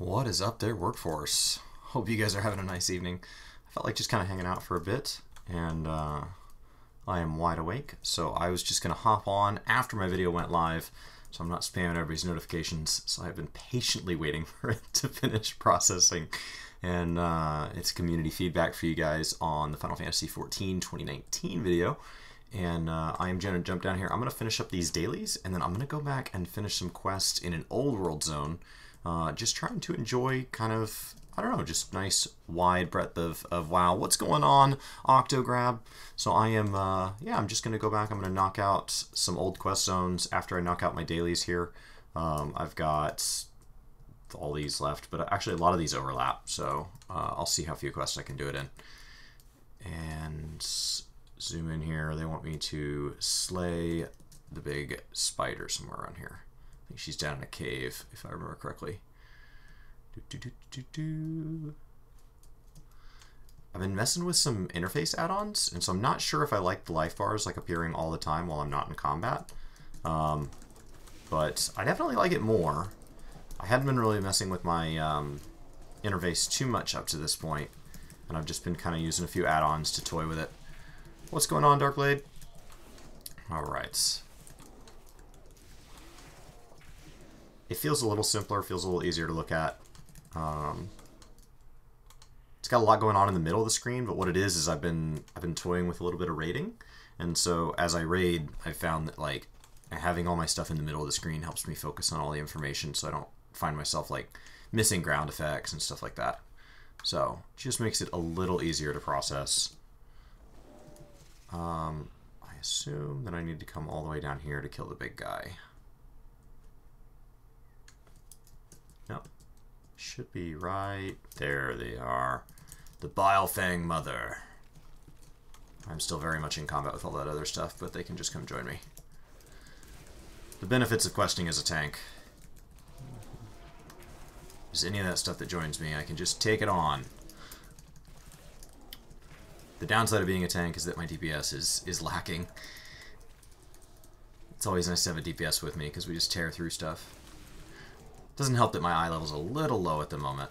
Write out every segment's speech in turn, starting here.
What is up there, workforce? Hope you guys are having a nice evening. I felt like just kind of hanging out for a bit, and I am wide awake, so I was just going to hop on after my video went live, so I'm not spamming everybody's notifications. So I've been patiently waiting for it to finish processing, and it's community feedback for you guys on the Final Fantasy XIV 2019 video. And I am going to jump down here. I'm going to finish up these dailies, and then I'm going to go back and finish some quests in an old world zone. Just trying to enjoy kind of, I don't know, just nice wide breadth of WoW. What's going on, Octograb? So I am, yeah, I'm just going to go back. I'm going to knock out some old quest zones after I knock out my dailies here. I've got all these left, but actually a lot of these overlap. So I'll see how few quests I can do it in. And zoom in here. They want me to slay the big spider somewhere around here. I think she's down in a cave, if I remember correctly. I've been messing with some interface add-ons, and so I'm not sure if I like the life bars like appearing all the time while I'm not in combat. But I definitely like it more. I hadn't been really messing with my interface too much up to this point, and I've just been kind of using a few add-ons to toy with it. What's going on, Darkblade? Alright. It feels a little simpler, feels a little easier to look at. It's got a lot going on in the middle of the screen, but what it is I've been toying with a little bit of raiding. And so as I raid, I found that like having all my stuff in the middle of the screen helps me focus on all the information so I don't find myself like missing ground effects and stuff like that. So it just makes it a little easier to process. I assume that I need to come all the way down here to kill the big guy. Nope. Should be right there. They are. The Bilefang Mother. I'm still very much in combat with all that other stuff, but they can just come join me. The benefits of questing as a tank. Is any of that stuff that joins me, I can just take it on. The downside of being a tank is that my DPS is lacking. It's always nice to have a DPS with me because we just tear through stuff. Doesn't help that my eye level's a little low at the moment.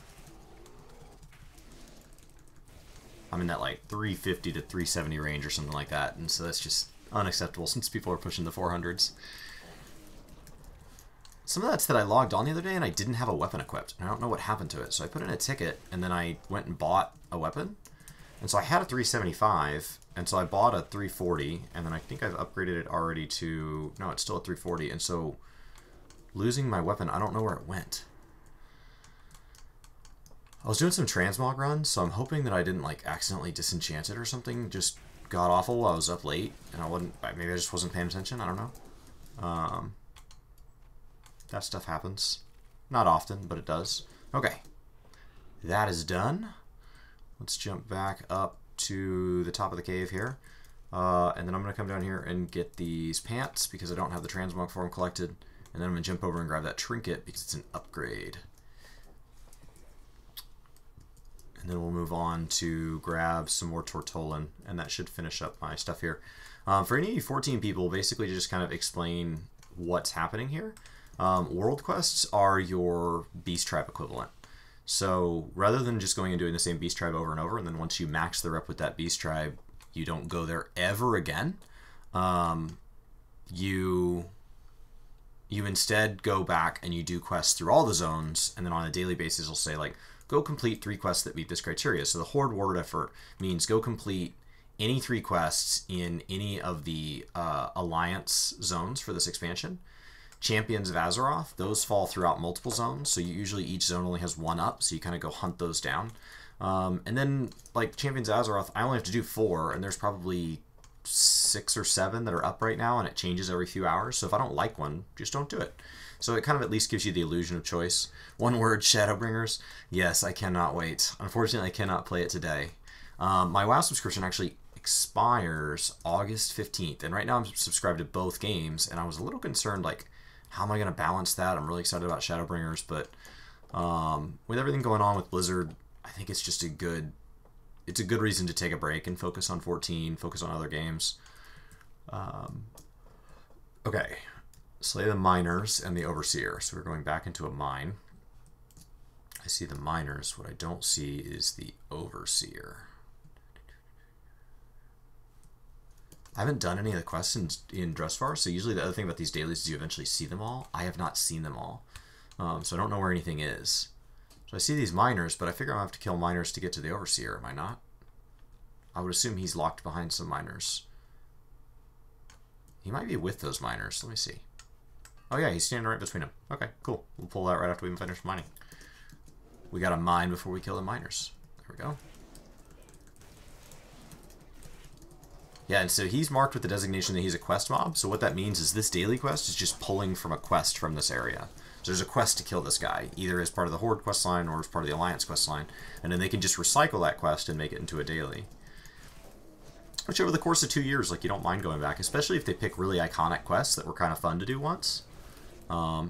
I'm in that like 350 to 370 range or something like that, and so that's just unacceptable since people are pushing the 400s. Some of that's that I logged on the other day and I didn't have a weapon equipped, and I don't know what happened to it. So I put in a ticket and then I went and bought a weapon. And so I had a 375, and so I bought a 340, and then I think I've upgraded it already to... No, it's still a 340, and so losing my weapon, I don't know where it went. I was doing some transmog runs, so I'm hoping that I didn't like accidentally disenchant it or something. Just got awful while I was up late, and I wasn't... Maybe I just wasn't paying attention, I don't know. That stuff happens. Not often, but it does. Okay. That is done. Let's jump back up to the top of the cave here. And then I'm going to come down here and get these pants because I don't have the transmog form collected. And then I'm going to jump over and grab that trinket because it's an upgrade. And then we'll move on to grab some more Tortollan, and that should finish up my stuff here. For any 14 people, basically just kind of explain what's happening here. World quests are your Beast Tribe equivalent. So rather than just going and doing the same Beast Tribe over and over, and then once you max the rep with that Beast Tribe, you don't go there ever again. You instead go back and you do quests through all the zones, and then on a daily basis it'll say like, go complete 3 quests that meet this criteria. So the Horde Word Effort means go complete any 3 quests in any of the Alliance zones for this expansion. Champions of Azeroth, those fall throughout multiple zones, so usually each zone only has 1 up, so you kind of go hunt those down. And then, like, Champions of Azeroth, I only have to do 4, and there's probably 6 or 7 that are up right now, and it changes every few hours, so if I don't like one, just don't do it. So it kind of at least gives you the illusion of choice. One word, Shadowbringers. Yes, I cannot wait. Unfortunately, I cannot play it today. My WoW subscription actually expires August 15th, and right now I'm subscribed to both games, and I was a little concerned, like, how am I going to balance that? I'm really excited about Shadowbringers, but with everything going on with Blizzard, I think it's just a good reason to take a break and focus on 14, focus on other games. Okay, slay the miners and the overseer. So we're going back into a mine. I see the miners. What I don't see is the overseer. I haven't done any of the quests in Dressbar, so usually the other thing about these dailies is you eventually see them all. I have not seen them all, so I don't know where anything is. So I see these miners, but I figure I'll have to kill miners to get to the overseer, am I not? I would assume he's locked behind some miners. He might be with those miners. Let me see. Oh yeah, he's standing right between them. Okay, cool. We'll pull that right after we finish mining. We gotta mine before we kill the miners. There we go. Yeah, and so he's marked with the designation that he's a quest mob. So what that means is this daily quest is just pulling from a quest from this area. So there's a quest to kill this guy, either as part of the Horde quest line or as part of the Alliance quest line. And then they can just recycle that quest and make it into a daily. Which over the course of 2 years, like, you don't mind going back, especially if they pick really iconic quests that were kind of fun to do once.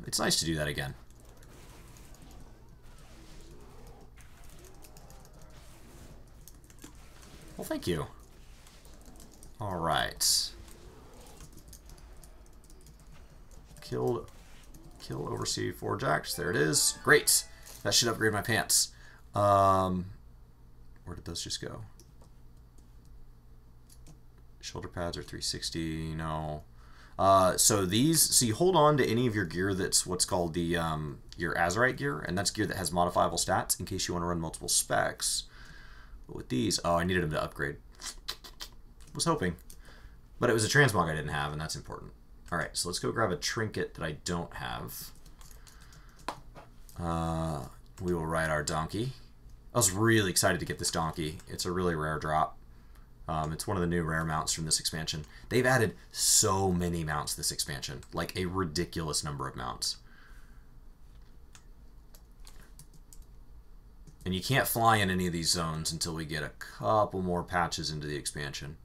It's nice to do that again. Well, thank you. All right. Kill Overseer Forge Axe. There it is. Great. That should upgrade my pants. Where did those just go? Shoulder pads are 360. No. So you hold on to any of your gear that's what's called the your Azerite gear, and that's gear that has modifiable stats in case you want to run multiple specs. But with these, oh, I needed them to upgrade. Was hoping, but it was a transmog I didn't have, and that's important. All right, so let's go grab a trinket that I don't have. We will ride our donkey. I was really excited to get this donkey. It's a really rare drop. It's one of the new rare mounts from this expansion. They've added so many mounts this expansion, like a ridiculous number of mounts. And you can't fly in any of these zones until we get a couple more patches into the expansion.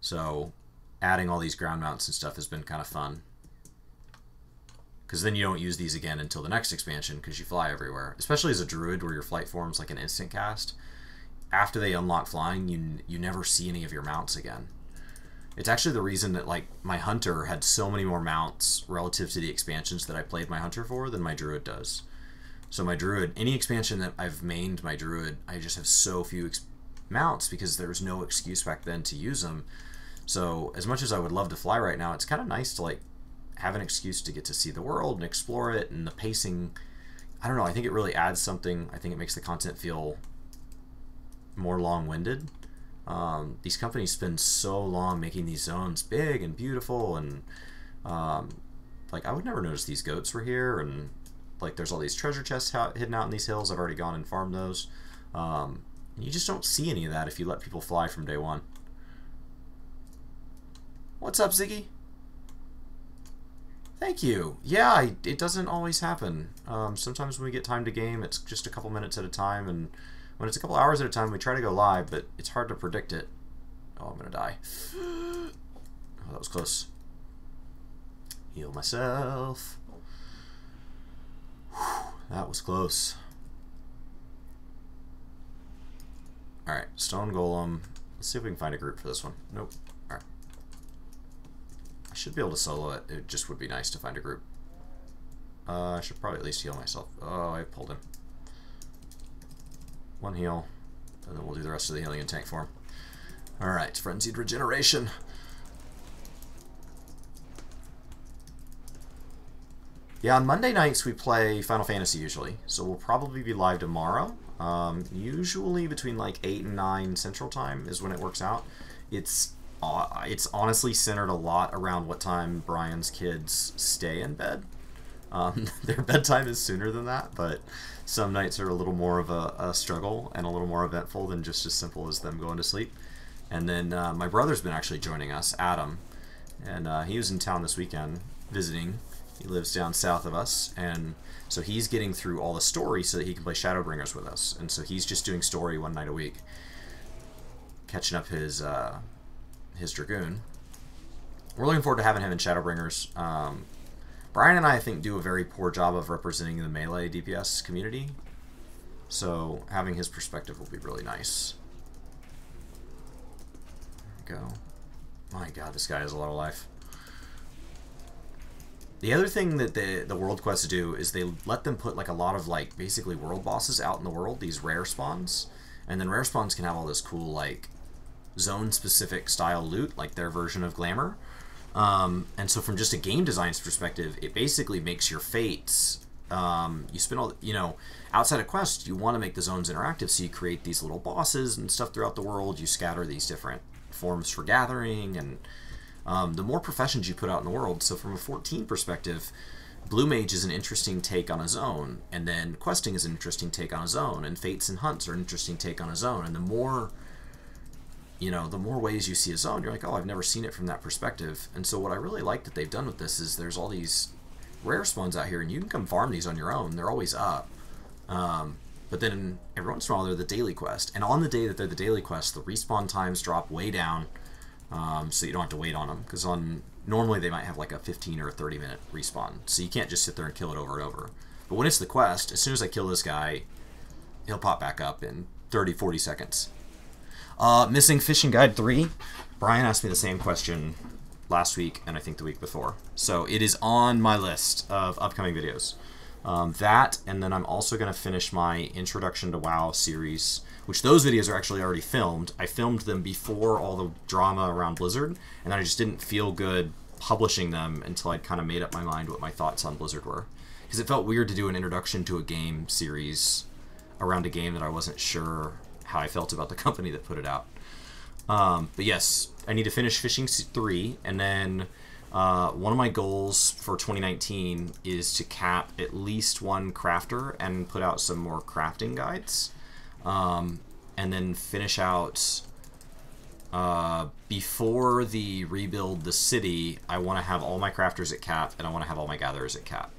So adding all these ground mounts and stuff has been kind of fun. Because then you don't use these again until the next expansion because you fly everywhere. Especially as a druid where your flight form's like an instant cast. After they unlock flying, you never see any of your mounts again. It's actually the reason that, like, my hunter had so many more mounts relative to the expansions that I played my hunter for than my druid does. So my druid, any expansion that I've mained my druid, I just have so few mounts because there was no excuse back then to use them. So as much as I would love to fly right now, it's kind of nice to, like, have an excuse to get to see the world and explore it, and the pacing, I don't know, I think it really adds something. I think it makes the content feel more long-winded. These companies spend so long making these zones big and beautiful, and like, I would never notice these goats were here, and like, there's all these treasure chests hidden out in these hills. I've already gone and farmed those. And you just don't see any of that if you let people fly from day one. What's up, Ziggy? Thank you. Yeah, it doesn't always happen. Sometimes when we get time to game, it's just a couple minutes at a time, and when it's a couple hours at a time, we try to go live, but it's hard to predict it. Oh, I'm gonna die. Oh, that was close. Heal myself. Whew, that was close. Alright, Stone Golem. Let's see if we can find a group for this one. Nope. Alright. I should be able to solo it. It just would be nice to find a group. I should probably at least heal myself. Oh, I pulled him. One heal, and then we'll do the rest of the healing in tank form. Alright, Frenzied Regeneration. Yeah, on Monday nights we play Final Fantasy usually, so we'll probably be live tomorrow. Usually between like 8 and 9 Central Time is when it works out. It's honestly centered a lot around what time Brian's kids stay in bed. Their bedtime is sooner than that, but some nights are a little more of a struggle and a little more eventful than just as simple as them going to sleep. And then my brother's been actually joining us, Adam, and he was in town this weekend visiting. He lives down south of us, and so he's getting through all the story so that he can play Shadowbringers with us. And so he's just doing story one night a week, catching up his Dragoon. We're looking forward to having him in Shadowbringers. Brian and I think, do a very poor job of representing the melee DPS community, so having his perspective will be really nice. There we go. My god, this guy has a lot of life. The other thing that the world quests do is they let them put like a lot of like basically world bosses out in the world, these rare spawns, and then rare spawns can have all this cool like zone specific style loot, like their version of glamour. And so from just a game design's perspective, it basically makes your fates, you spend all, you know, outside of quests, you want to make the zones interactive, so you create these little bosses and stuff throughout the world, you scatter these different forms for gathering, and the more professions you put out in the world. So from a 14 perspective, Blue Mage is an interesting take on a zone, and then questing is an interesting take on a zone, and fates and hunts are an interesting take on a zone, and the more, you know, the more ways you see a zone, you're like, oh, I've never seen it from that perspective. And so what I really like that they've done with this is there's all these rare spawns out here, and you can come farm these on your own. They're always up. But then every once in a while, they're the daily quest. And on the day that they're the daily quest, the respawn times drop way down, so you don't have to wait on them. Because normally they might have like a 15 or a 30-minute respawn. So you can't just sit there and kill it over and over. But when it's the quest, as soon as I kill this guy, he'll pop back up in 30, 40 seconds. Missing Fishing Guide 3. Brian asked me the same question last week and I think the week before. So it is on my list of upcoming videos. That, and then I'm also going to finish my Introduction to WoW series, which those videos are actually already filmed. I filmed them before all the drama around Blizzard, and I just didn't feel good publishing them until I'd kind of made up my mind what my thoughts on Blizzard were. Because it felt weird to do an Introduction to a Game series around a game that I wasn't sure how I felt about the company that put it out. But yes, I need to finish Fishing 3, and then one of my goals for 2019 is to cap at least one crafter and put out some more crafting guides. And then finish out, before the rebuild the city, I want to have all my crafters at cap, and I want to have all my gatherers at cap.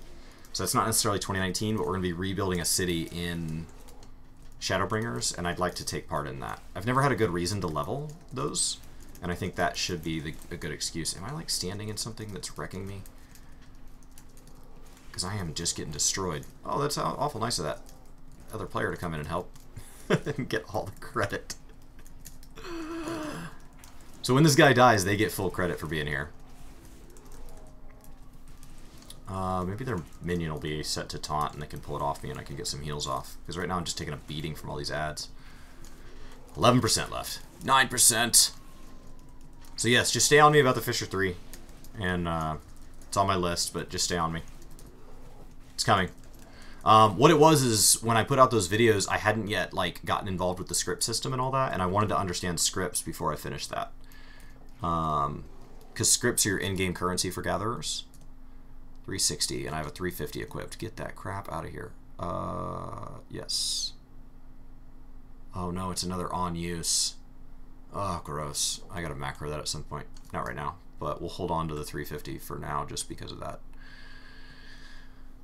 So that's not necessarily 2019, but we're going to be rebuilding a city in Shadowbringers, and I'd like to take part in that. I've never had a good reason to level those, and I think that should be a good excuse. Am I like standing in something that's wrecking me? Because I am just getting destroyed. Oh, that's awful nice of that other player to come in and help and get all the credit. So when this guy dies, they get full credit for being here. Maybe their minion will be set to taunt and they can pull it off me and I can get some heals off. Because right now I'm just taking a beating from all these ads. 11% left. 9%! So yes, just stay on me about the Fisher 3. And it's on my list, but just stay on me. It's coming. What it was is, when I put out those videos, I hadn't yet like gotten involved with the script system and all that, and I wanted to understand scripts before I finished that. Because scripts are your in-game currency for gatherers. 360, and I have a 350 equipped. Get that crap out of here. Yes. Oh no, it's another on use. Oh, gross. I gotta macro that at some point. Not right now, but we'll hold on to the 350 for now just because of that.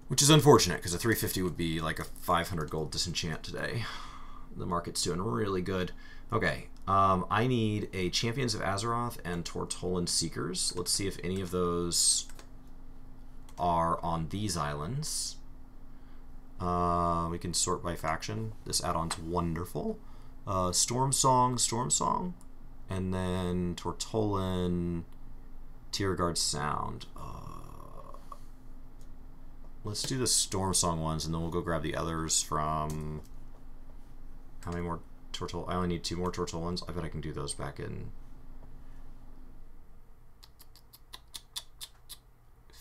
Which is unfortunate, because a 350 would be like a 500 gold disenchant today. The market's doing really good. Okay, I need a Champions of Azeroth and Tortolan Seekers. Let's see if any of those are on these islands. We can sort by faction. This add-on's wonderful. Storm Song, and then Tortolan Tierguard Sound. Let's do the Storm Song ones, and then we'll go grab the others from... How many more Tortol? I only need 2 more Tortolans. I bet I can do those back in...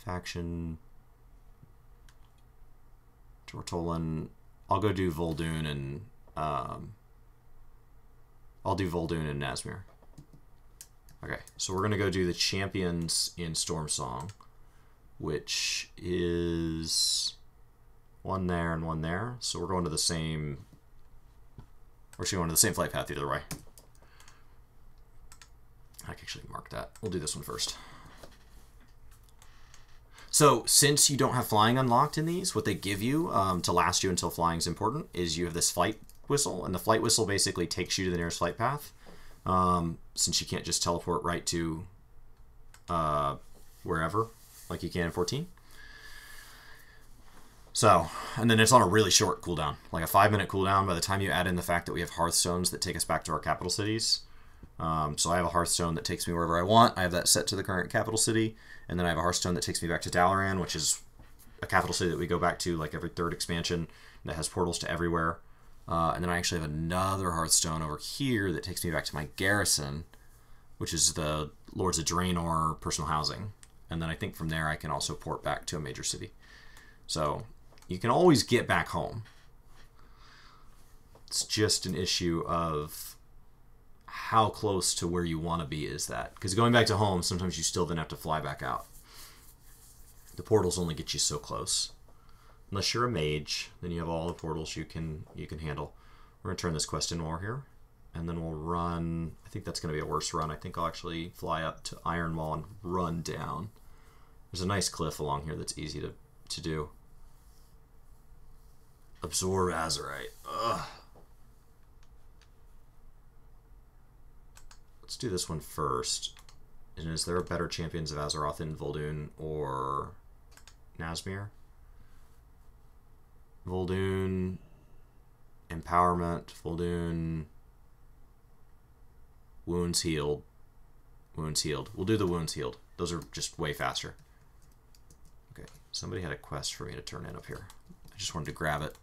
Faction... Tortolan... I'll go do Vol'dun and... I'll do Vol'dun and Nazmir. Okay, so we're going to go do the Champions in Storm Song, which is 1 there and 1 there. So we're going to the same... We're actually going to the same flight path either way. I can actually mark that. We'll do this one first. So since you don't have flying unlocked in these, what they give you to last you until flying is important is you have this flight whistle, and the flight whistle basically takes you to the nearest flight path, since you can't just teleport right to wherever like you can in 14. So, and then it's on a really short cooldown, like a 5-minute cooldown. By the time you add in the fact that we have Hearthstones that take us back to our capital cities, So I have a Hearthstone that takes me wherever I want. I have that set to the current capital city, and then I have a Hearthstone that takes me back to Dalaran, which is a capital city that we go back to like every third expansion that has portals to everywhere. And then I actually have another Hearthstone over here that takes me back to my garrison, which is the Lords of Draenor personal housing. And then I think from there I can also port back to a major city. So you can always get back home. It's just an issue of how close to where you want to be is that. Because going back to home, sometimes you still then have to fly back out. The portals only get you so close. Unless you're a mage, then you have all the portals you can handle. We're going to turn this quest in war here. And then we'll run... I think that's going to be a worse run. I think I'll actually fly up to Ironwall and run down. There's a nice cliff along here that's easy to do. Absorb Azerite. Ugh. Let's do this one first. And is there a better Champions of Azeroth in Vol'dun or Nazmir? Vol'dun, Empowerment, Vol'dun, Wounds Healed. Wounds Healed. We'll do the Wounds Healed. Those are just way faster. Okay, somebody had a quest for me to turn in up here. I just wanted to grab it.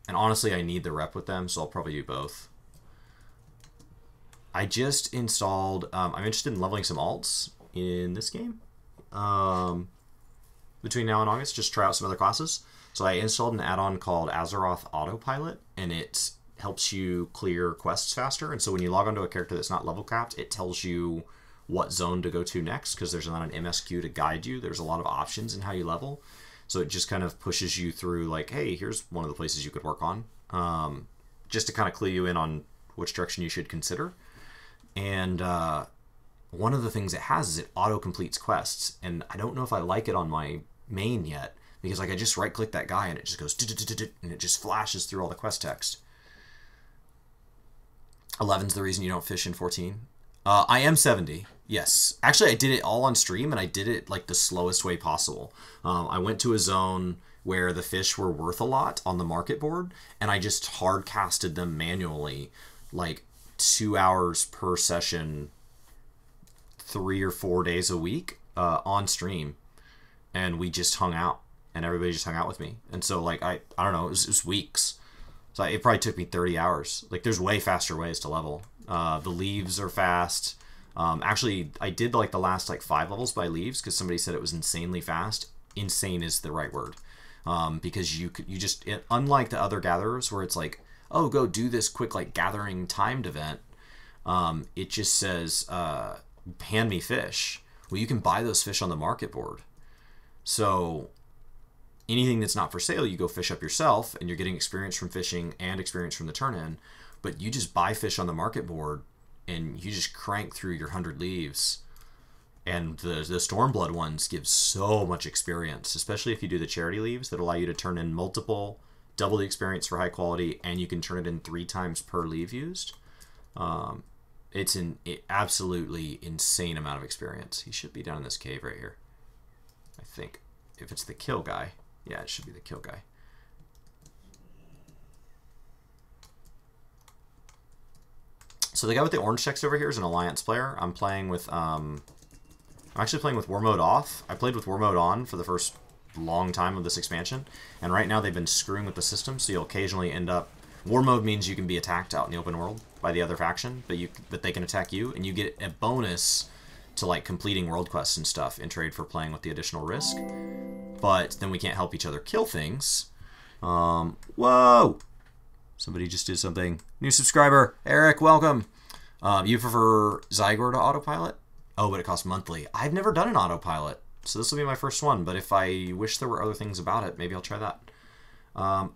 And honestly, I need the rep with them, so I'll probably do both. I just installed... I'm interested in leveling some alts in this game. Between now and August, just try out some other classes. So I installed an add-on called Azeroth Autopilot, and it helps you clear quests faster. And so when you log onto a character that's not level capped, it tells you what zone to go to next, because there's not an MSQ to guide you. There's a lot of options in how you level. So it just kind of pushes you through, like, hey, here's one of the places you could work on, just to kind of clue you in on which direction you should consider. And one of the things it has is it auto-completes quests, and I don't know if I like it on my main yet, because like I just right-click that guy and it just goes and it just flashes through all the quest text. 11's the reason you don't fish in 14. I am 70. Yes. Actually, I did it all on stream, and I did it like the slowest way possible. I went to a zone where the fish were worth a lot on the market board, and I just hard casted them manually, like 2 hours per session, 3 or 4 days a week on stream, and we just hung out, and everybody just hung out with me. And so like I don't know, it was weeks. So it probably took me 30 hours. Like there's way faster ways to level. The leaves are fast. Actually, I did like the last like 5 levels by leaves because somebody said it was insanely fast. Insane is the right word, because you just unlike the other gatherers where it's like, oh, go do this quick like gathering timed event. It just says hand me fish. Well, you can buy those fish on the market board. So anything that's not for sale, you go fish up yourself, and you're getting experience from fishing and experience from the turn-in. But you just buy fish on the market board, and you just crank through your 100 leaves. And the Stormblood ones give so much experience, especially if you do the charity leaves that allow you to turn in multiple, double the experience for high quality, and you can turn it in 3 times per leave used. It's an absolutely insane amount of experience. He should be down in this cave right here, I think. If it's the kill guy. Yeah, it should be the kill guy. So the guy with the orange text over here is an alliance player. I'm playing with I'm actually playing with war mode off. I played with war mode on for the first long time of this expansion, and right now they've been screwing with the system, so you'll occasionally end up... War mode means you can be attacked out in the open world by the other faction, but they can attack you, and you get a bonus to like completing world quests and stuff in trade for playing with the additional risk. But then we can't help each other kill things. Whoa! Somebody just did something. New subscriber. Eric, welcome. You prefer Zygor to autopilot? Oh, but it costs monthly. I've never done an autopilot, so this will be my first one. But if I wish there were other things about it, maybe I'll try that.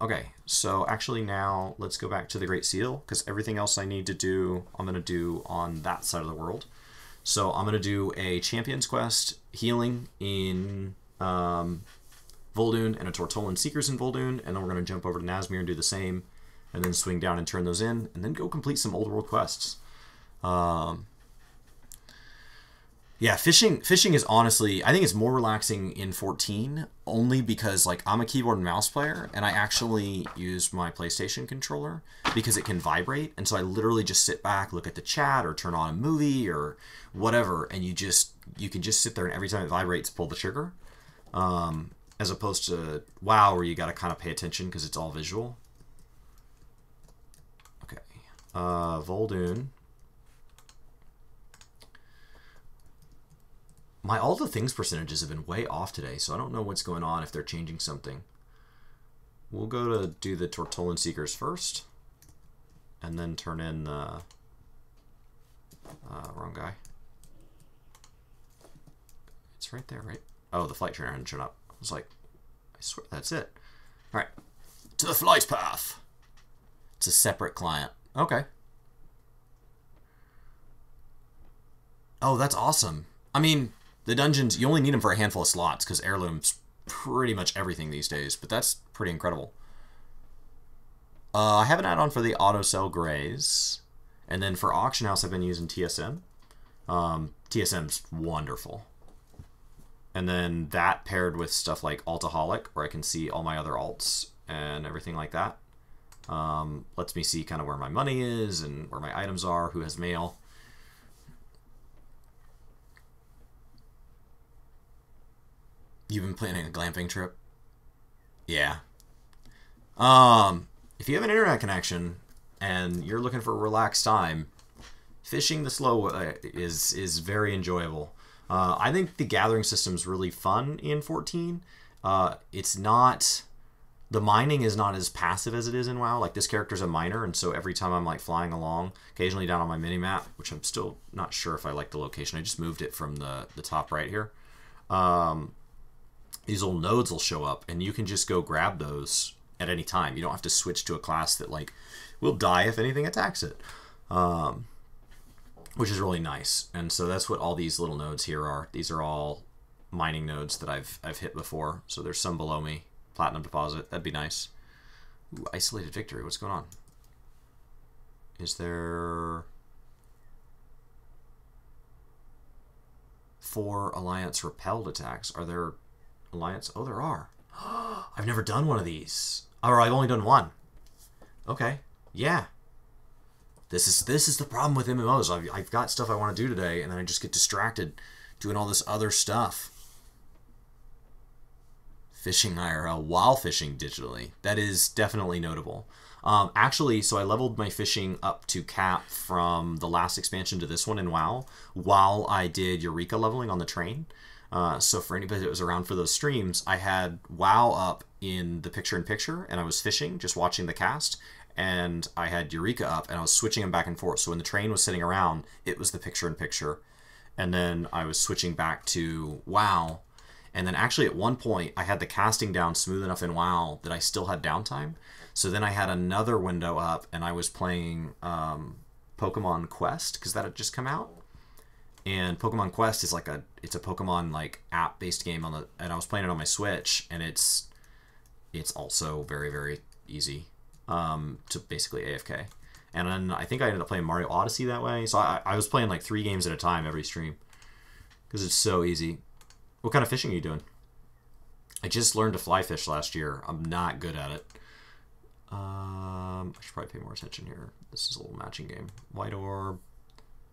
Okay, so actually now let's go back to the Great Seal, because everything else I need to do, I'm going to do on that side of the world. So I'm going to do a Champions Quest, healing in Vol'dun, and a Tortollan Seekers in Vol'dun, and then we're going to jump over to Nazmir and do the same, and then swing down and turn those in, and then go complete some Old World quests. Yeah, fishing is honestly, I think it's more relaxing in 14 only because like I'm a keyboard and mouse player and I actually use my PlayStation controller because it can vibrate, and so I literally just sit back, look at the chat or turn on a movie or whatever, and you can just sit there and every time it vibrates pull the trigger. As opposed to WoW where you got to kind of pay attention because it's all visual. Okay. Voldoon. All the things percentages have been way off today, so I don't know what's going on if they're changing something. We'll go to do the Tortollan Seekers first, and then turn in the... wrong guy. It's right there, right? Oh, the flight trainer hadn't shown up. I was like, I swear that's it. All right, to the flight path. It's a separate client. Okay. Oh, that's awesome. I mean... The dungeons, you only need them for a handful of slots because heirlooms pretty much everything these days, but that's pretty incredible. I have an add-on for the auto sell grays, and then for auction house I've been using TSM. TSM's wonderful. And then that paired with stuff like Altaholic, where I can see all my other alts and everything like that. Lets me see kind of where my money is and where my items are, who has mail. You've been planning a glamping trip? Yeah. If you have an internet connection and you're looking for a relaxed time, fishing the slow is very enjoyable. I think the gathering system's really fun in 14. It's not... The mining is not as passive as it is in WoW. Like, this character's a miner, and so every time I'm, like, flying along, occasionally down on my mini-map, which I'm still not sure if I like the location. I just moved it from the top right here. These little nodes will show up, and you can just go grab those at any time. You don't have to switch to a class that, like, will die if anything attacks it, which is really nice. And so that's what all these little nodes here are. These are all mining nodes that I've hit before. So there's some below me. Platinum deposit. That'd be nice. Ooh, isolated victory. What's going on? Is there... 4 Alliance repelled attacks? Are there... Alliance? Oh, there are. I've never done one of these. Or I've only done one. Okay. Yeah. This is the problem with MMOs. I've got stuff I want to do today, and then I just get distracted doing all this other stuff. Fishing IRL while fishing digitally. That is definitely notable. Actually, so I leveled my fishing up to cap from the last expansion to this one in WoW while I did Eureka leveling on the train. So for anybody that was around for those streams, I had WoW up in the picture-in-picture, and I was fishing, just watching the cast, and I had Eureka up, and I was switching them back and forth. So when the train was sitting around, it was the picture-in-picture, and then I was switching back to WoW, and then actually at one point, I had the casting down smooth enough in WoW that I still had downtime. So then I had another window up, and I was playing Pokemon Quest, because that had just come out. And Pokemon Quest is like it's a Pokemon like app-based game and I was playing it on my Switch, and it's also very, very easy to basically AFK. And then I think I ended up playing Mario Odyssey that way. So I was playing like 3 games at a time every stream because it's so easy. What kind of fishing are you doing? I just learned to fly fish last year. I'm not good at it. I should probably pay more attention here. This is a little matching game. White orb,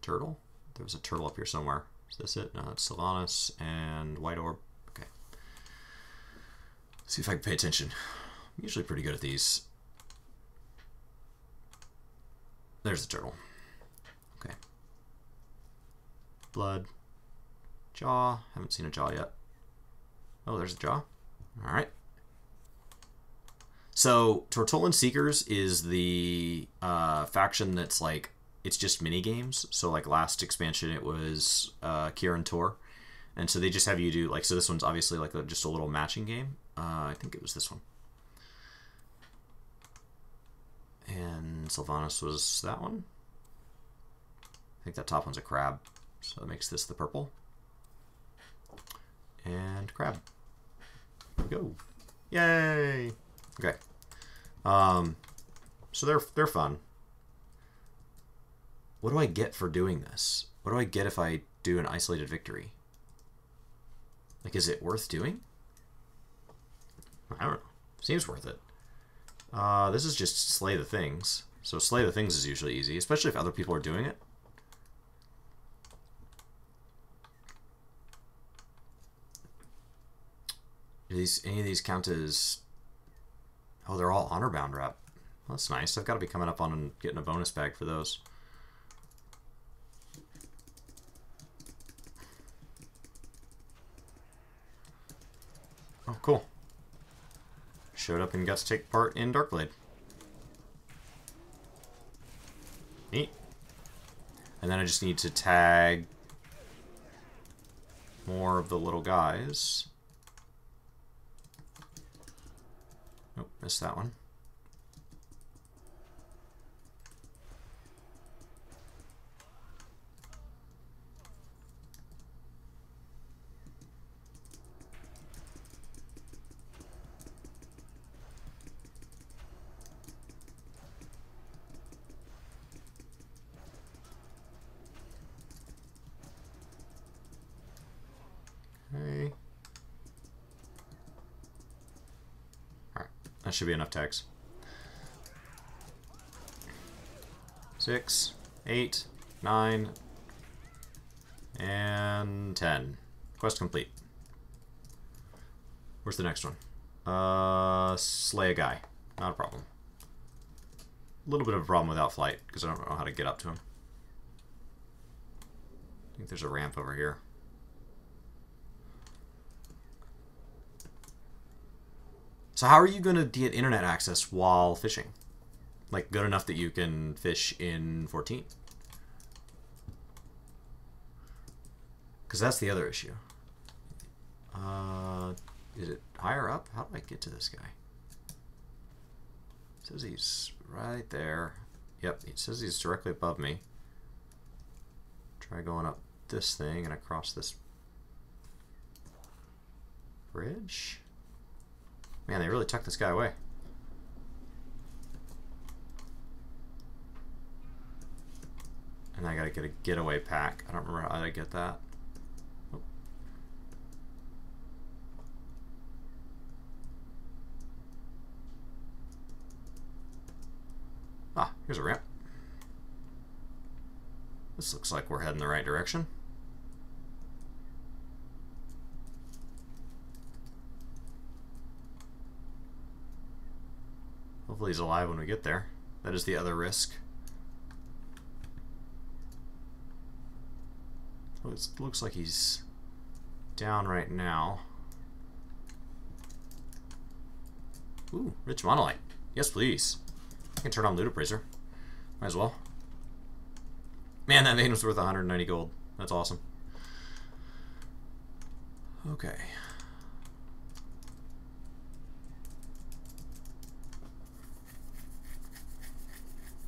turtle. There was a turtle up here somewhere. Is this it? No, it's Sargatanas and white orb. Okay. Let's see if I can pay attention. I'm usually pretty good at these. There's the turtle. Okay. Blood. Jaw. Haven't seen a jaw yet. Oh, there's a jaw. All right. So, Tortollan Seekers is the faction that's like, it's just mini games. So like last expansion, it was Kieran Tour. And so they just have you do like, so this one's obviously like just a little matching game. I think it was this one. And Sylvanas was that one. I think that top one's a crab. So that makes this the purple. And crab. There we go. Yay! Okay. So they're fun. What do I get for doing this? What do I get if I do an isolated victory? Like, is it worth doing? I don't know. Seems worth it. This is just slay the things. So slay the things is usually easy, especially if other people are doing it. Do any of these count as... Oh, they're all honor bound rep. Well, that's nice. I've got to be coming up on and getting a bonus bag for those. Oh, cool. Showed up and got to take part in Darkblade. Neat. And then I just need to tag more of the little guys. Nope, missed that one. Okay. Alright, that should be enough tags. 6, 8, 9, and 10. Quest complete. Where's the next one? Slay a guy. Not a problem. A little bit of a problem without flight, because I don't know how to get up to him. I think there's a ramp over here. So how are you going to get internet access while fishing? Like, good enough that you can fish in 14? Because that's the other issue. Is it higher up? How do I get to this guy? It says he's right there. Yep, it says he's directly above me. Try going up this thing and across this bridge. Man, they really tucked this guy away. And I gotta get a getaway pack. I don't remember how I get that. Oh. Ah, here's a ramp. This looks like we're heading the right direction. Hopefully he's alive when we get there. That is the other risk. Well, it looks like he's down right now. Ooh, rich monolite. Yes, please. I can turn on Loot Appraiser. Might as well. Man, that vein was worth 190 gold. That's awesome. Okay.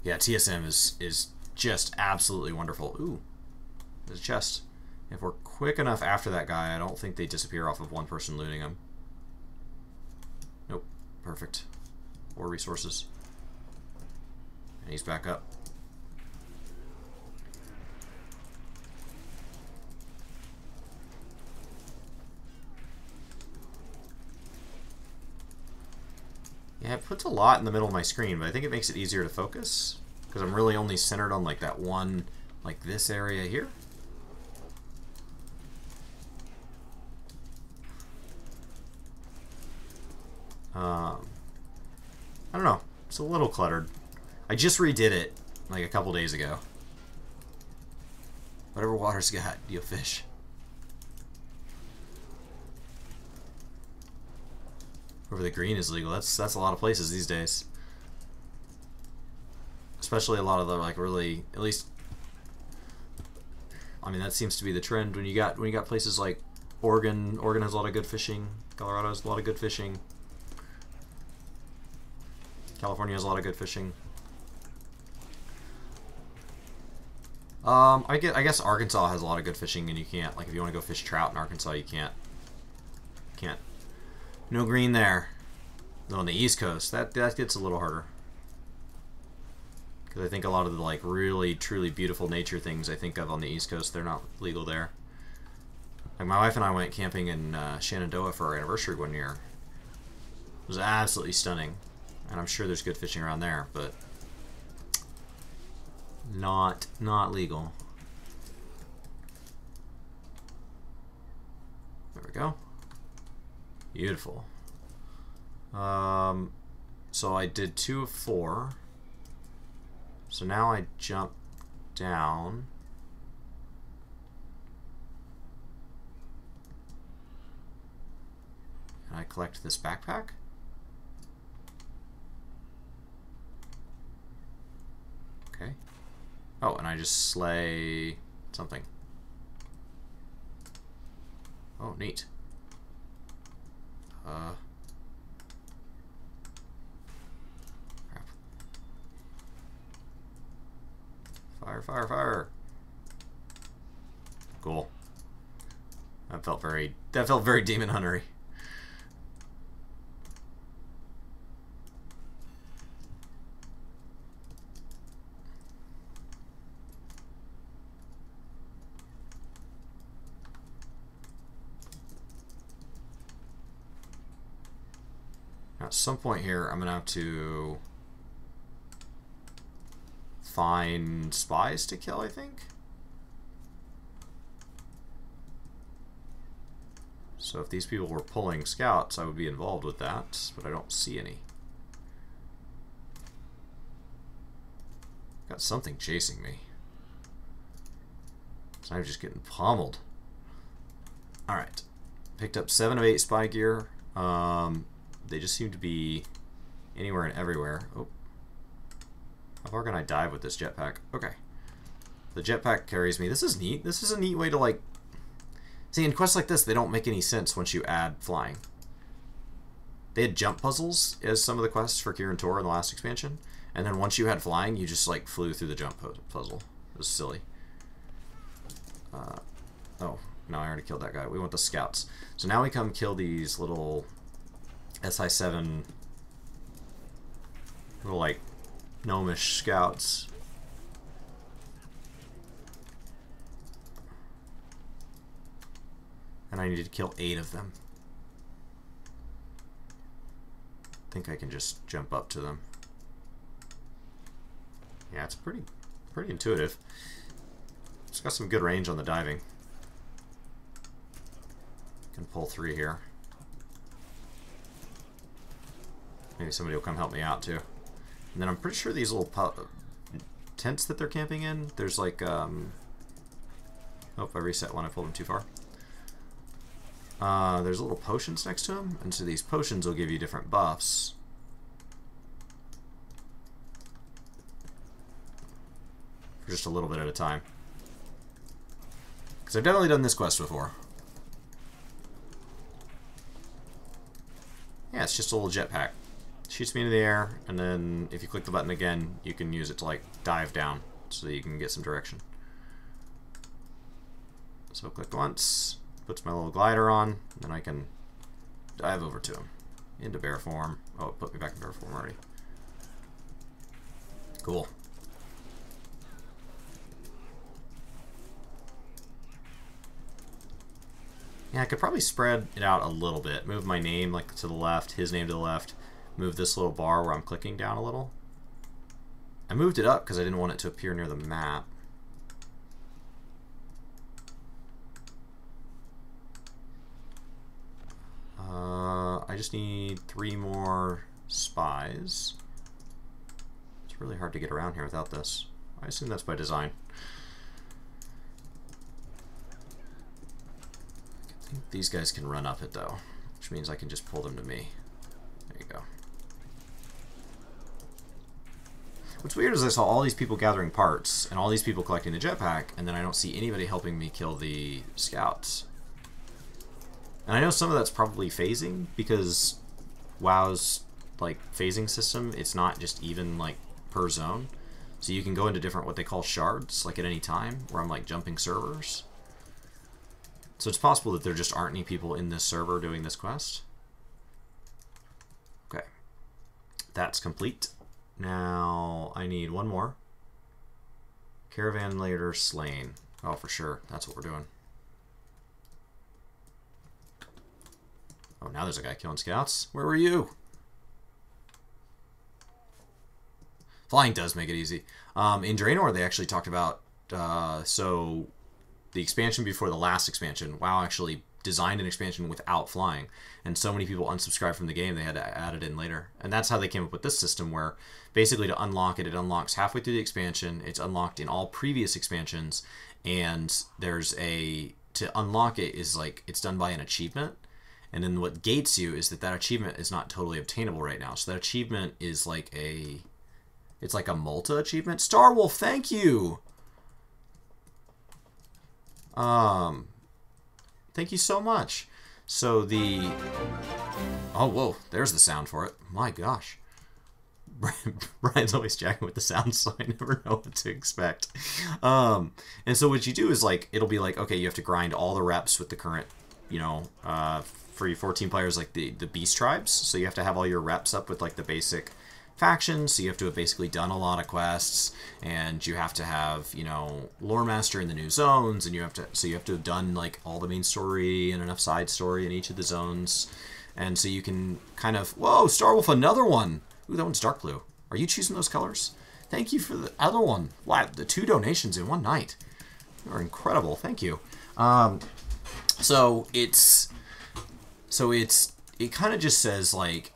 Yeah, TSM is just absolutely wonderful. Ooh, there's a chest. If we're quick enough after that guy, I don't think they disappear off of one person looting them. Nope. Perfect. 4 resources. And he's back up. Yeah, it puts a lot in the middle of my screen, but I think it makes it easier to focus because I'm really only centered on like that one, like this area here. I don't know. It's a little cluttered. I just redid it like a couple days ago. Whatever water's got, you'll fish. Wherever the green is legal, that's a lot of places these days. Especially a lot of the like really, at least, I mean that seems to be the trend when you got places like Oregon. Oregon has a lot of good fishing. Colorado has a lot of good fishing. California has a lot of good fishing. I guess Arkansas has a lot of good fishing, and you can't, like, if you want to go fish trout in Arkansas, you can't. No green there. Though on the East Coast, that gets a little harder. Because I think a lot of the like really, truly beautiful nature things I think of on the East Coast, they're not legal there. Like my wife and I went camping in Shenandoah for our anniversary one year. It was absolutely stunning. And I'm sure there's good fishing around there, but not legal. There we go. Beautiful. So I did 2 of 4. So now I jump down. And I collect this backpack. Okay. Oh, and I just slay something. Oh, neat. Crap. Fire, fire, fire. Cool. That felt very Demon Hunter-y. At some point here, I'm gonna have to find spies to kill, I think. So if these people were pulling scouts, I would be involved with that, but I don't see any. Got something chasing me. So I'm just getting pummeled. Alright. Picked up 7 of 8 spy gear. They just seem to be anywhere and everywhere. Oh. How far can I dive with this jetpack? Okay. The jetpack carries me. This is neat. This is a neat way to, like... See, in quests like this, they don't make any sense once you add flying. They had jump puzzles as some of the quests for Kirin Tor in the last expansion. And then once you had flying, you just, like, flew through the jump puzzle. It was silly. Oh, no, I already killed that guy. We want the scouts. So now we come kill these little... SI7 little like gnomish scouts. And I need to kill 8 of them. I think I can just jump up to them. Yeah, it's pretty intuitive. It's got some good range on the diving. Can pull 3 here. Maybe somebody will come help me out, too. And then I'm pretty sure these little tents that they're camping in, there's like, oh, I reset one. I pulled them too far. There's little potions next to them, and so these potions will give you different buffs. For just a little bit at a time. Because I've definitely done this quest before. Yeah, it's just a little jetpack. Shoots me into the air, and then if you click the button again, you can use it to like dive down so that you can get some direction. So click once, puts my little glider on, then I can dive over to him. Into bear form. Oh, it put me back in bear form already. Cool. Yeah, I could probably spread it out a little bit. Move my name like to the left, his name to the left. Move this little bar where I'm clicking down a little. I moved it up because I didn't want it to appear near the map. I just need 3 more spies. It's really hard to get around here without this. I assume that's by design. I think these guys can run up it though, which means I can just pull them to me. There you go. What's weird is I saw all these people gathering parts and all these people collecting the jetpack, and then I don't see anybody helping me kill the scouts. And I know some of that's probably phasing, because WoW's like phasing system, it's not just even like per zone. So you can go into different what they call shards, like at any time, where I'm like jumping servers. So it's possible that there just aren't any people in this server doing this quest. Okay. That's complete. Now I need one more. Caravan later slain. Oh, for sure. That's what we're doing. Oh, now there's a guy killing scouts. Where were you? Flying does make it easy. In Draenor, they actually talked about so the expansion before the last expansion. WoW actually designed an expansion without flying, and so many people unsubscribed from the game they had to add it in later. And that's how they came up with this system, where basically to unlock it, it unlocks halfway through the expansion. It's unlocked in all previous expansions, and there's to unlock it is like it's done by an achievement. And then what gates you is that achievement is not totally obtainable right now. So that achievement is like it's like a Malta achievement. Starwolf, thank you. Thank you so much. So oh, whoa, there's the sound for it. My gosh. Brian's always jacking with the sound, so I never know what to expect. And so what you do is like, it'll be like, okay, you have to grind all the reps with the current, you know, for your 14 players, like the beast tribes. So you have to have all your reps up with like the basic factions. So you have to have basically done a lot of quests, and you have to have, you know, lore master in the new zones, and you have to have done like all the main story and enough side story in each of the zones. And so you can kind of, whoa, Starwolf, another one. Ooh, that one's dark blue. Are you choosing those colors? Thank you for the other one. Wow, the 2 donations in one night. You are incredible. Thank you. It kind of just says like,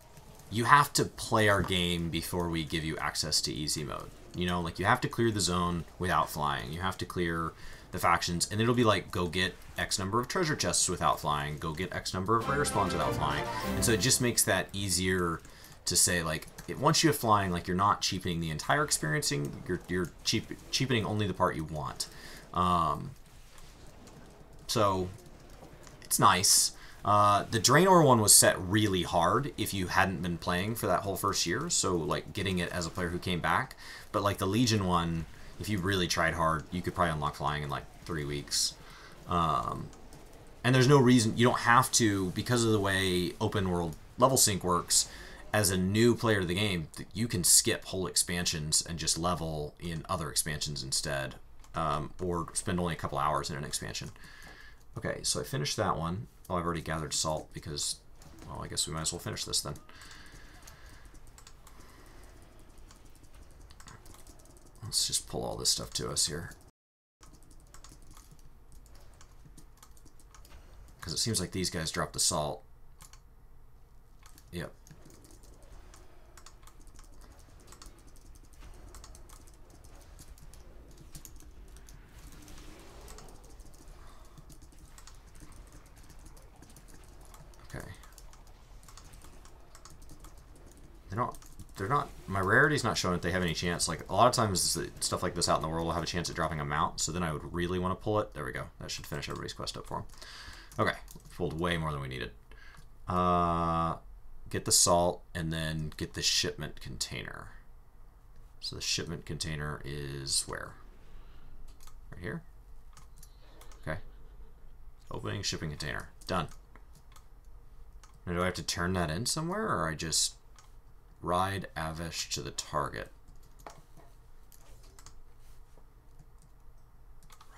you have to play our game before we give you access to easy mode. You know, like you have to clear the zone without flying. You have to clear the factions, and it'll be like, go get X number of treasure chests without flying. Go get X number of rare spawns without flying. And so it just makes that easier to say, like, once you have flying, like, you're not cheapening the entire experiencing. You're cheapening only the part you want. So it's nice. The Draenor one was set really hard if you hadn't been playing for that whole first year, so like getting it as a player who came back. But like the Legion one, if you really tried hard, you could probably unlock flying in like 3 weeks. And there's no reason, you don't have to, because of the way open world level sync works, as a new player to the game, you can skip whole expansions and just level in other expansions instead, or spend only a couple hours in an expansion. Okay, so I finished that one. Oh, I've already gathered salt because, well, I guess we might as well finish this then. Let's just pull all this stuff to us here. Because it seems like these guys dropped the salt. Yep. They're not, my rarity's not showing that they have any chance. Like, a lot of times stuff like this out in the world will have a chance at dropping a mount, so then I would really want to pull it. There we go. That should finish everybody's quest up for them. Okay, pulled way more than we needed. Get the salt, and then get the shipment container. So the shipment container is where? Right here? Okay. Opening shipping container. Done. Now, do I have to turn that in somewhere, or I just ride Avesh to the target?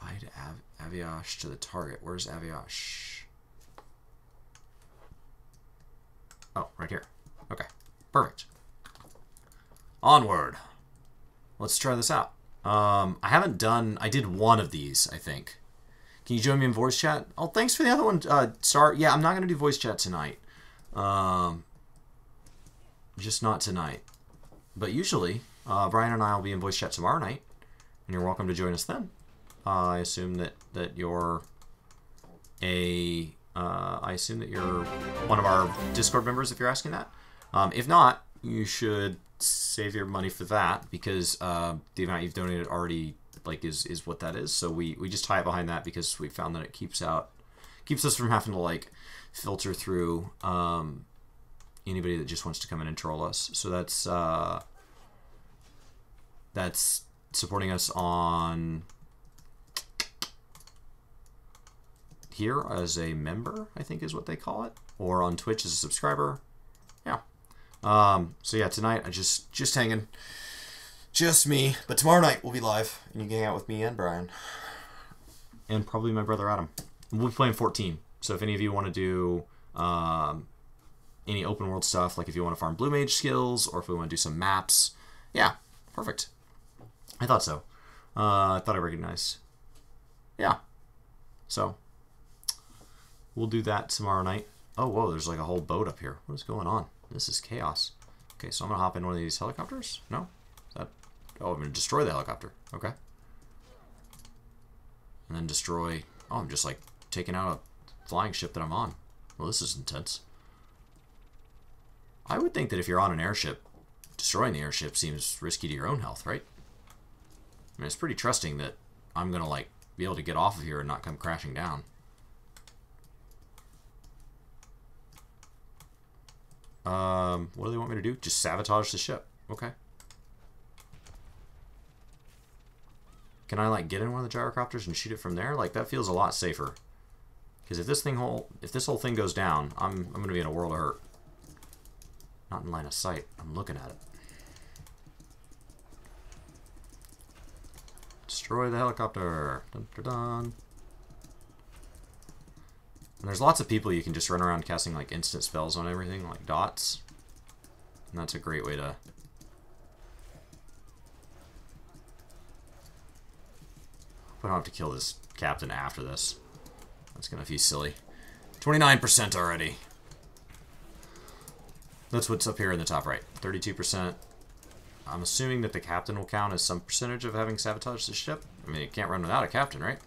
Ride Aviash to the target. Where's Aviash? Oh, right here. Okay, perfect. Onward. Let's try this out. I haven't done, I did one of these, I think. Can you join me in voice chat? Oh, thanks for the other one, Star. Yeah, I'm not going to do voice chat tonight. Just not tonight. But usually, Brian and I will be in voice chat tomorrow night, and you're welcome to join us then. I assume that you're one of our Discord members, if you're asking that. If not, you should save your money for that, because the amount you've donated already is what that is. So we just tie it behind that, because we found that it keeps us from having to like filter through anybody that just wants to come in and troll us. So that's supporting us on here as a member, I think is what they call it, or on Twitch as a subscriber. Yeah. So yeah, tonight I just hanging. Just me. But tomorrow night we'll be live, and you can hang out with me and Brian. And probably my brother Adam. We'll be playing 14. So if any of you want to do any open world stuff, like if you want to farm Blue Mage skills, or if we want to do some maps, yeah, perfect. I thought so. I thought I recognized. Yeah. So we'll do that tomorrow night. Oh, whoa, there's like a whole boat up here. What is going on? This is chaos. Okay, so I'm going to hop in one of these helicopters? No? Is that... Oh, I'm going to destroy the helicopter. Okay. And then destroy... Oh, I'm just like taking out a flying ship that I'm on. Well, this is intense. I would think that if you're on an airship, destroying the airship seems risky to your own health, right? I mean, it's pretty trusting that I'm going to, like, be able to get off of here and not come crashing down. What do they want me to do? Just sabotage the ship. Okay. Can I, like, get in one of the gyrocopters and shoot it from there? Like, that feels a lot safer. Because if this whole thing goes down, I'm going to be in a world of hurt. Not in line of sight. I'm looking at it. Destroy the helicopter. Dun, dun, dun. And there's lots of people you can just run around casting like instant spells on everything, like dots. And that's a great way to... I don't have to kill this captain after this. That's gonna be silly. 29% already. That's what's up here in the top right. 32%. I'm assuming that the captain will count as some percentage of having sabotaged the ship. I mean, you can't run without a captain, right?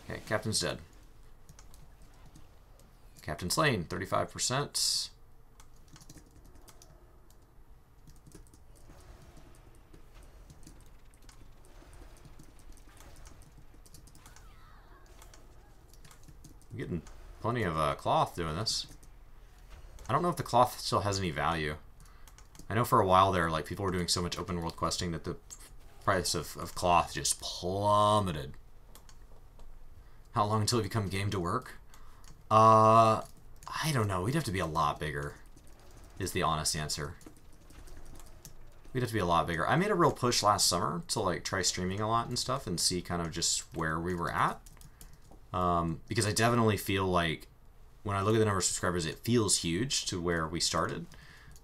Okay, captain's dead. Captain slain, 35%. I'm getting plenty of cloth doing this. I don't know if the cloth still has any value. I know for a while there, like, people were doing so much open world questing that the price of cloth just plummeted. How long until it become game to work? I don't know. We'd have to be a lot bigger, is the honest answer. We'd have to be a lot bigger. I made a real push last summer to, like, try streaming a lot and stuff and see kind of just where we were at. Because I definitely feel like when I look at the number of subscribers, it feels huge to where we started.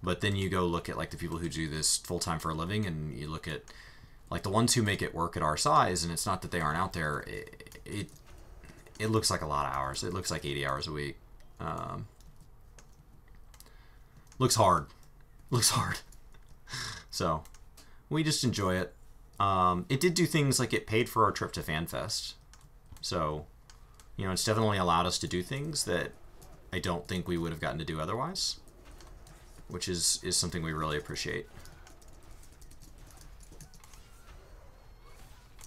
But then you go look at, like, the people who do this full-time for a living, and you look at, like, the ones who make it work at our size, and it's not that they aren't out there. It looks like a lot of hours. It looks like 80 hours a week. Looks hard. Looks hard. So, we just enjoy it. It did do things like it paid for our trip to FanFest. So, you know, it's definitely allowed us to do things that I don't think we would have gotten to do otherwise. Which is something we really appreciate.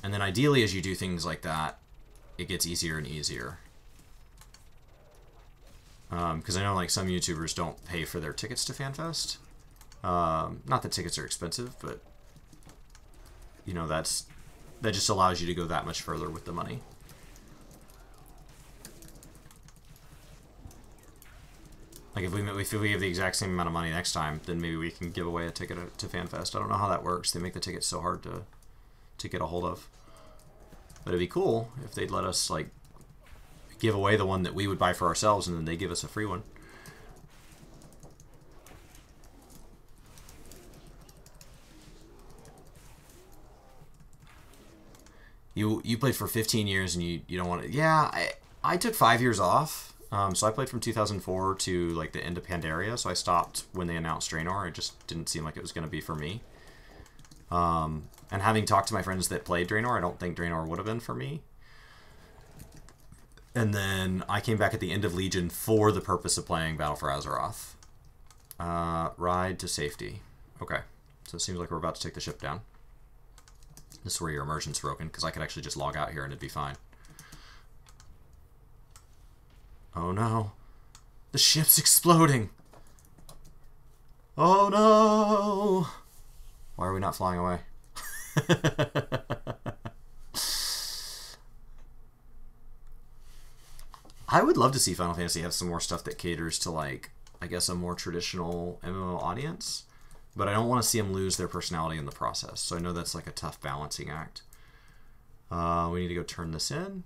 And then ideally, as you do things like that, it gets easier and easier. Because I know, like, some YouTubers don't pay for their tickets to FanFest. Not that tickets are expensive, but, you know, that just allows you to go that much further with the money. Like, if we have the exact same amount of money next time, then maybe we can give away a ticket to FanFest. I don't know how that works. They make the tickets so hard to get a hold of. But it'd be cool if they'd let us, like, give away the one that we would buy for ourselves, and then they give us a free one. You played for 15 years, and you don't want to... Yeah, I took 5 years off. So I played from 2004 to, like, the end of Pandaria, so I stopped when they announced Draenor. It just didn't seem like it was going to be for me. And having talked to my friends that played Draenor, I don't think Draenor would have been for me. And then I came back at the end of Legion for the purpose of playing Battle for Azeroth. Ride to safety. Okay. So it seems like we're about to take the ship down. This is where your immersion's broken, because I could actually just log out here and it'd be fine. Oh no. The ship's exploding. Oh no. Why are we not flying away? I would love to see Final Fantasy have some more stuff that caters to, like, I guess a more traditional MMO audience, but I don't want to see them lose their personality in the process. So I know that's like a tough balancing act. We need to go turn this in.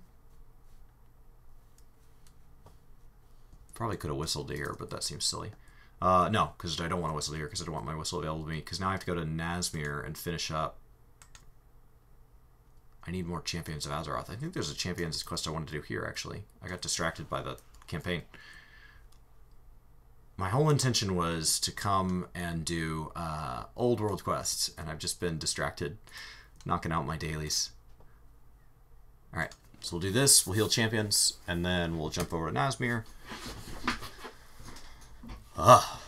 Probably could have whistled here, but that seems silly. No, because I don't want to whistle here because I don't want my whistle available to me. Because now I have to go to Nazmir and finish up. I need more Champions of Azeroth. I think there's a Champions quest I wanted to do here, actually. I got distracted by the campaign. My whole intention was to come and do old world quests, and I've just been distracted, knocking out my dailies. Alright, so we'll do this, we'll heal champions, and then we'll jump over to Nazmir. Ugh.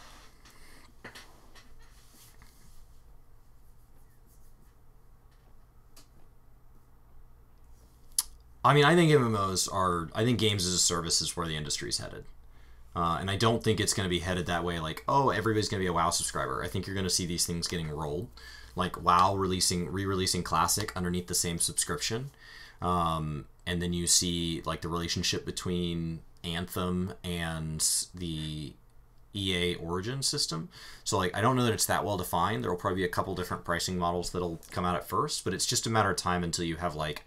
I mean, I think MMOs are... I think games as a service is where the industry's headed. And I don't think it's going to be headed that way, like, oh, everybody's going to be a WoW subscriber. I think you're going to see these things getting rolled. Like WoW re-releasing Classic underneath the same subscription. And then you see, like, the relationship between Anthem and the EA Origin system. So, like, I don't know that it's that well defined. There will probably be a couple different pricing models that'll come out at first, but it's just a matter of time until you have, like,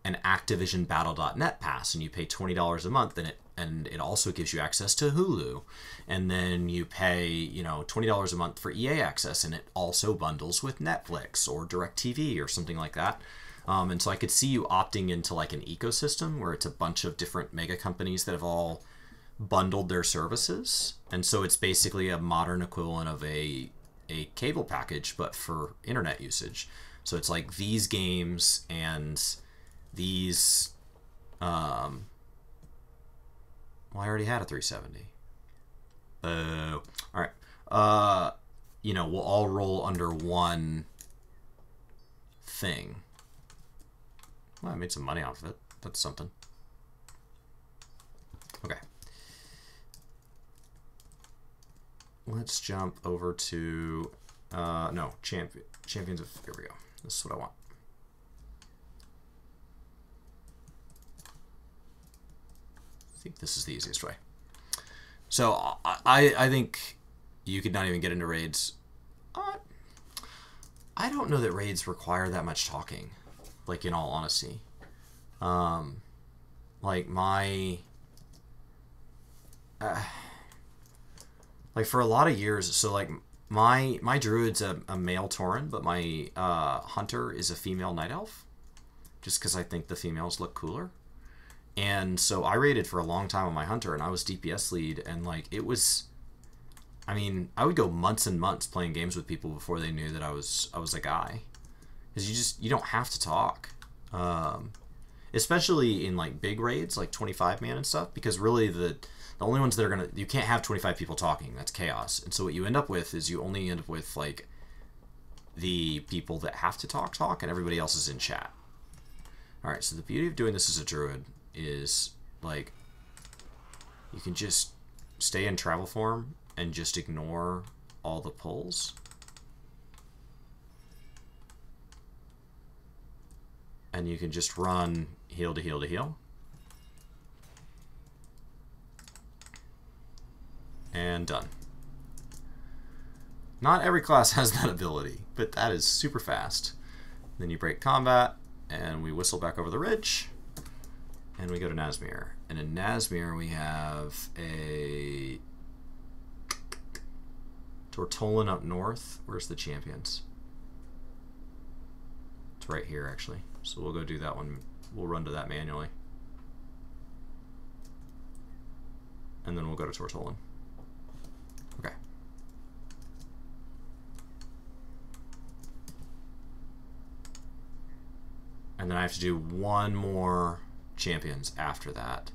an Activision Battle.net pass, and you pay $20 a month, and it also gives you access to Hulu, and then you pay, you know, $20 a month for EA access, and it also bundles with Netflix or DirecTV or something like that. And so I could see you opting into like an ecosystem where it's a bunch of different mega companies that have all bundled their services, and so it's basically a modern equivalent of a cable package, but for internet usage. So it's like these games and these, well, I already had a 370. All right. You know, we'll all roll under one thing. Well, I made some money off of it. That's something. Okay. Let's jump over to, no, Champions of, here we go. This is what I want. I think this is the easiest way. So I think you could not even get into raids. I don't know that raids require that much talking, like, in all honesty. Like like for a lot of years, so like my druid's a male Tauren, but my hunter is a female night elf, just because I think the females look cooler. And so I raided for a long time on my hunter, and I was DPS lead, and like it was, I mean, I would go months and months playing games with people before they knew that I was a guy, because you don't have to talk, especially in like big raids like 25 man and stuff, because really the only ones that are you can't have 25 people talking. That's chaos. And so what you end up with is you only end up with like the people that have to talk, and everybody else is in chat. All right, so the beauty of doing this as a druid is, like, you can just stay in travel form and just ignore all the pulls. And you can just run heal to heal to heal. And done. Not every class has that ability, but that is super fast. Then you break combat, and we whistle back over the ridge. And we go to Nazmir. And in Nazmir, we have a Tortolan up north. Where's the champions? It's right here, actually. So we'll go do that one. We'll run to that manually. And then we'll go to Tortolan. Okay. And then I have to do one more champions after that,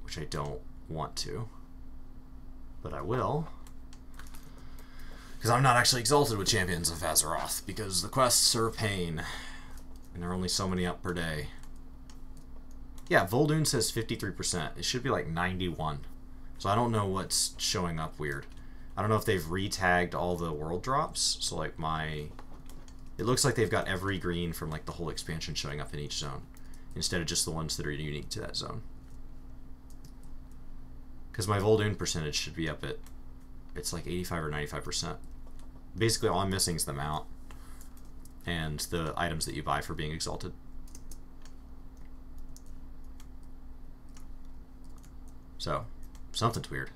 which I don't want to, but I will, because I'm not actually exalted with Champions of Azeroth, because the quests are a pain, and there are only so many up per day. Yeah, Vol'dun says 53%. It should be like 91. So I don't know what's showing up weird. I don't know if they've re-tagged all the world drops, so like it looks like they've got every green from like the whole expansion showing up in each zone. instead of just the ones that are unique to that zone. Because my Voldoon percentage should be up at, it's like 85 or 95%. Basically all I'm missing is the mount and the items that you buy for being exalted. So, something's weird.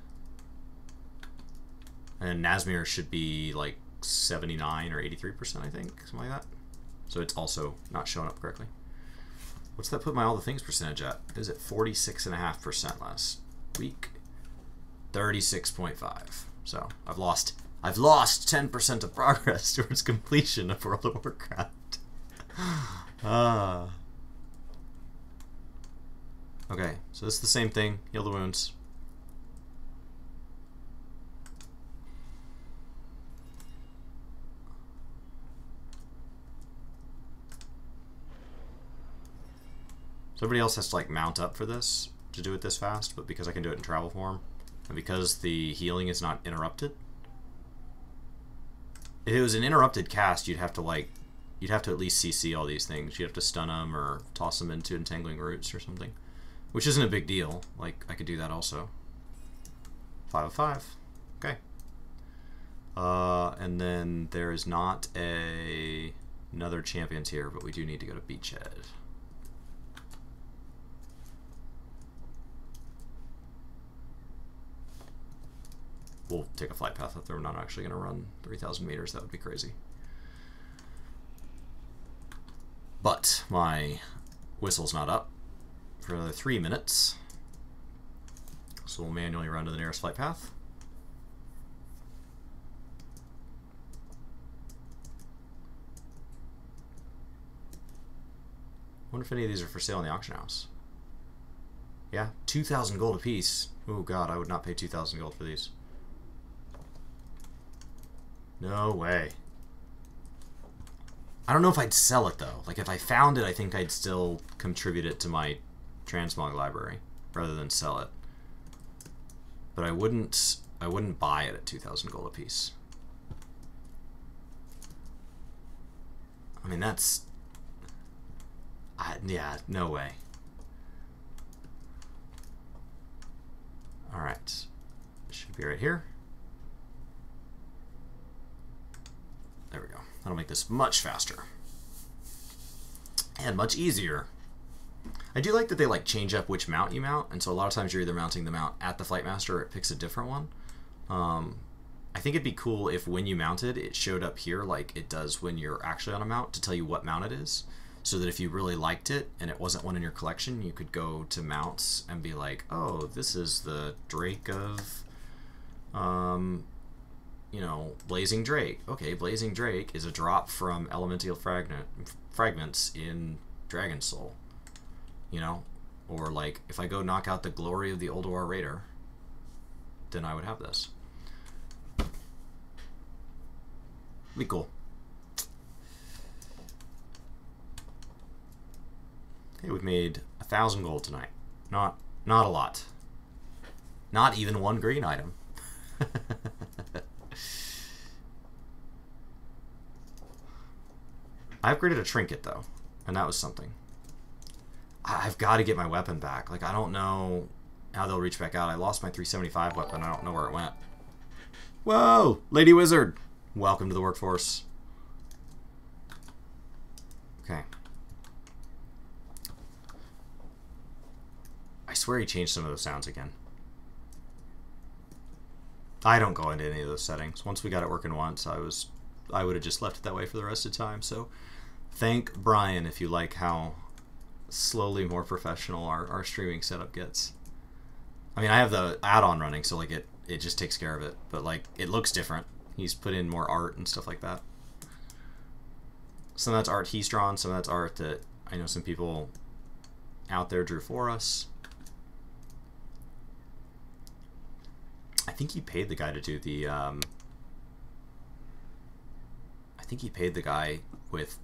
And Nazmir should be like 79 or 83%, I think, something like that. So it's also not showing up correctly. What's that put my all the things percentage at? Is it 46.5% last week? 36.5. So I've lost 10% of progress towards completion of World of Warcraft. Okay, so this is the same thing. Heal the wounds. So everybody else has to like mount up for this to do it this fast, but because I can do it in travel form, and because the healing is not interrupted. If it was an interrupted cast, you'd have to at least CC all these things. You'd have to stun them or toss them into entangling roots or something, which isn't a big deal. Like, I could do that also. 5 of 5. Okay. And then there is not another champion tier, but we do need to go to Beachhead. We'll take a flight path up there. We're not actually going to run 3,000 meters. That would be crazy. But my whistle's not up for another 3 minutes. So we'll manually run to the nearest flight path. I wonder if any of these are for sale in the auction house. Yeah, 2,000 gold apiece. Oh god, I would not pay 2,000 gold for these. No way. I don't know if I'd sell it though. Like if I found it, I think I'd still contribute it to my transmog library rather than sell it. But I wouldn't buy it at 2,000 gold apiece. I mean that's yeah, no way. All right. Should be right here. There we go. That'll make this much faster. And much easier. I do like that they like change up which mount you mount, and so a lot of times you're either mounting the mount at the Flight Master or it picks a different one. I think it'd be cool if when you mounted, it showed up here like it does when you're actually on a mount to tell you what mount it is. So that if you really liked it and it wasn't one in your collection, you could go to mounts and be like, oh, this is the Drake of, you know, Blazing Drake. Okay, Blazing Drake is a drop from Elemental Fragments in Dragon Soul. You know? Or like, if I go knock out the Glory of the Ulduar Raider, then I would have this. Be cool. Okay, we've made 1,000 gold tonight. Not a lot. Not even one green item. I upgraded a trinket though, and that was something. I've got to get my weapon back. Like I don't know how they'll reach back out. I lost my 375 weapon. I don't know where it went. Whoa, Lady Wizard. Welcome to the workforce. Okay. I swear he changed some of those sounds again. I don't go into any of those settings. Once we got it working once, I would have just left it that way for the rest of the time. So thank Brian if you like how slowly more professional our streaming setup gets. I mean, I have the add-on running, so like it just takes care of it. But like it looks different. He's put in more art and stuff like that. Some of that's art he's drawn. Some of that's art that I know some people out there drew for us. I think he paid the guy to do the, I think he paid the guy with,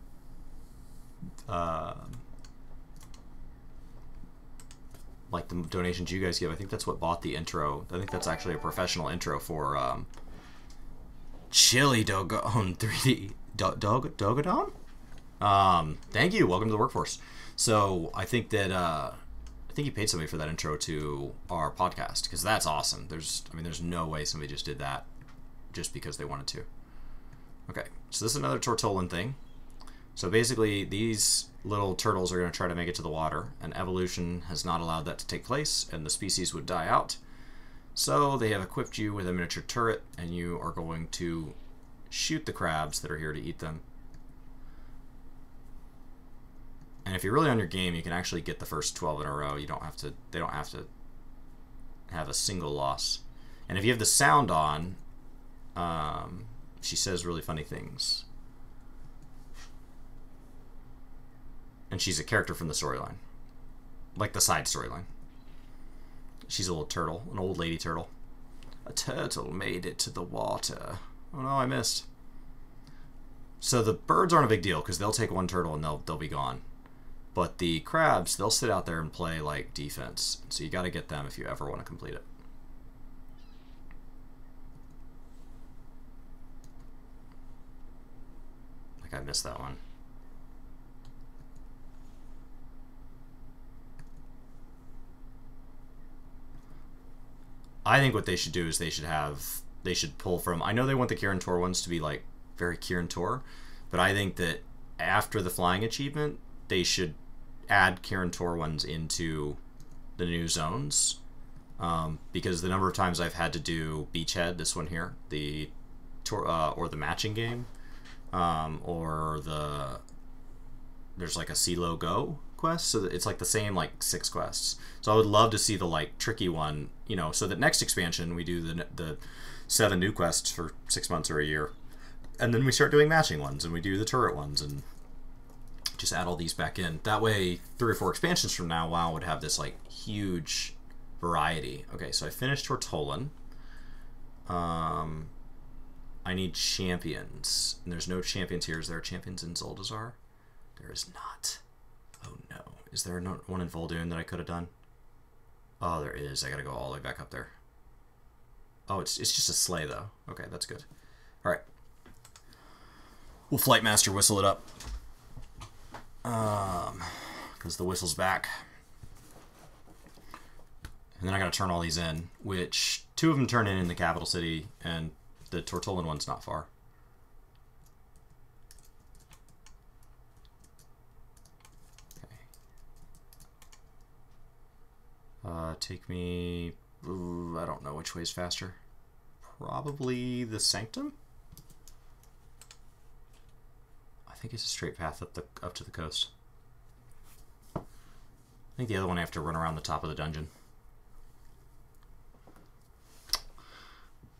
like the donations you guys give. I think that's what bought the intro. I think that's actually a professional intro for, Chili Dogon 3D. Dogadon? Thank you. Welcome to the workforce. So I think that I think you paid somebody for that intro to our podcast, because that's awesome. There's no way somebody just did that just because they wanted to. Okay, so this is another Tortolan thing. So basically, these little turtles are going to try to make it to the water, and evolution has not allowed that to take place, and the species would die out. So they have equipped you with a miniature turret, and you are going to shoot the crabs that are here to eat them. And if you're really on your game, you can actually get the first 12 in a row. You don't have to. They don't have to have a single loss. And if you have the sound on, she says really funny things. And she's a character from the storyline, like the side storyline. She's a little turtle, an old lady turtle. A turtle made it to the water. Oh no, I missed. So the birds aren't a big deal because they'll take one turtle and they'll be gone. But the crabs, they'll sit out there and play like defense. So you got to get them if you ever want to complete it. Like I missed that one. I think what they should do is they should pull from, I know they want the Kirin Tor ones to be like very Kirin Tor, but I think that after the flying achievement, they should add Kirin Tor ones into the new zones, because the number of times I've had to do Beachhead, this one here, the or the matching game, or there's like a CeeLo Go quest, so it's like the same like 6 quests. So I would love to see the like tricky one, you know, so that next expansion we do the 7 new quests for 6 months or a year, and then we start doing matching ones, and we do the turret ones, and just add all these back in. That way 3 or 4 expansions from now, WoW would have this like huge variety. Okay, so I finished Tortolan. I need champions, and there's no champions here. Is there champions in Zuldazar? There is not. Oh no. Is there one in Vol'dun that I could have done? Oh, there is. I gotta go all the way back up there. Oh, it's just a sleigh though. Okay, that's good. Alright. We'll Flightmaster whistle it up. Because the whistle's back. And then I gotta turn all these in, which 2 of them turn in the capital city, and the Tortolan one's not far. Take me... Ooh, I don't know which way's faster. Probably the Sanctum? I think it's a straight path up to the coast. I think the other one I have to run around the top of the dungeon.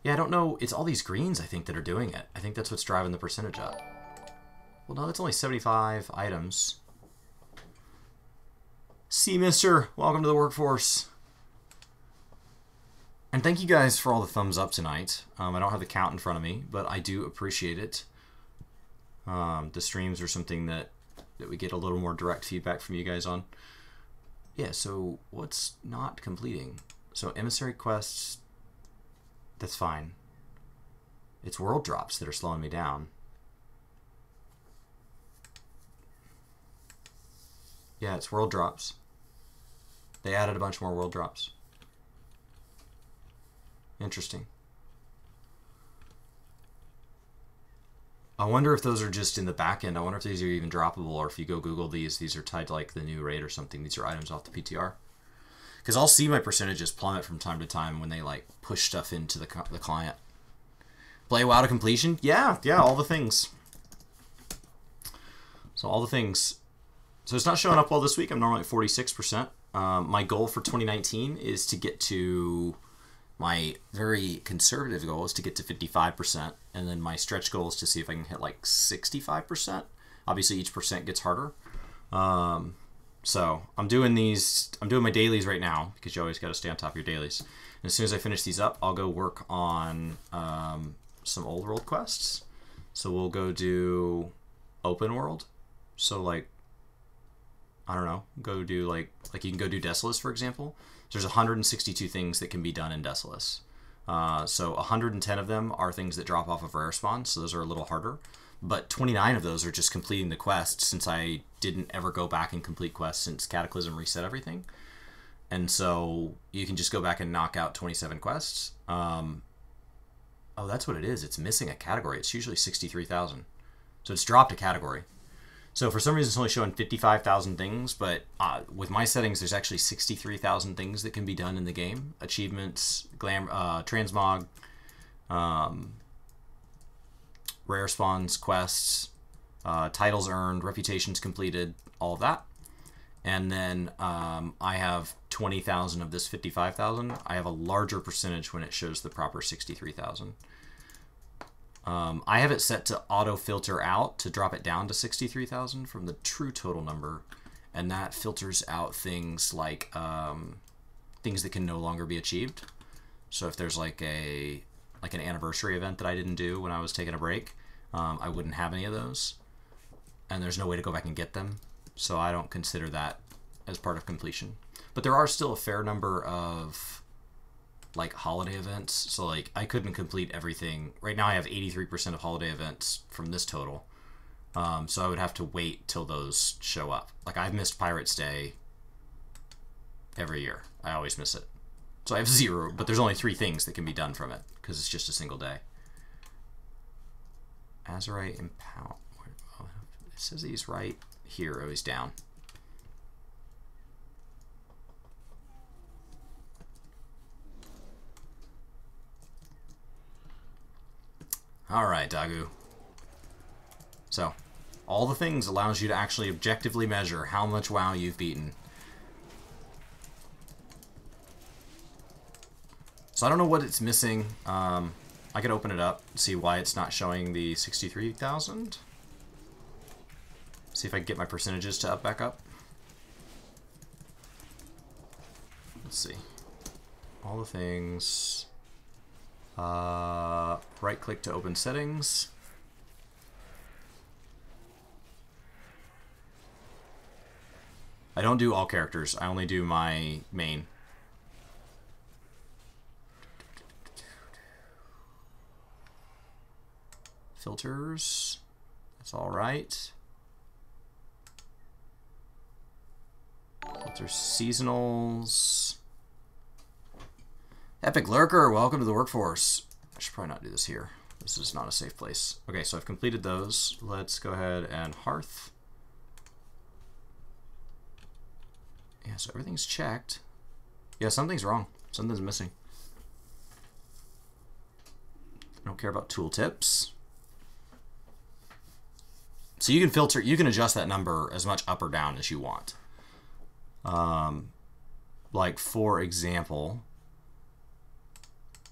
Yeah, I don't know. It's all these greens, I think, that are doing it. I think that's what's driving the percentage up. Well, no, that's only 75 items. See, mister, welcome to the workforce. And thank you guys for all the thumbs up tonight. I don't have the count in front of me, but I do appreciate it. The streams are something that we get a little more direct feedback from you guys on. Yeah, so what's not completing? So emissary quests, that's fine. It's world drops that are slowing me down. Yeah, it's world drops. They added a bunch more world drops. Interesting. I wonder if those are just in the back end. I wonder if these are even droppable, or if you go Google these are tied to like the new raid or something. These are items off the PTR. Because I'll see my percentages plummet from time to time when they like push stuff into the client. Play WoW to completion? Yeah, all the things. So all the things. So it's not showing up well this week. I'm normally at 46%. My goal for 2019 is to get to... My very conservative goal is to get to 55%, and then my stretch goal is to see if I can hit like 65%. Obviously, each percent gets harder. So I'm doing my dailies right now, because you always got to stay on top of your dailies. And as soon as I finish these up, I'll go work on some old world quests. So we'll go do open world. So like, I don't know, go do like you can go do Desolace, for example. There's 162 things that can be done in Desolace. So 110 of them are things that drop off of rare spawns, so those are a little harder. but 29 of those are just completing the quest, since I didn't ever go back and complete quests since Cataclysm reset everything. And so you can just go back and knock out 27 quests. Oh, that's what it is. It's missing a category. It's usually 63,000. So it's dropped a category. So for some reason it's only showing 55,000 things, but with my settings there's actually 63,000 things that can be done in the game. Achievements, transmog, rare spawns, quests, titles earned, reputations completed, all of that. And then I have 20,000 of this 55,000. I have a larger percentage when it shows the proper 63,000. I have it set to auto filter out to drop it down to 63,000 from the true total number, and that filters out things like things that can no longer be achieved. So if there's like an anniversary event that I didn't do when I was taking a break, I wouldn't have any of those, and there's no way to go back and get them, so I don't consider that as part of completion. But there are still a fair number of like holiday events, so like I couldn't complete everything. Right now I have 83% of holiday events from this total, so I would have to wait till those show up. Like I've missed Pirates Day every year. I always miss it. So I have 0, but there's only 3 things that can be done from it because it's just a single day. Azurite Impound. Oh, it says he's right here. Oh, he's down. Alright, Dagu. So, all the things allows you to actually objectively measure how much WoW you've beaten. So I don't know what it's missing. I could open it up, see why it's not showing the 63,000. See if I can get my percentages to up back up. Let's see. All the things. Right click to open settings. I don't do all characters. I only do my main. Filters. That's all right. Filter seasonals. Epic Lurker, welcome to the workforce. I should probably not do this here. This is not a safe place. Okay, so I've completed those. Let's go ahead and Hearth. Yeah, so everything's checked. Yeah, something's wrong. Something's missing. I don't care about tooltips. So you can filter, you can adjust that number as much up or down as you want. Like for example,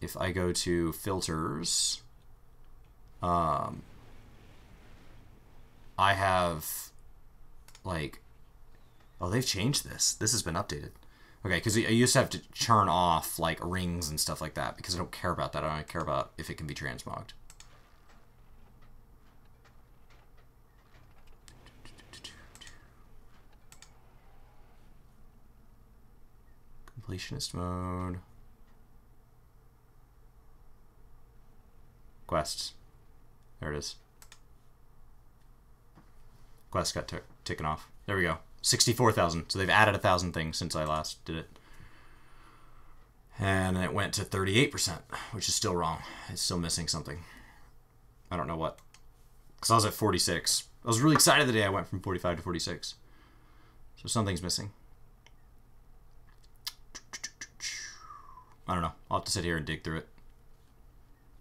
if I go to filters, I have like, oh, they've changed this. This has been updated. Okay, because I used to have to turn off like rings and stuff like that because I don't care about that. I don't care about if it can be transmogged. Completionist mode. Quests. There it is. Quest got taken off. There we go. 64,000. So they've added 1,000 things since I last did it. And it went to 38%, which is still wrong. It's still missing something. I don't know what. Because I was at 46. I was really excited the day I went from 45 to 46. So something's missing. I don't know. I'll have to sit here and dig through it.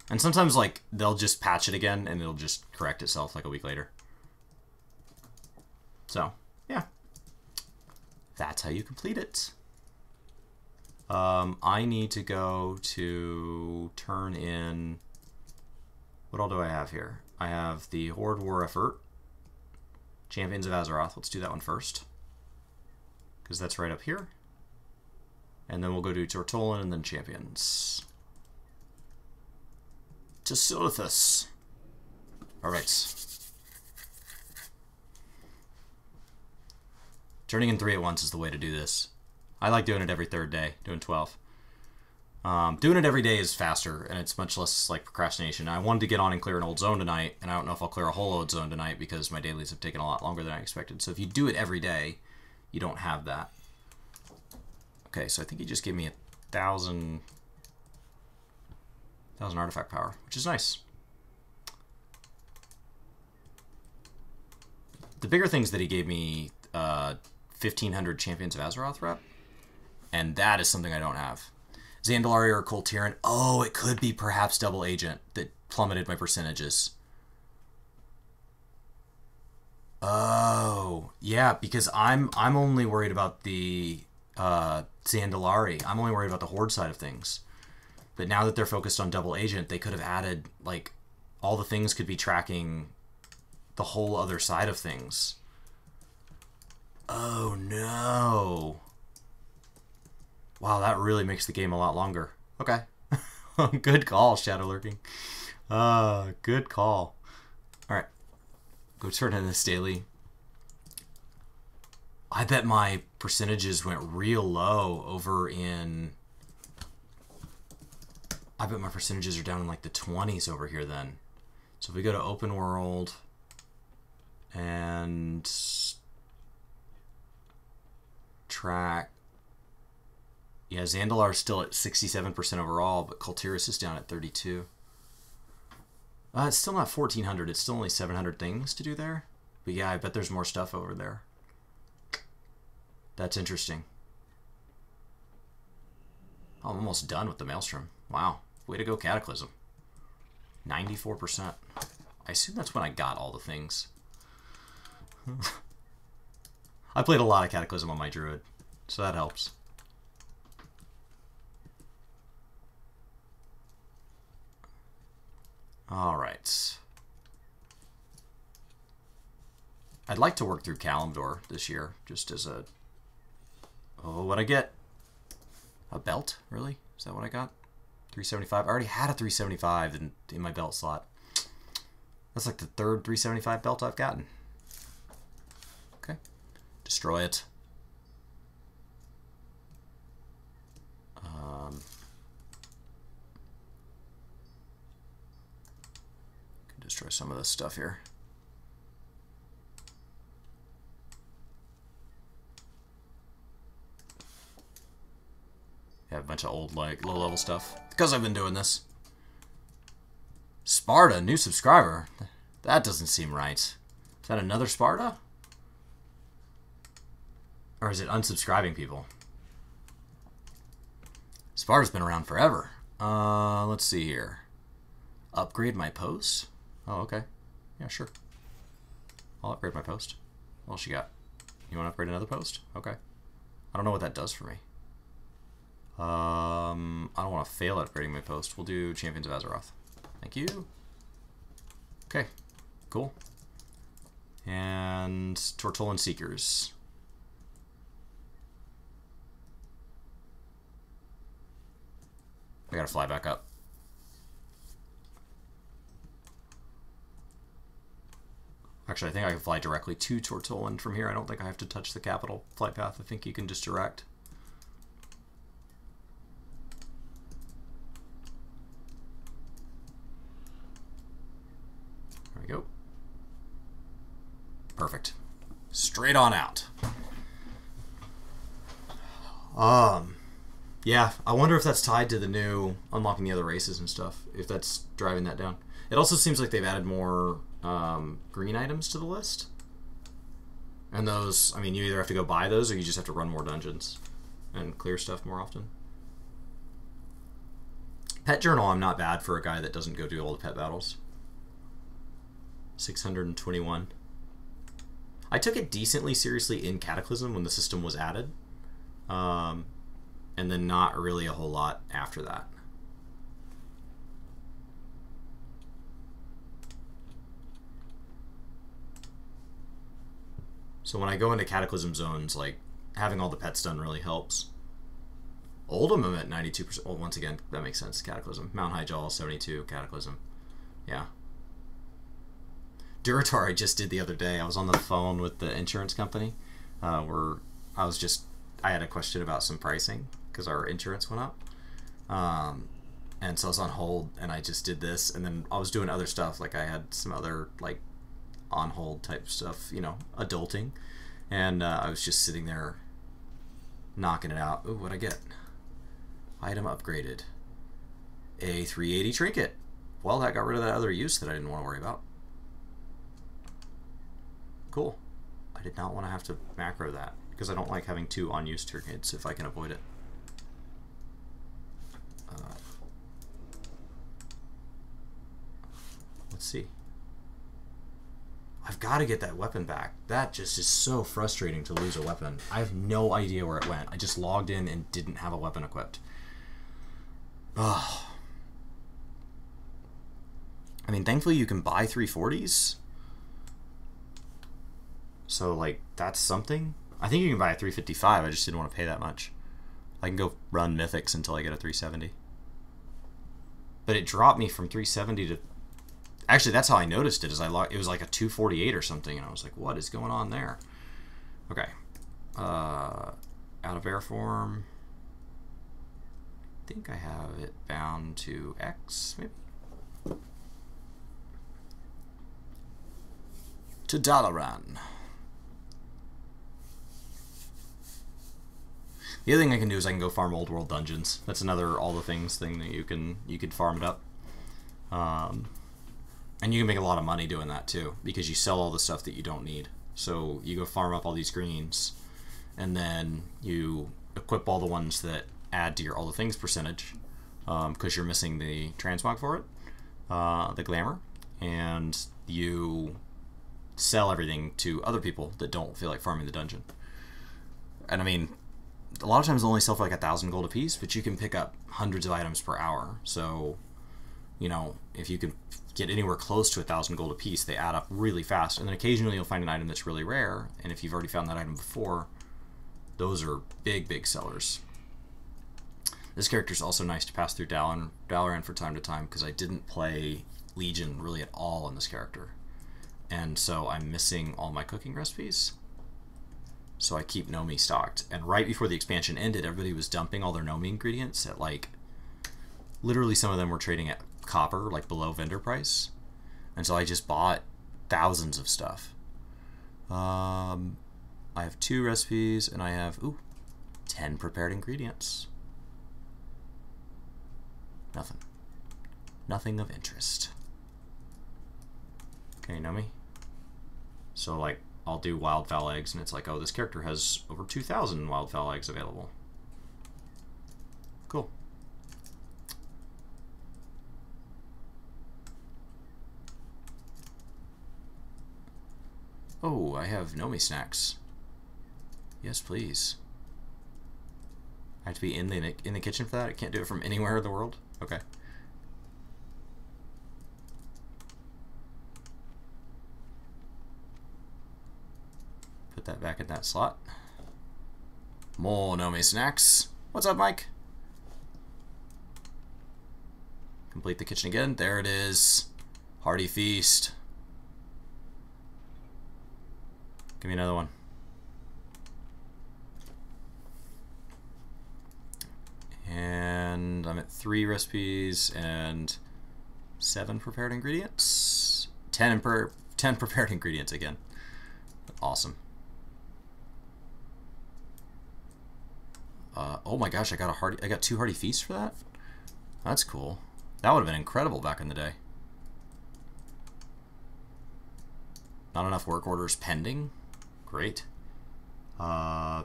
And sometimes, like, they'll just patch it again, and it'll just correct itself, like, a week later. So, yeah. That's how you complete it. I need to go to turn in... What all do I have here? I have the Horde War Effort. Champions of Azeroth. Let's do that one first. Because that's right up here. And then we'll go to Tortollan and then Champions. To Silithus. Alright. Turning in 3 at once is the way to do this. I like doing it every 3rd day, doing 12. Doing it every day is faster, and it's much less like procrastination. I wanted to get on and clear an old zone tonight, and I don't know if I'll clear a whole old zone tonight because my dailies have taken a lot longer than I expected. So if you do it every day, you don't have that. Okay, so I think he just gave me 1,000 artifact power, which is nice. The bigger things that he gave me, 1,500 Champions of Azeroth rep, and that is something I don't have. Zandalari or Coltiran. Oh, it could be perhaps Double Agent that plummeted my percentages. Oh, yeah, because I'm only worried about the Zandalari. I'm only worried about the Horde side of things. But now that they're focused on Double Agent, they could have added, like, all the things could be tracking the whole other side of things. Oh, no. Wow, that really makes the game a lot longer. Okay. Good call, Shadow Lurking. Good call. Alright. Go turn in this daily. I bet my percentages went real low over in... I bet my percentages are down in like the 20s over here then. So if we go to open world and track... Yeah, Zandalar's still at 67% overall, but Kultiris is down at 32. It's still not 1,400. It's still only 700 things to do there. But yeah, I bet there's more stuff over there. That's interesting. Oh, I'm almost done with the Maelstrom. Wow. Way to go, Cataclysm. 94%. I assume that's when I got all the things. I played a lot of Cataclysm on my Druid, so that helps. Alright. I'd like to work through Kalimdor this year, just as a... Oh, what'd I get? A belt? Really? Is that what I got? 375? I already had a 375 in my belt slot. That's like the third 375 belt I've gotten. Okay. Destroy it. Destroy some of this stuff here. Yeah, a bunch of old, like, low-level stuff. Because I've been doing this. Sparta, new subscriber. That doesn't seem right. Is that another Sparta? Or is it unsubscribing people? Sparta's been around forever. Let's see here. Upgrade my post? Oh, okay. Yeah, sure. I'll upgrade my post. What else you got? You want to upgrade another post? Okay. I don't know what that does for me. I don't want to fail at upgrading my post. We'll do Champions of Azeroth. Thank you. Okay. Cool. And Tortolan Seekers. I gotta fly back up. Actually, I think I can fly directly to Tortolan from here. I don't think I have to touch the capital flight path. I think you can just direct. There we go. Perfect. Straight on out. Yeah, I wonder if that's tied to the new unlocking the other races and stuff, if that's driving that down. It also seems like they've added more green items to the list. And those, I mean, you either have to go buy those or you just have to run more dungeons and clear stuff more often. Pet Journal, I'm not bad for a guy that doesn't go do all the pet battles. 621. I took it decently seriously in Cataclysm when the system was added. And then not really a whole lot after that. So when I go into Cataclysm zones, like, having all the pets done really helps. Oldham, I'm at 92%. Well, once again, that makes sense. Cataclysm. Mount Highjaw, 72. Cataclysm. Yeah. Duratar I just did the other day. I was on the phone with the insurance company where I had a question about some pricing because our insurance went up. And so I was on hold, and I just did this, and then I was doing other stuff. Like I had some other like on hold type stuff, you know, adulting, and I was just sitting there knocking it out. Ooh, what'd I get? Item upgraded. A 380 trinket. Well, that got rid of that other use that I didn't want to worry about. Cool. I did not want to have to macro that, because I don't like having 2 unused trinkets if I can avoid it. Let's see. I've got to get that weapon back. That just is so frustrating to lose a weapon. I have no idea where it went. I just logged in and didn't have a weapon equipped. Ugh. I mean, thankfully you can buy 340s. So, like, that's something. I think you can buy a 355. I just didn't want to pay that much. I can go run mythics until I get a 370. But it dropped me from 370 to... Actually, that's how I noticed it. Is it was like a 248 or something, and I was like, "What is going on there?" Okay, out of air form. I think I have it bound to X, maybe. To Dalaran. The other thing I can do is I can go farm old world dungeons. That's another all the things thing that you could farm it up. And you can make a lot of money doing that too, because you sell all the stuff that you don't need. So you go farm up all these greens, and then you equip all the ones that add to your all the things percentage, because you're missing the transmog for it, the glamour, and you sell everything to other people that don't feel like farming the dungeon. And I mean, a lot of times they'll only sell for like 1,000 gold a piece, but you can pick up hundreds of items per hour. So, you know, if you can get anywhere close to 1,000 gold a piece, they add up really fast. And then occasionally you'll find an item that's really rare, and if you've already found that item before, those are big sellers. This character is also nice to pass through Dalaran for time to time, because I didn't play Legion really at all on this character. And so I'm missing all my cooking recipes. So I keep Nomi stocked. And right before the expansion ended, everybody was dumping all their Nomi ingredients at like... Literally some of them were trading at copper, like below vendor price. And so I just bought thousands of stuff. I have 2 recipes, and I have, 10 prepared ingredients. Nothing. Nothing of interest. Okay, Nomi. So, like, I'll do wildfowl eggs, and it's like, oh, this character has over 2,000 wildfowl eggs available. Cool. Oh, I have Nomi snacks. Yes, please. I have to be in the kitchen for that? I can't do it from anywhere in the world? Okay. Put that back in that slot. More Nomi snacks. What's up, Mike? Complete the kitchen again. There it is. Hearty feast. Give me another one. And I'm at 3 recipes and 7 prepared ingredients. 10 prepared ingredients again. Awesome. Oh my gosh, I got 2 hearty feasts for that? That's cool. That would have been incredible back in the day. Not enough work orders pending? Great. Farinar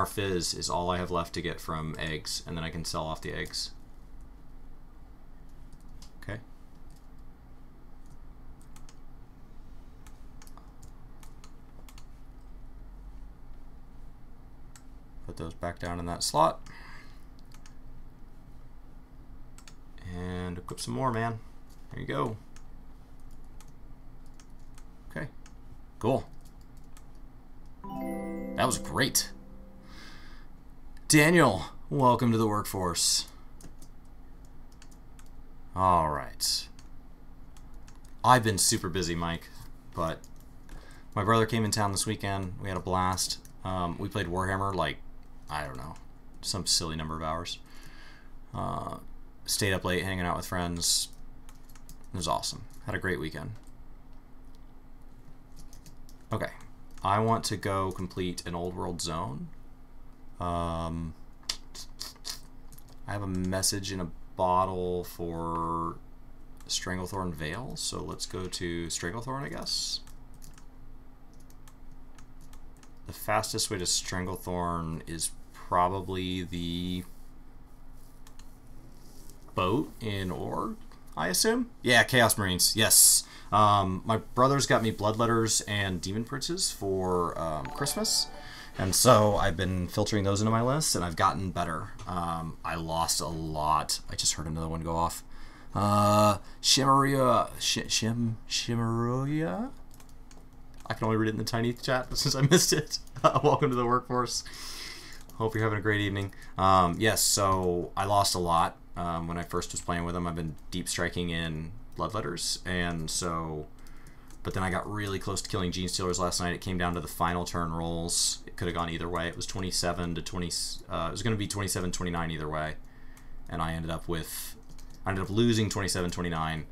Fizz is all I have left to get from eggs, and then I can sell off the eggs. Okay. Put those back down in that slot. And equip some more, man. There you go. Okay. Cool. That was great. Daniel, welcome to the workforce. All right. I've been super busy, Mike, but my brother came in town this weekend. We had a blast. We played Warhammer like, I don't know, some silly number of hours. Stayed up late hanging out with friends. It was awesome. Had a great weekend. Okay, I want to go complete an old world zone. I have a message in a bottle for Stranglethorn Vale, so let's go to Stranglethorn, I guess. The fastest way to Stranglethorn is probably the boat in Org, I assume? Yeah, Chaos Marines, yes. My brother's got me Bloodletters and Demon Princes for Christmas, and so I've been filtering those into my list, and I've gotten better. I lost a lot. I just heard another one go off. Shimmeria. I can only read it in the tiny chat since I missed it. Welcome to the workforce. Hope you're having a great evening. Yes, so I lost a lot when I first was playing with them. I've been deep striking in Bloodletters, and so, but then I got really close to killing Gene Stealers last night. It came down to the final turn rolls. It could have gone either way. It was 27 to 20. It was going to be 27-29 either way, and I ended up losing 27-29.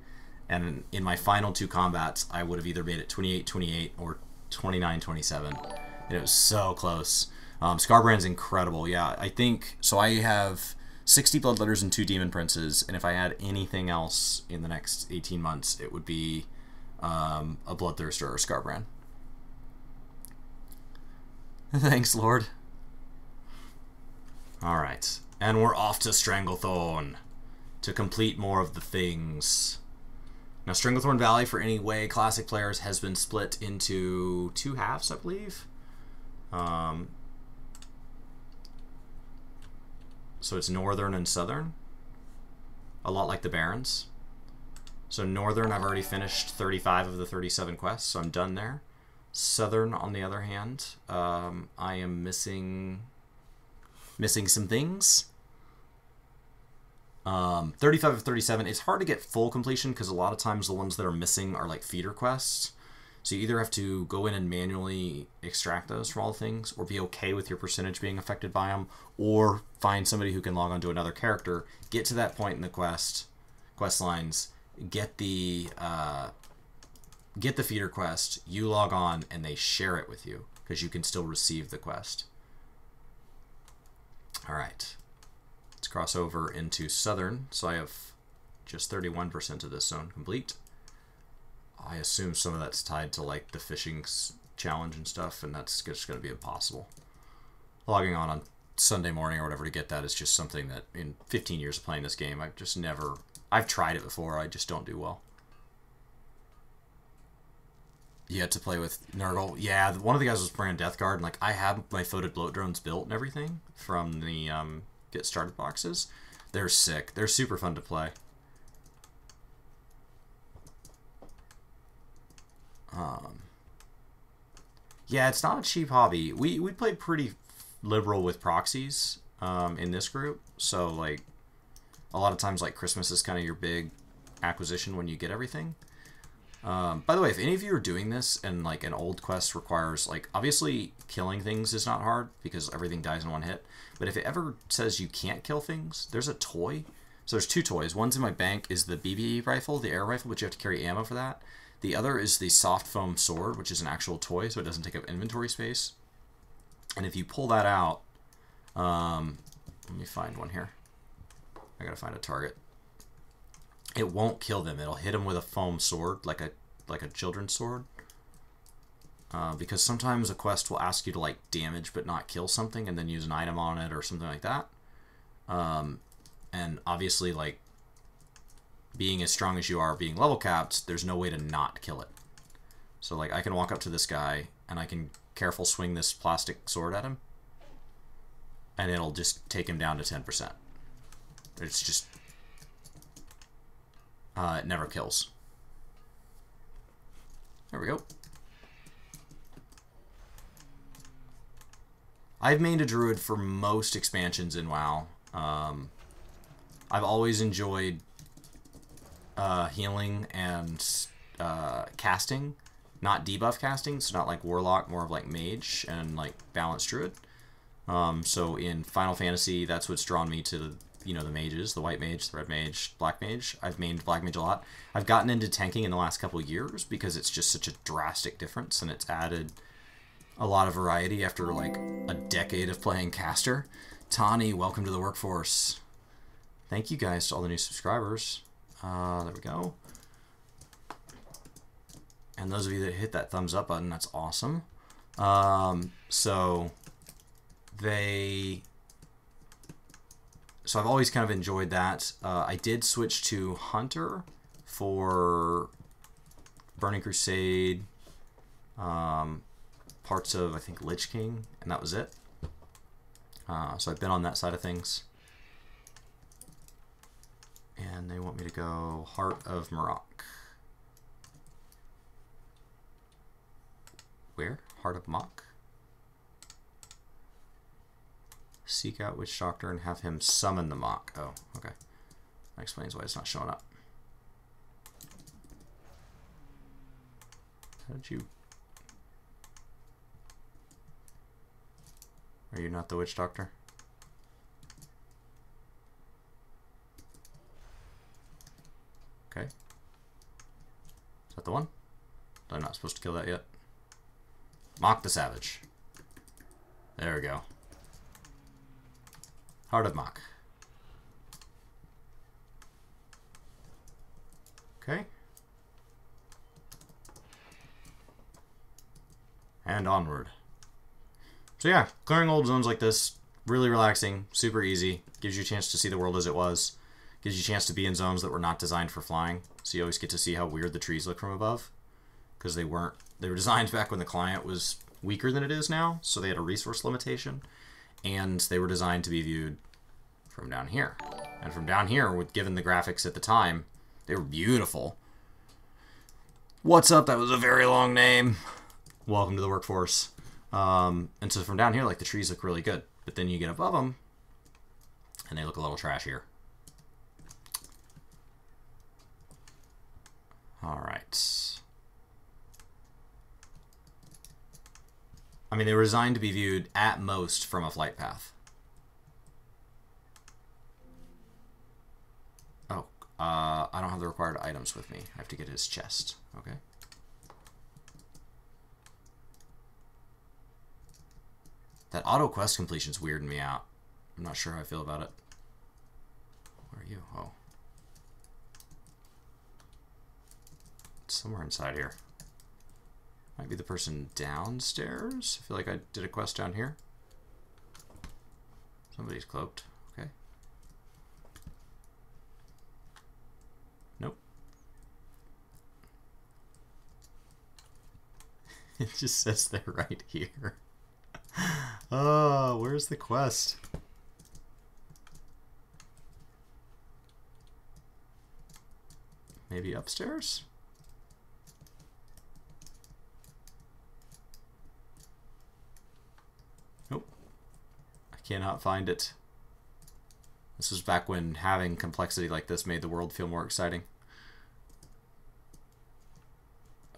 And in my final two combats, I would have either made it 28-28 or 29-27. And it was so close. Scarbrand's incredible. Yeah, I think so. I have 60 Bloodletters and 2 Demon Princes, and if I had anything else in the next 18 months, it would be a Bloodthirster or Scarbrand. Thanks, Lord. Alright, and we're off to Stranglethorn to complete more of the things. Now, Stranglethorn Valley, for any WoW Classic players, has been split into 2 halves, I believe. So it's Northern and Southern, a lot like the Barrens. So Northern, I've already finished 35 of the 37 quests, so I'm done there. Southern, on the other hand, I am missing some things. 35 of 37, it's hard to get full completion because a lot of times the ones that are missing are like feeder quests. So you either have to go in and manually extract those from all the things, or be okay with your percentage being affected by them, or find somebody who can log on to another character, get to that point in the quest lines, get the feeder quest, you log on, and they share it with you, because you can still receive the quest. Alright. Let's cross over into Southern, so I have just 31% of this zone complete. I assume some of that's tied to like the fishing challenge and stuff, and that's just going to be impossible. Logging on Sunday morning or whatever to get that is just something that in 15 years of playing this game, I've tried it before, I just don't do well. Yet to play with Nurgle. Yeah, one of the guys was playing Death Guard, and like I have my Foated Bloat Drones built and everything from the Get Started boxes. They're sick. They're super fun to play. Yeah, it's not a cheap hobby. We play pretty liberal with proxies in this group, so like a lot of times like Christmas is kind of your big acquisition when you get everything. By the way, if any of you are doing this and like an old quest requires, like, obviously killing things is not hard because everything dies in one hit, but if it ever says you can't kill things, there's a toy. So there's 2 toys. One's in my bank is the BBE rifle, the air rifle, but you have to carry ammo for that. The other is the soft foam sword, which is an actual toy, so it doesn't take up inventory space. And if you pull that out, let me find one here. I gotta find a target. It won't kill them. It'll hit them with a foam sword, like a children's sword. Because sometimes a quest will ask you to like damage but not kill something, and then use an item on it or something like that. And obviously, like, being as strong as you are, being level capped, there's no way to not kill it. So like I can walk up to this guy and I can careful swing this plastic sword at him, and it'll just take him down to 10%. It's just it never kills. There we go. I've mained a druid for most expansions in WoW. I've always enjoyed healing and casting, not debuff casting, so not like warlock, more of like mage and like balanced druid. So in Final Fantasy, that's what's drawn me to, you know, the mages, the white mage, the red mage, black mage. I've mained black mage a lot. I've gotten into tanking in the last couple of years because it's just such a drastic difference, and it's added a lot of variety after like a decade of playing caster. Tani, welcome to the workforce. Thank you guys to all the new subscribers. There we go. And those of you that hit that thumbs up button, that's awesome. So I've always kind of enjoyed that. I did switch to Hunter for Burning Crusade, parts of, I think, Lich King, and that was it. So I've been on that side of things. And they want me to go Heart of Marok. Where? Heart of Mok? Seek out Witch Doctor and have him summon the Mok. Oh, okay. That explains why it's not showing up. How did you... Are you not the Witch Doctor? Okay. Is that the one? I'm not supposed to kill that yet. Mok the Savage. There we go. Heart of Mok. Okay. And onward. So yeah, clearing old zones like this, really relaxing, super easy, gives you a chance to see the world as it was, gives you a chance to be in zones that were not designed for flying, so you always get to see how weird the trees look from above, because they were designed back when the client was weaker than it is now, so they had a resource limitation, and they were designed to be viewed from down here. And from down here, given the graphics at the time, they were beautiful. What's up? That was a very long name. Welcome to the workforce. And so from down here, like, the trees look really good, but then you get above them, and they look a little trashier. All right. I mean, they were designed to be viewed at most from a flight path. Oh, I don't have the required items with me. I have to get his chest. Okay. That auto quest completion's weirding me out. I'm not sure how I feel about it. Where are you? Oh. It's somewhere inside here. Might be the person downstairs. I feel like I did a quest down here. Somebody's cloaked. Okay. Nope. It just says they're right here. Oh, where's the quest? Maybe upstairs? Nope. I cannot find it. This was back when having complexity like this made the world feel more exciting.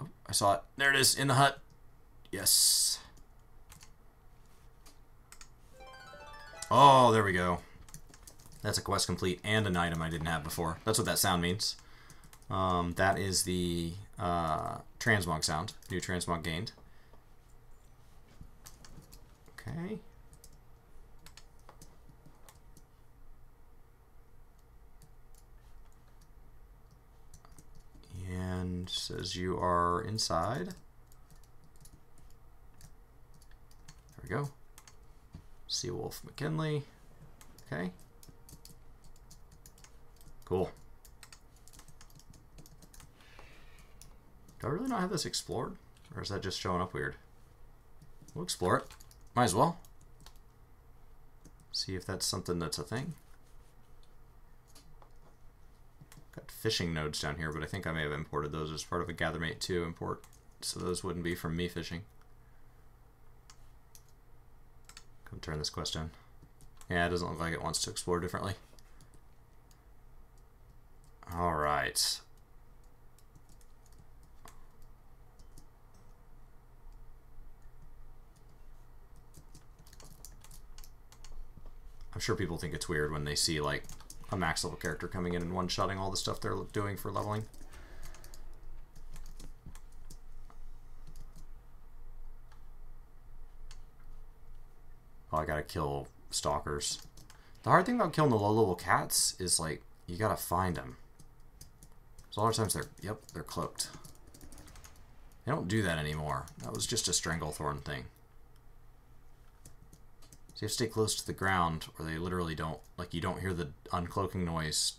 Oh, I saw it. There it is, in the hut. Yes. Oh, there we go. That's a quest complete and an item I didn't have before. That's what that sound means. That is the transmog sound. New transmog gained. Okay. And says you are inside. There we go. Seawolf McKinley. Okay. Cool. Do I really not have this explored? Or is that just showing up weird? We'll explore it. Might as well. See if that's something that's a thing. Got fishing nodes down here, but I think I may have imported those as part of a GatherMate 2 import. So those wouldn't be from me fishing. Come turn this quest in. Yeah, it doesn't look like it wants to explore differently. Alright. sure people think it's weird when they see like a max level character coming in and one-shotting all the stuff they're doing for leveling. Oh, I gotta kill stalkers. The hard thing about killing the low-level cats is, like, you gotta find them. So a lot of times they're cloaked. They don't do that anymore. That was just a Stranglethorn thing. So you have to stay close to the ground, or they literally don't, like, you don't hear the uncloaking noise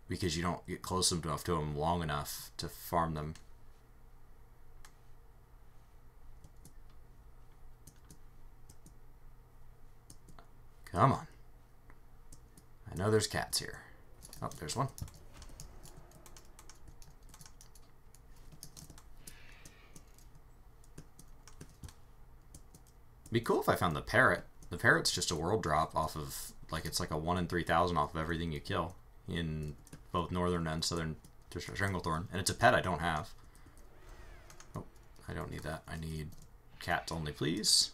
because you don't get close enough to them long enough to farm them. Come on. I know there's cats here. Oh, there's one. Be cool if I found the parrot. The parrot's just a world drop off of, like, it's like a 1 in 3,000 off of everything you kill in both northern and southern Stranglethorn. And it's a pet I don't have. Oh, I don't need that. I need cats only, please.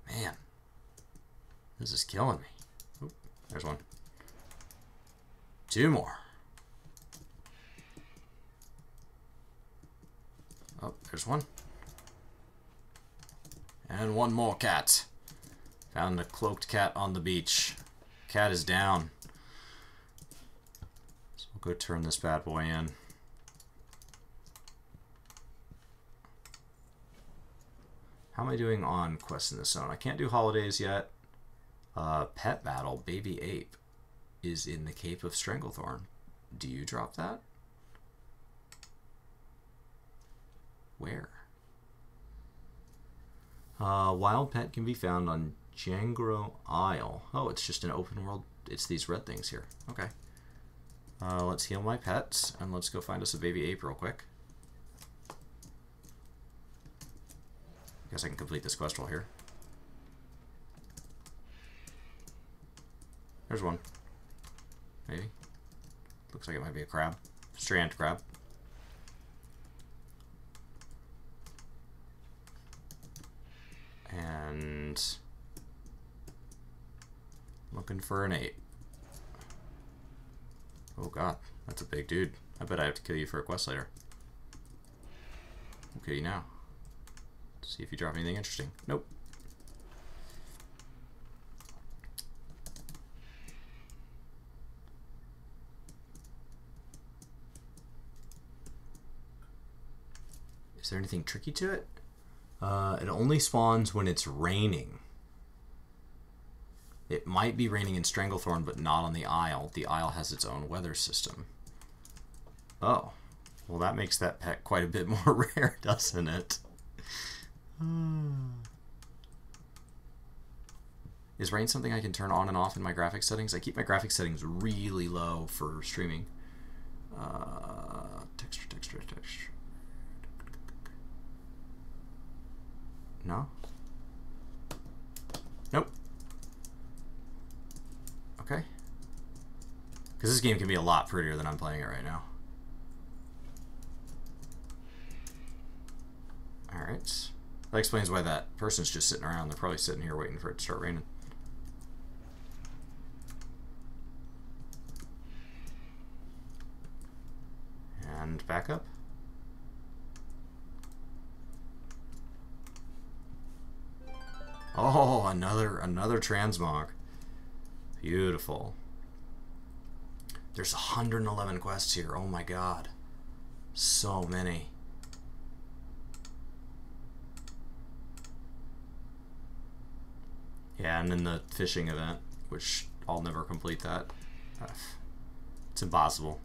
Man, this is killing me. Oop, there's one. 2 more. Oh, there's one. And 1 more cat. Found a cloaked cat on the beach. Cat is down. So we'll go turn this bad boy in. How am I doing on quests in this zone? I can't do holidays yet. Pet battle, baby ape, is in the Cape of Stranglethorn. Do you drop that? Where? Wild pet can be found on Jangro Isle. Oh, it's just an open world. It's these red things here. Okay. Let's heal my pets, and let's go find us a baby ape real quick. Guess I can complete this quest while here. There's one. Maybe. Looks like it might be a crab. Strand crab. And looking for an ape. Oh god, that's a big dude. I bet I have to kill you for a quest later. I'll kill you now. See if you drop anything interesting. Nope. Is there anything tricky to it? It only spawns when it's raining. It might be raining in Stranglethorn, but not on the Isle. The Isle has its own weather system. Oh. Well, that makes that pet quite a bit more rare, doesn't it? Is rain something I can turn on and off in my graphics settings? I keep my graphics settings really low for streaming. Texture. No? Nope. Okay. Because this game can be a lot prettier than I'm playing it right now. Alright. That explains why that person's just sitting around. They're probably sitting here waiting for it to start raining. And back up. Oh, another transmog. Beautiful. There's 111 quests here. Oh my god. So many. Yeah, and then the fishing event, which I'll never complete that. It's impossible.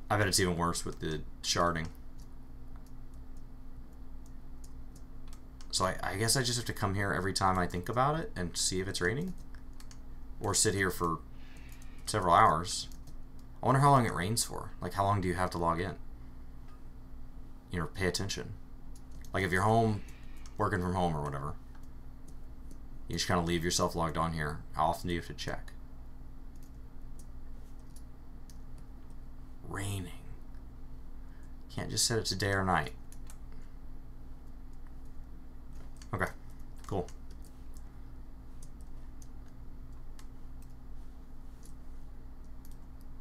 I bet it's even worse with the sharding. So I guess I just have to come here every time I think about it and see if it's raining? Or sit here for several hours. I wonder how long it rains for. Like, how long do you have to log in? You know, pay attention. Like, if you're home, working from home or whatever, You just kind of leave yourself logged on here. How often do you have to check? Raining. Can't just set it to day or night. Okay, cool.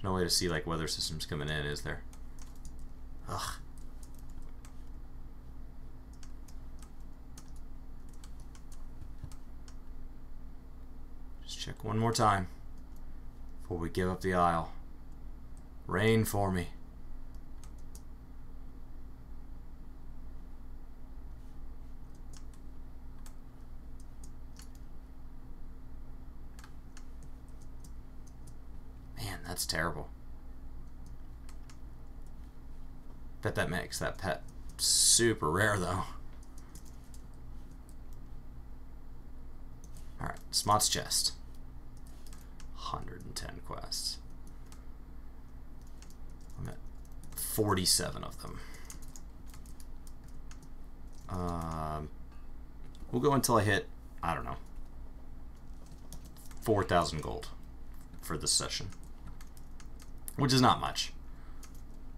No way to see like weather systems coming in, is there? Ugh. Just check one more time before we give up the aisle. Rain for me. Man, that's terrible. Bet that makes that pet super rare though. Alright, Smot's chest. 110 quests. I'm at 47 of them. We'll go until I hit, I don't know, 4,000 gold for this session. Which is not much.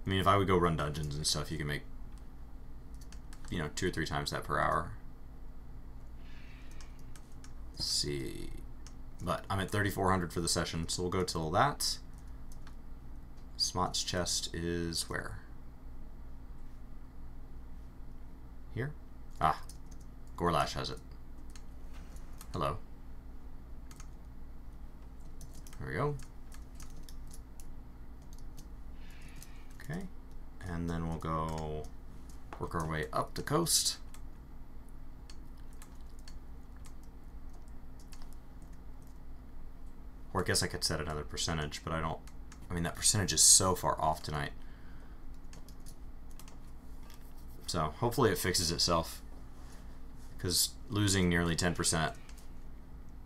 I mean, if I would go run dungeons and stuff, you can make, you know, 2 or 3 times that per hour. Let's see. But I'm at 3,400 for the session, so we'll go till that. Smot's chest is where? Here? Ah, Gorlash has it. Hello. There we go. Okay, and then we'll go work our way up the coast. Or I guess I could set another percentage, but I don't. I mean, that percentage is so far off tonight. So hopefully it fixes itself, because losing nearly 10%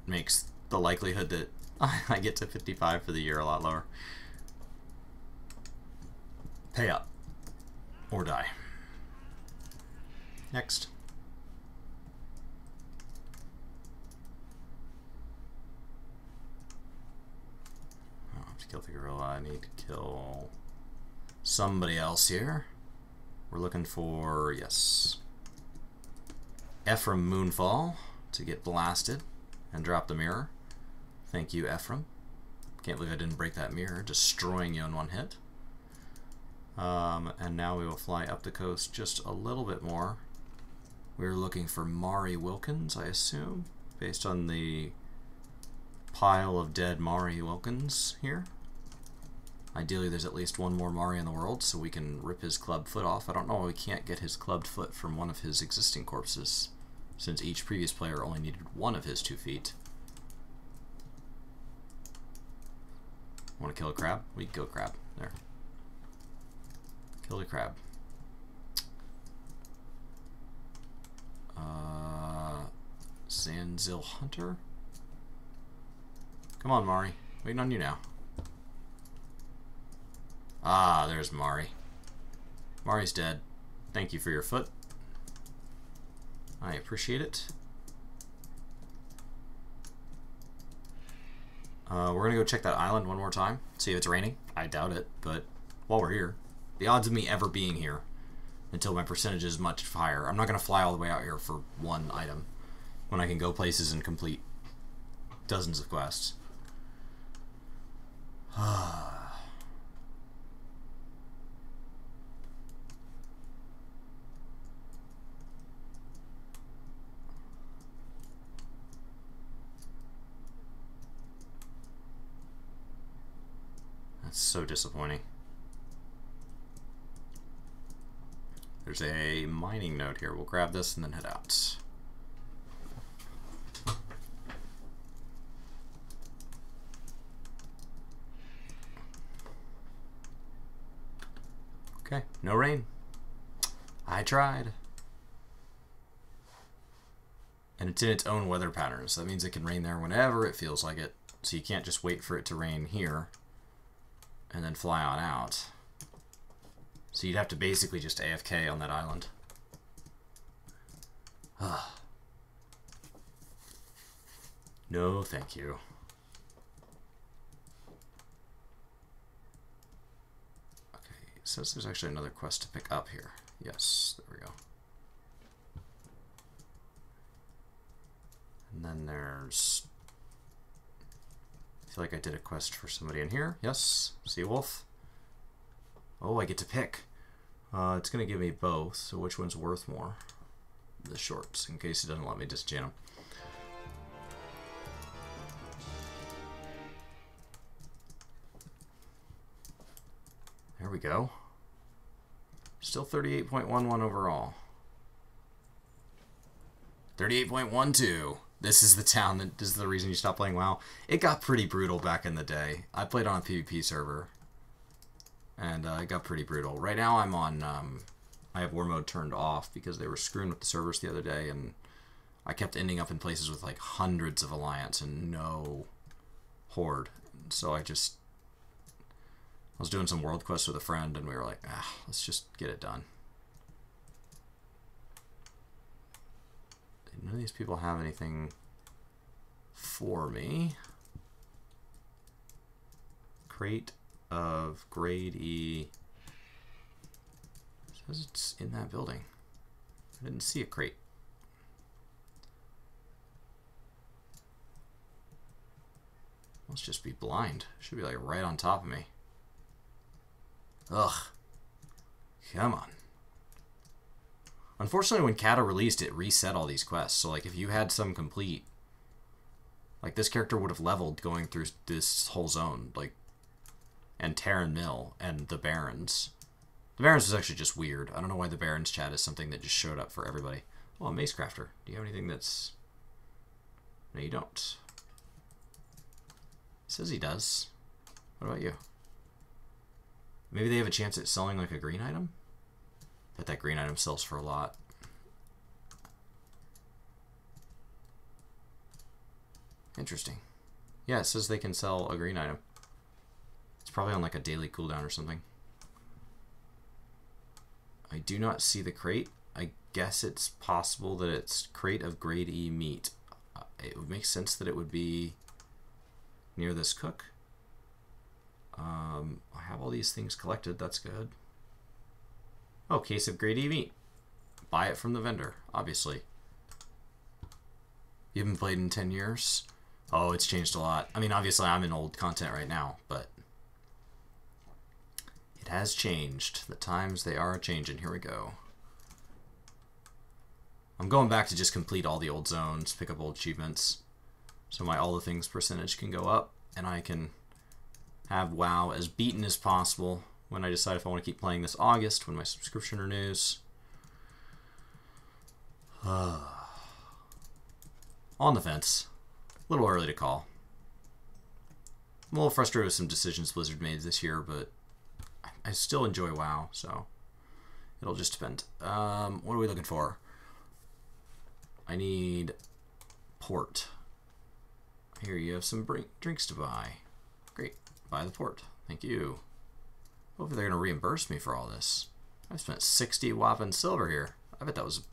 makes the likelihood that I get to 55 for the year a lot lower. Pay up or die. Next. I don't have to kill the gorilla. I need to kill somebody else here. We're looking for, yes, Ephraim Moonfall to get blasted and drop the mirror. Thank you, Ephraim. Can't believe I didn't break that mirror, destroying you in one hit. And now we will fly up the coast just a little bit more. We're looking for Mari Wilkins, I assume, based on the pile of dead Mari Wilkins here. Ideally, there's at least one more Mari in the world, so we can rip his clubbed foot off. I don't know why we can't get his clubbed foot from one of his existing corpses, since each previous player only needed one of his 2 feet. Want to kill a crab? We can kill a crab. There. Kill the crab. Zanzil Hunter? Come on, Mari. Waiting on you now. Ah, there's Mari. Mari's dead. Thank you for your foot. I appreciate it. We're gonna go check that island one more time, see if it's raining. I doubt it, but while we're here, the odds of me ever being here until my percentage is much higher. I'm not gonna fly all the way out here for one item when I can go places and complete dozens of quests. That's so disappointing. There's a mining node here. We'll grab this and then head out. Okay, no rain. I tried. And it's in its own weather patterns. So that means it can rain there whenever it feels like it. So you can't just wait for it to rain here and then fly on out. So you'd have to basically just AFK on that island. No, thank you. Okay, it says there's actually another quest to pick up here. Yes, there we go. And then there's... I feel like I did a quest for somebody in here. Yes, Seawolf. Oh, I get to pick. It's going to give me both, so which one's worth more? The shorts, in case it doesn't let me disenchant them. There we go. Still 38.11 overall. 38.12. This is the town that is the reason you stopped playing WoW. It got pretty brutal back in the day. I played on a PvP server, and it got pretty brutal. Right now I'm on, I have war mode turned off because they were screwing with the servers the other day, and I kept ending up in places with like hundreds of alliance and no horde. So I was doing some world quests with a friend, and we were like, let's just get it done. None of these people have anything for me. Crate of grade E. It says it's in that building. I didn't see a crate. Must just be blind. Should be like right on top of me. Ugh. Come on. Unfortunately, when Kata released, it reset all these quests. So, like, if you had some complete, like, this character would have leveled going through this whole zone, like, and Terran Mill and the Barrens. The Barrens was actually just weird. I don't know why the Barrens chat is something that just showed up for everybody. Oh, a Macecrafter. Do you have anything that's... No, you don't. Says he does. What about you? Maybe they have a chance at selling, like, a green item? Bet that green item sells for a lot. Interesting. Yeah, it says they can sell a green item. It's probably on like a daily cooldown or something. I do not see the crate. I guess it's possible that it's crate of grade E meat. It would make sense that it would be near this cook. I have all these things collected. That's good. Oh, case of grade E meat. Buy it from the vendor, obviously. You haven't played in 10 years? Oh, it's changed a lot. I mean, obviously I'm in old content right now, but it has changed. The times, they are changing. Here we go. I'm going back to just complete all the old zones, pick up old achievements, so my all the things percentage can go up, and I can have WoW as beaten as possible when I decide if I want to keep playing this August, when my subscription renews. On the fence. A little early to call. I'm a little frustrated with some decisions Blizzard made this year, but I still enjoy WoW, so it'll just depend. What are we looking for? I need port. Here, you have some drinks to buy. Great. Buy the port. Thank you. Hopefully they're going to reimburse me for all this. I spent 60 whopping silver here. I bet that was...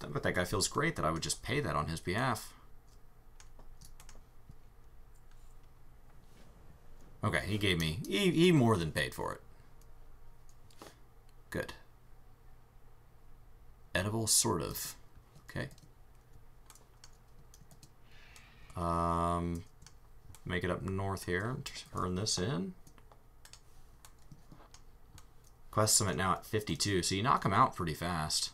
I bet that guy feels great that I would just pay that on his behalf. Okay, he gave me... He more than paid for it. Good. Edible, sort of. Okay. Make it up north here. Turn this in. Quest summit now at 52, so you knock them out pretty fast.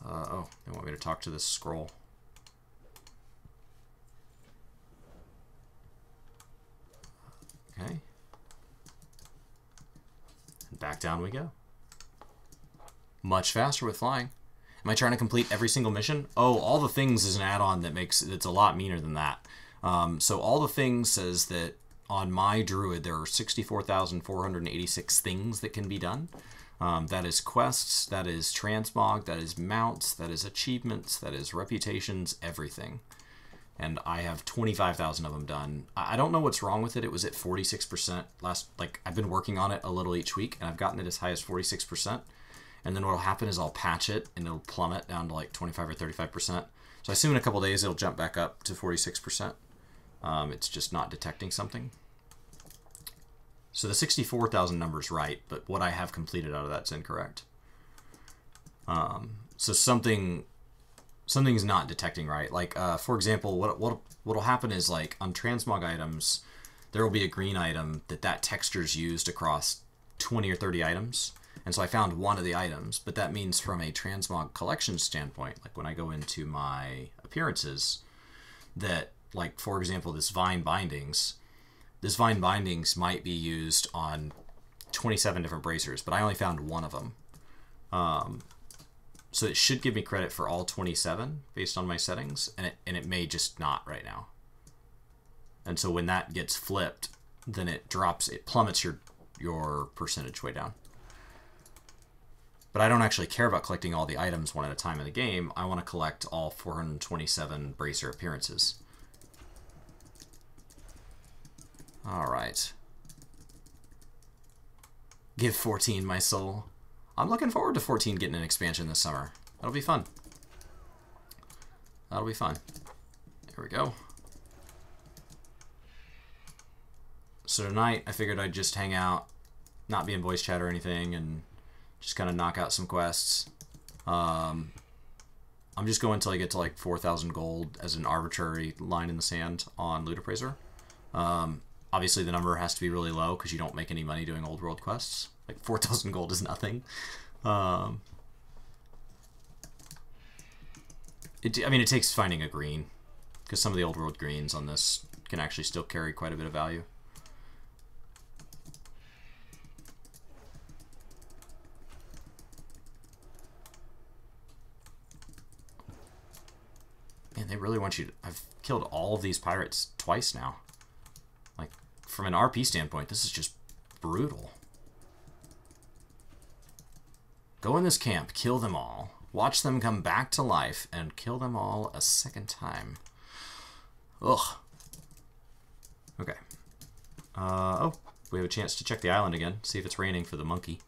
Oh, they want me to talk to this scroll. Okay. And back down we go. Much faster with flying. Am I trying to complete every single mission? Oh, all the things is an add-on that makes it's a lot meaner than that. So all the things says that on my druid there are 64,486 things that can be done. That is quests, that is transmog, that is mounts, that is achievements, that is reputations, everything. And I have 25,000 of them done. I don't know what's wrong with it. It was at 46% last, like I've been working on it a little each week and I've gotten it as high as 46%. and then what'll happen is I'll patch it and it'll plummet down to like 25 or 35%. So I assume in a couple days it'll jump back up to 46%. It's just not detecting something. So the 64,000 number is right, but what I have completed out of that's incorrect. So something's not detecting right. Like, for example, what'll happen is, like, on transmog items, there will be a green item that texture's used across 20 or 30 items. And so I found one of the items, but that means from a transmog collection standpoint, like when I go into my appearances, that, like, for example, this vine bindings might be used on 27 different bracers, but I only found one of them. So it should give me credit for all 27 based on my settings, and it may just not right now. And so when that gets flipped, then it plummets your percentage way down. But I don't actually care about collecting all the items one at a time in the game. I want to collect all 427 bracer appearances. Alright. Give 14 my soul. I'm looking forward to 14 getting an expansion this summer. That'll be fun. That'll be fun. There we go. So tonight, I figured I'd just hang out, not be in voice chat or anything, and just kind of knock out some quests. I'm just going until I get to like 4,000 gold as an arbitrary line in the sand on Loot Appraiser. Obviously, the number has to be really low because you don't make any money doing old world quests. Like 4,000 gold is nothing. I mean, it takes finding a green because some of the old world greens on this can actually still carry quite a bit of value. Man, they really want you to... I've killed all of these pirates twice now. Like, from an RP standpoint, this is just brutal. Go in this camp, kill them all, watch them come back to life, and kill them all a second time. Ugh. Okay. Oh, we have a chance to check the island again, see if it's raining for the monkey.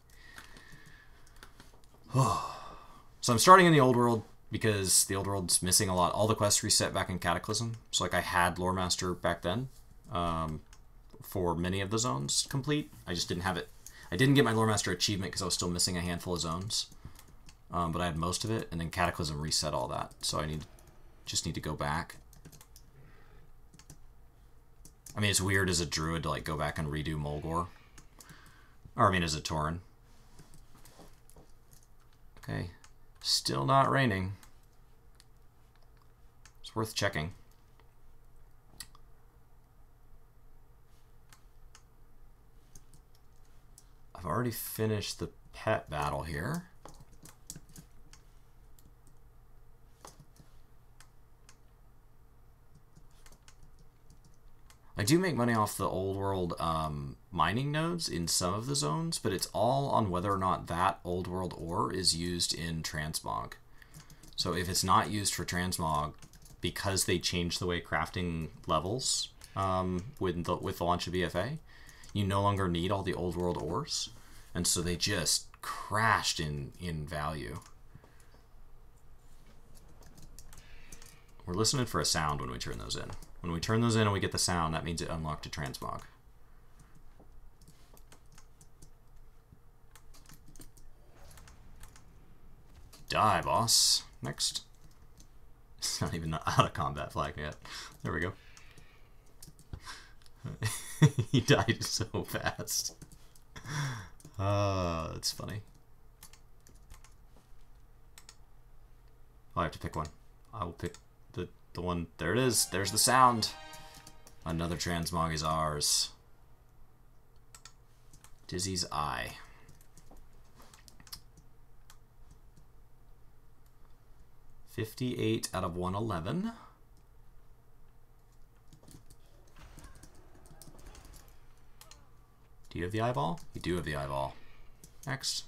So I'm starting in the old world because the old world's missing a lot. All the quests reset back in Cataclysm. So like I had Lore Master back then for many of the zones complete. I just didn't have it. I didn't get my Lore Master achievement because I was still missing a handful of zones. But I had most of it, and then Cataclysm reset all that. So I just need to go back. I mean, it's weird as a druid to like go back and redo Mulgore. Or I mean, as a Tauren. Okay. Still not raining. It's worth checking. I've already finished the pet battle here. I do make money off the old world mining nodes in some of the zones, but it's all on whether or not that old world ore is used in transmog. So if it's not used for transmog, because they changed the way crafting levels with the launch of BFA, you no longer need all the old world ores, and so they just crashed in value. We're listening for a sound when we turn those in. When we turn those in and we get the sound, that means it unlocked a transmog. Die, boss. Next. It's not even out of combat flag yet. There we go. He died so fast. That's funny. Oh, I have to pick one. I will pick the one. There it is. There's the sound. Another transmog is ours. Dizzy's Eye. $58 out of 111. Do you have the eyeball? You do have the eyeball. Next.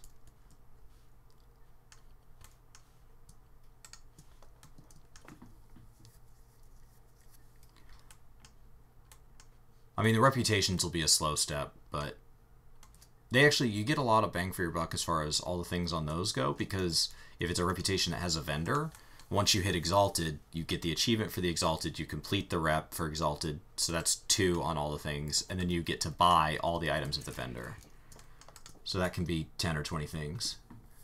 I mean, the reputations will be a slow step, but they actually, you get a lot of bang for your buck as far as all the things on those go, because if it's a reputation that has a vendor, once you hit Exalted, you get the achievement for the Exalted, you complete the rep for Exalted, so that's 2 on all the things, and then you get to buy all the items of the vendor. So that can be 10 or 20 things.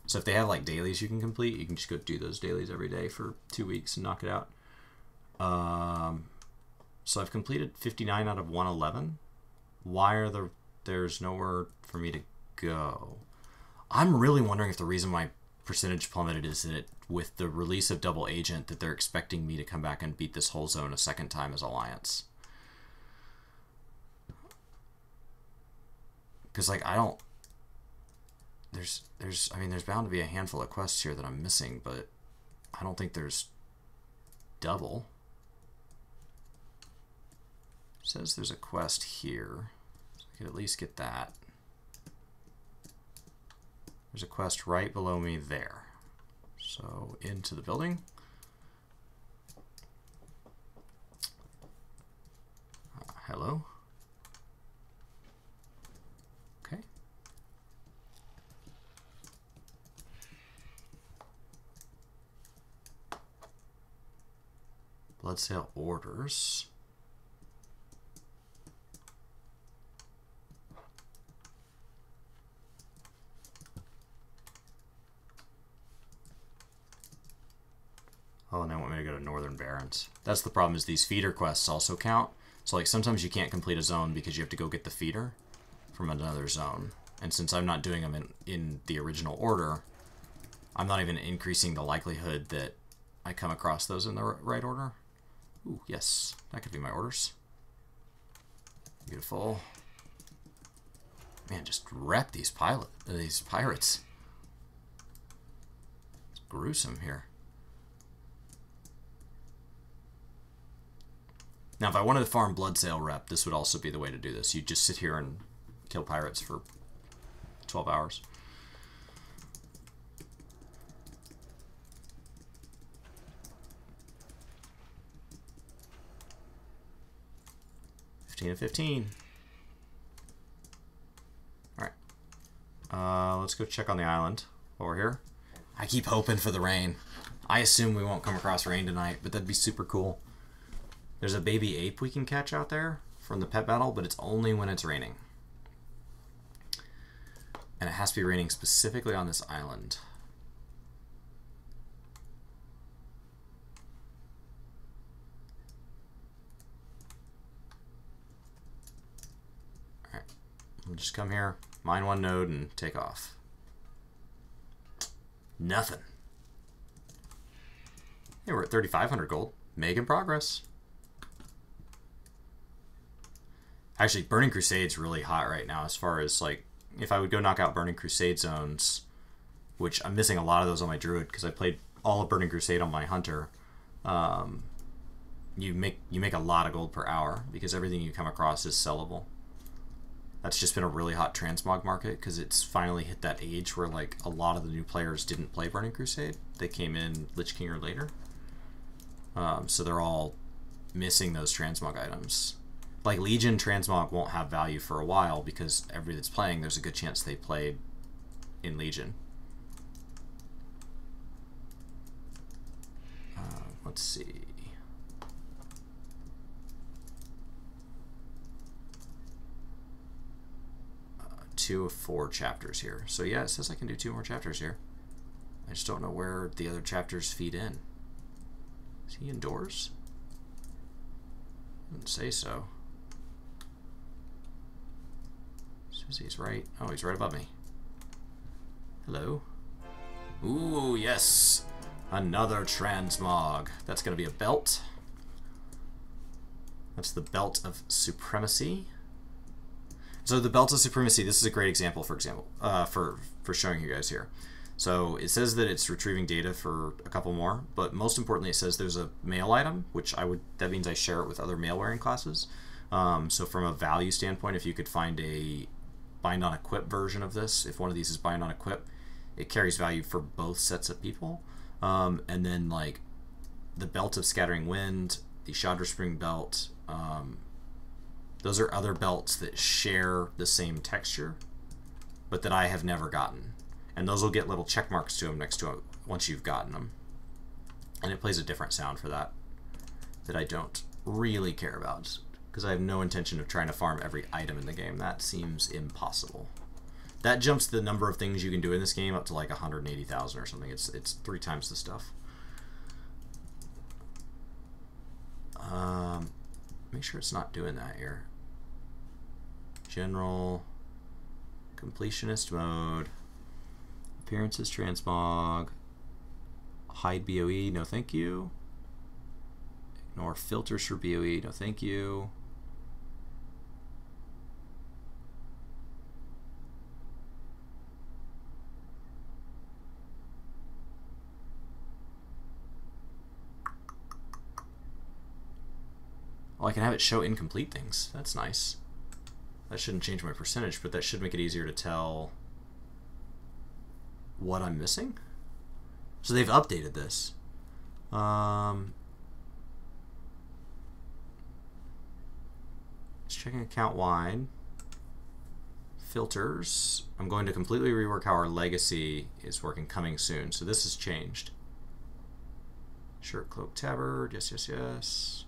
So if they have like dailies you can complete, you can just go do those dailies every day for 2 weeks and knock it out. So I've completed 59 out of 111. Why are there's nowhere for me to go? I'm really wondering if the reason my percentage plummeted is that with the release of Double Agent that they're expecting me to come back and beat this whole zone a second time as Alliance. Because like I don't, there's bound to be a handful of quests here that I'm missing, but I don't think there's double. It says there's a quest here, so I could at least get that. There's a quest right below me there. So into the building. Hello. Okay. Blood sale orders. Oh, and they want me to go to Northern Barrens. That's the problem, is these feeder quests also count. So like sometimes you can't complete a zone because you have to go get the feeder from another zone. And since I'm not doing them in the original order, I'm not even increasing the likelihood that I come across those in the right order. Ooh, yes, that could be my orders. Beautiful. Man, just wreck these pirates. It's gruesome here. Now, if I wanted to farm blood sale rep, this would also be the way to do this. You just sit here and kill pirates for 12 hours. $15 of 15. All right. Let's go check on the island while we're here. I keep hoping for the rain. I assume we won't come across rain tonight, but that'd be super cool. There's a baby ape we can catch out there from the pet battle, but it's only when it's raining. And it has to be raining specifically on this island. Alright, we'll just come here, mine one node, and take off. Nothing. Hey, we're at 3,500 gold. Making progress. Actually, Burning Crusade's really hot right now as far as, like, if I would go knock out Burning Crusade zones, which I'm missing a lot of those on my Druid because I played all of Burning Crusade on my Hunter, you make a lot of gold per hour because everything you come across is sellable. That's just been a really hot transmog market because it's finally hit that age where, like, a lot of the new players didn't play Burning Crusade. They came in Lich King or later. So they're all missing those transmog items. Like Legion transmog won't have value for a while because everybody that's playing, there's a good chance they played in Legion. Let's see. Two of 4 chapters here. So yeah, it says I can do 2 more chapters here. I just don't know where the other chapters feed in. Is he indoors? Didn't say so. Says he's right. Oh, he's right above me. Hello. Ooh, yes. Another transmog. That's going to be a belt. That's the Belt of Supremacy. So the Belt of Supremacy, this is a great example, for showing you guys here. So it says that it's retrieving data for a couple more, but most importantly it says there's a mail item, which that means I share it with other mail wearing classes. So from a value standpoint, if you could find a bind on equip version of this, if one of these is bind on equip, it carries value for both sets of people. And then like the Belt of Scattering Wind, the Chandra Spring Belt, those are other belts that share the same texture. So if you want to but that I have never gotten. And those will get little check marks to them next to them once you've gotten them. And it plays a different sound for that I don't really care about, because I have no intention of trying to farm every item in the game. That seems impossible. That jumps the number of things you can do in this game up to like 180,000 or something. It's 3 times the stuff. Make sure it's not doing that here. General, completionist mode, appearances transmog, hide BOE, no thank you. Ignore filters for BOE, no thank you. Oh, I can have it show incomplete things. That's nice. That shouldn't change my percentage, but that should make it easier to tell what I'm missing. So they've updated this. Just checking account wide. Filters. I'm going to completely rework how our legacy is working coming soon. So this has changed. Shirt, cloak, tabard. Yes, yes, yes.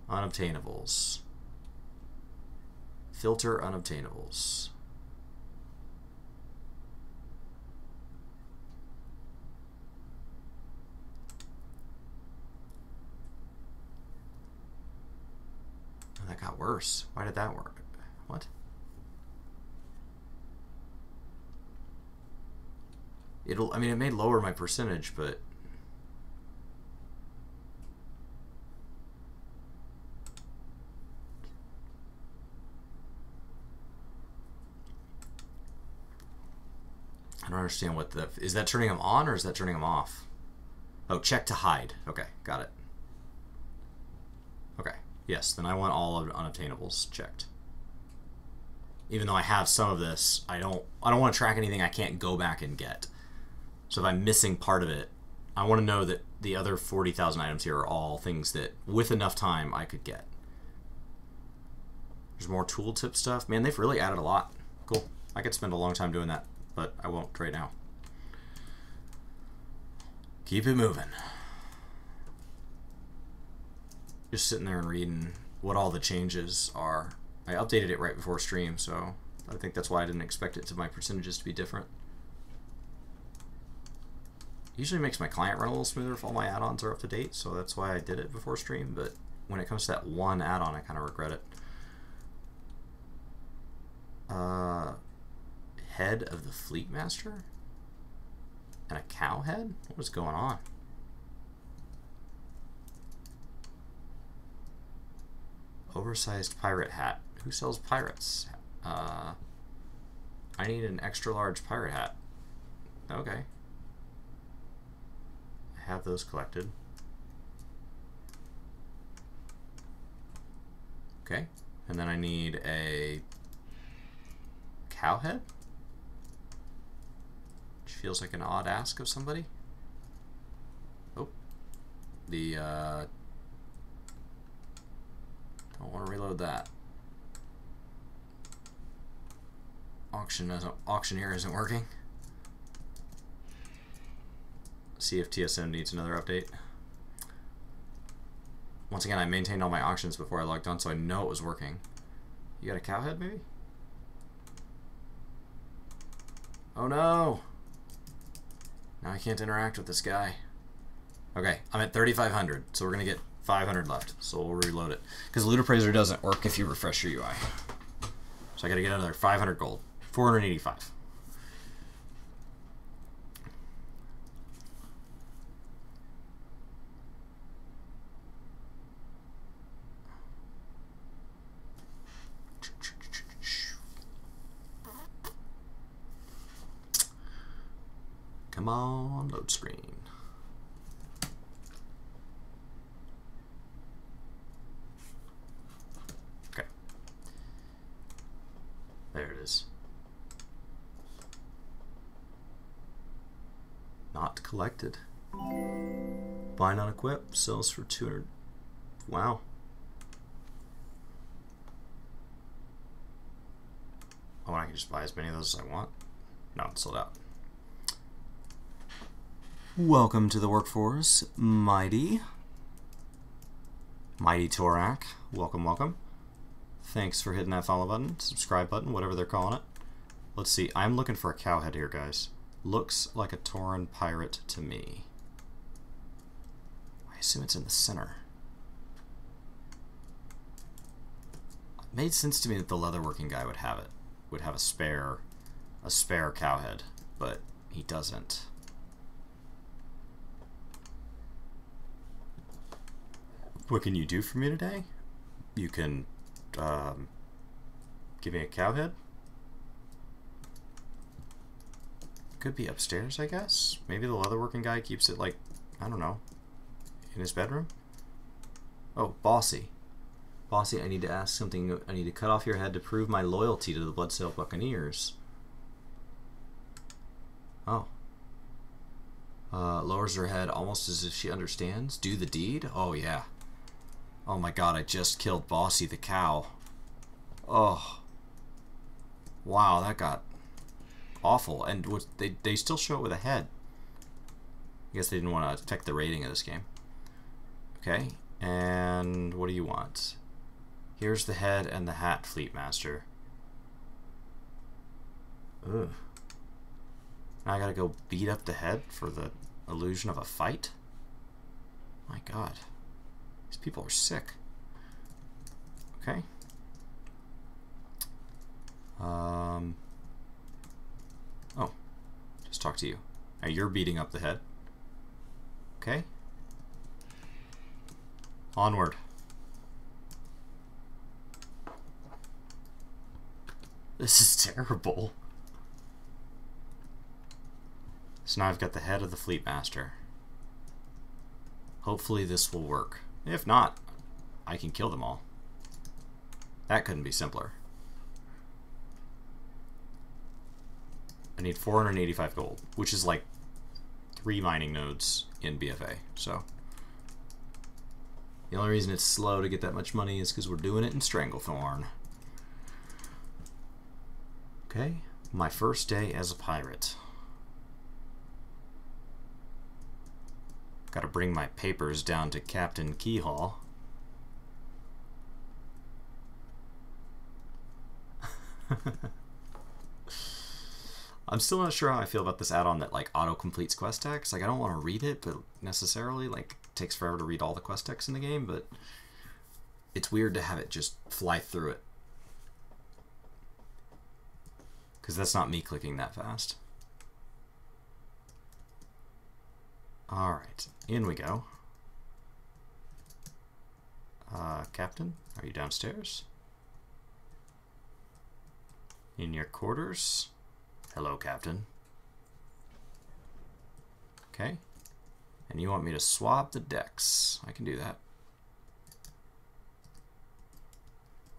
Unobtainables. Filter unobtainables. Oh, that got worse. Why did that work? What? I mean, it may lower my percentage, but I don't understand what is that turning them on or is that turning them off? Oh, check to hide. Okay, got it. Okay, yes, then I want all of unobtainables checked. Even though I have some of this, I don't want to track anything I can't go back and get. So if I'm missing part of it, I want to know that the other 40,000 items here are all things that, with enough time, I could get. There's more tooltip stuff. Man, they've really added a lot. Cool. I could spend a long time doing that, but I won't right now. Keep it moving. Just sitting there and reading what all the changes are. I updated it right before stream, so I think that's why I didn't expect it to my percentages to be different. Usually makes my client run a little smoother if all my add-ons are up to date, so that's why I did it before stream, but when it comes to that one add-on, I kind of regret it. Head of the Fleet Master? And a cow head? What was going on? Oversized pirate hat. Who sells pirates? I need an extra large pirate hat. Okay. I have those collected. Okay. And then I need a cow head? Which feels like an odd ask of somebody. Oh. Don't want to reload that. Auctioneer isn't working. See if TSM needs another update. Once again, I maintained all my auctions before I logged on, so I know it was working. You got a cow head, maybe? Oh no! Now I can't interact with this guy. Okay, I'm at 3,500, so we're gonna get 500 left, so we'll reload it. Because Loot Appraiser doesn't work if you refresh your UI. So I gotta get another 500 gold. 485. Come on, load screen. Okay. There it is. Not collected. Buy not equip, sells for 200. Wow. Oh, and I can just buy as many of those as I want? No, it's sold out. Welcome to the workforce, Mighty Torak. Welcome, welcome. Thanks for hitting that follow button, subscribe button, whatever they're calling it. Let's see, I'm looking for a cow head here, guys. Looks like a Tauren pirate to me. I assume it's in the center. It made sense to me that the leatherworking guy would have it. Would have a spare cow head, but he doesn't. What can you do for me today? You can give me a cow head. Could be upstairs, I guess. Maybe the leatherworking guy keeps it, like, I don't know, in his bedroom. Oh, Bossy. Bossy, I need to ask something. I need to cut off your head to prove my loyalty to the Bloodsail Buccaneers. Oh. Lowers her head almost as if she understands. Do the deed? Oh, yeah. Oh my god, I just killed Bossy the cow. Oh. Wow, that got awful. And they still show it with a head. I guess they didn't want to affect the rating of this game. Okay, and what do you want? Here's the head and the hat, Fleet Master. Ugh. Now I gotta go beat up the head for the illusion of a fight? My god. These people are sick. Okay. Oh. Just talk to you. Now you're beating up the head. Okay. Onward. This is terrible. So now I've got the head of the Fleet Master. Hopefully this will work. If not, I can kill them all. That couldn't be simpler. I need 485 gold, which is like 3 mining nodes in BFA, so. The only reason it's slow to get that much money is because we're doing it in Stranglethorn. Okay, my first day as a pirate. Gotta bring my papers down to Captain Keyhall. I'm still not sure how I feel about this add-on that like auto-completes quest text. Like I don't want to read it, but necessarily like it takes forever to read all the quest text in the game, but it's weird to have it just fly through it. Because that's not me clicking that fast. Alright, in we go. Captain, are you downstairs? In your quarters? Hello, Captain. Okay. And you want me to swap the decks. I can do that.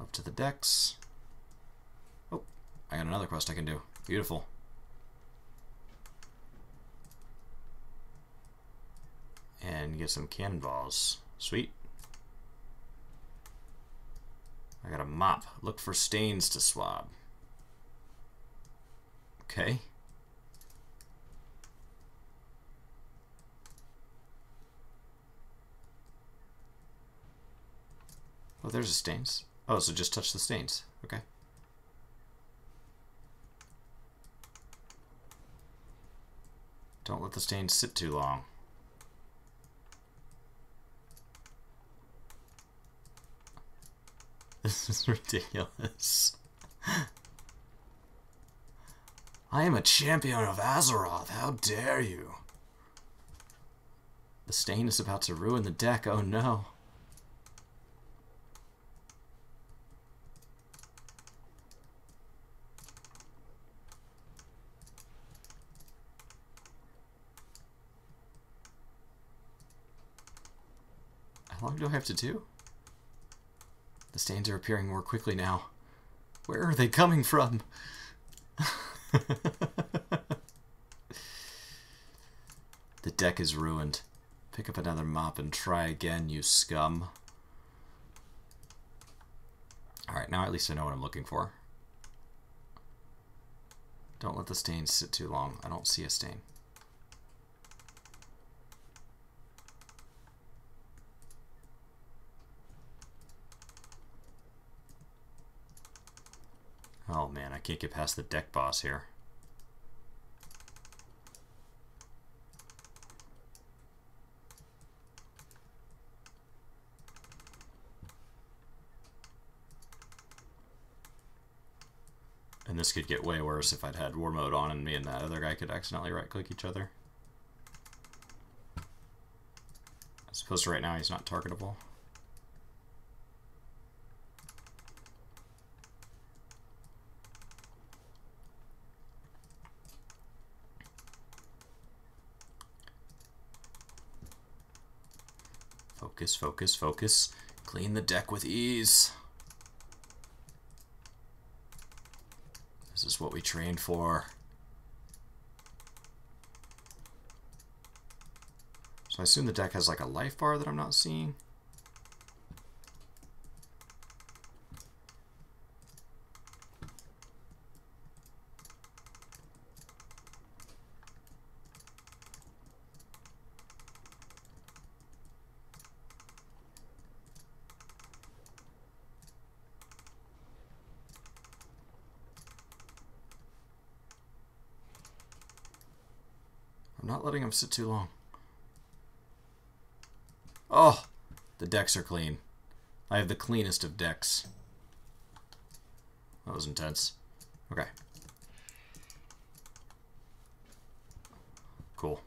Up to the decks. Oh, I got another quest I can do. Beautiful. And get some cannonballs. Sweet. I got a mop. Look for stains to swab. Okay. Oh, there's the stains. Oh, so just touch the stains. Okay. Don't let the stains sit too long. This is ridiculous. I am a champion of Azeroth. How dare you? The stain is about to ruin the deck. Oh no. How long do I have to do? The stains are appearing more quickly now. Where are they coming from? The deck is ruined. Pick up another mop and try again, you scum. Alright, now at least I know what I'm looking for. Don't let the stains sit too long. I don't see a stain. Oh man, I can't get past the deck boss here. And this could get way worse if I'd had war mode on and me and that other guy could accidentally right-click each other. I suppose right now he's not targetable. Focus, focus, focus. Clean the deck with ease. This is what we trained for. So I assume the deck has like a life bar that I'm not seeing. I'm not letting them sit too long. Oh, the decks are clean. I have the cleanest of decks. That was intense. Okay. Cool.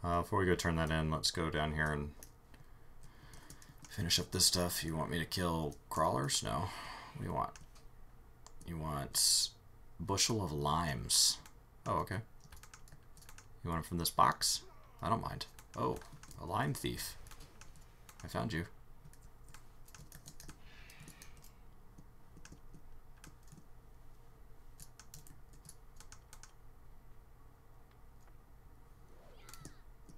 Before we go turn that in, let's go down here and finish up this stuff. You want me to kill crawlers? No. What do you want? You want bushel of limes. Oh, okay. You want them from this box? I don't mind. Oh, a lime thief. I found you.